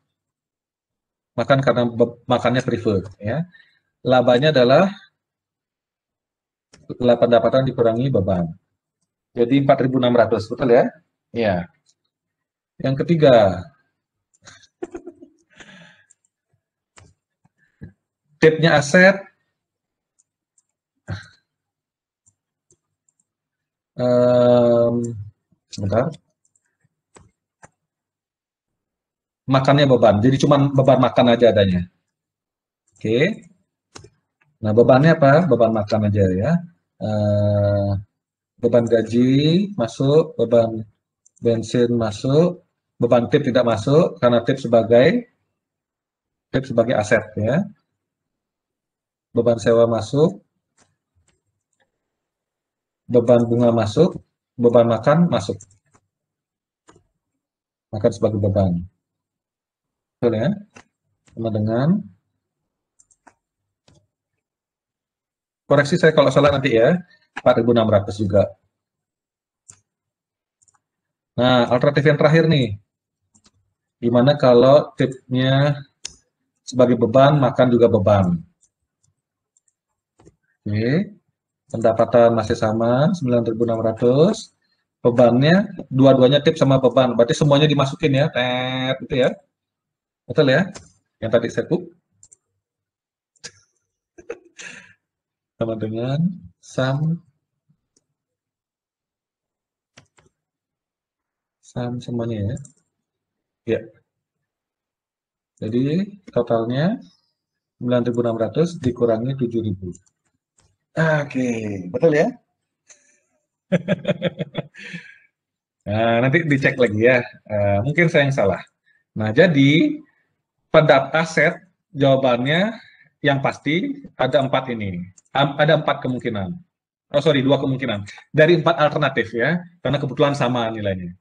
Makan karena makannya prefer. Ya, labanya adalah pendapatan dikurangi beban. Jadi 4.600, betul ya? Ya. Yang ketiga, tipnya aset, sebentar. Makannya beban, jadi cuma beban makan aja adanya. Oke. Nah, bebannya apa? Beban makan aja ya. Beban gaji masuk, beban bensin masuk, beban tip tidak masuk karena tip sebagai aset ya. Beban sewa masuk, beban bunga masuk, beban makan masuk. Makan sebagai beban. Betul ya? Sama dengan koreksi saya kalau salah nanti ya, 4.600 juga. Nah, alternatif yang terakhir nih. Gimana kalau tipnya sebagai beban, makan juga beban. Oke. Pendapatan masih sama, 9.600. Bebannya, dua-duanya tip sama beban. Berarti semuanya dimasukin ya, gitu ya. Betul ya? Yang tadi saya tuh. Sama dengan sum semuanya ya. Ya. Jadi totalnya 9.600 dikurangi 7.000. Oke, betul ya? Nah, nanti dicek lagi ya. Mungkin saya yang salah. Nah, jadi pada aset jawabannya yang pasti ada 4 ini. Ada 4 kemungkinan. Oh sorry, 2 kemungkinan. Dari 4 alternatif ya, karena kebetulan sama nilainya.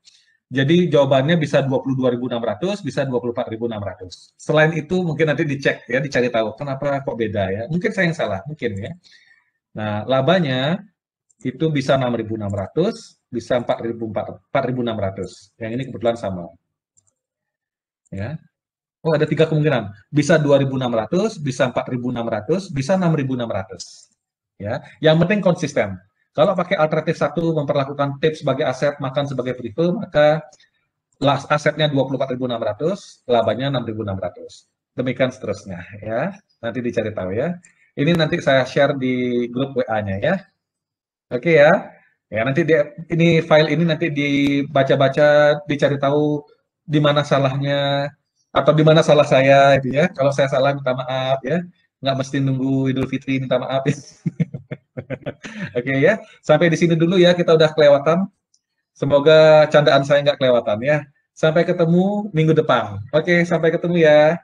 Jadi jawabannya bisa 22.600, bisa 24.600. Selain itu mungkin nanti dicek ya, dicari tahu kenapa kok beda ya. Mungkin saya yang salah, mungkin ya. Nah, labanya itu bisa 6.600, bisa 4.600. Yang ini kebetulan sama. Ya. Oh, ada 3 kemungkinan. Bisa 2.600, bisa 4.600, bisa 6.600. Ya. Yang penting konsisten. Kalau pakai alternatif 1 memperlakukan tip sebagai aset, makan sebagai prefer, maka asetnya 24.600, labanya 6.600. Demikian seterusnya ya. Nanti dicari tahu ya. Ini nanti saya share di grup WA-nya ya. Oke ya. Ya nanti ini file ini nanti dibaca-baca, dicari tahu di mana salahnya atau di mana salah saya gitu ya. Kalau saya salah minta maaf ya. Nggak mesti nunggu Idul Fitri minta maaf ya. Oke ya. Sampai di sini dulu ya, kita udah kelewatan. Semoga candaan saya nggak kelewatan ya. Sampai ketemu minggu depan. Oke, sampai ketemu ya.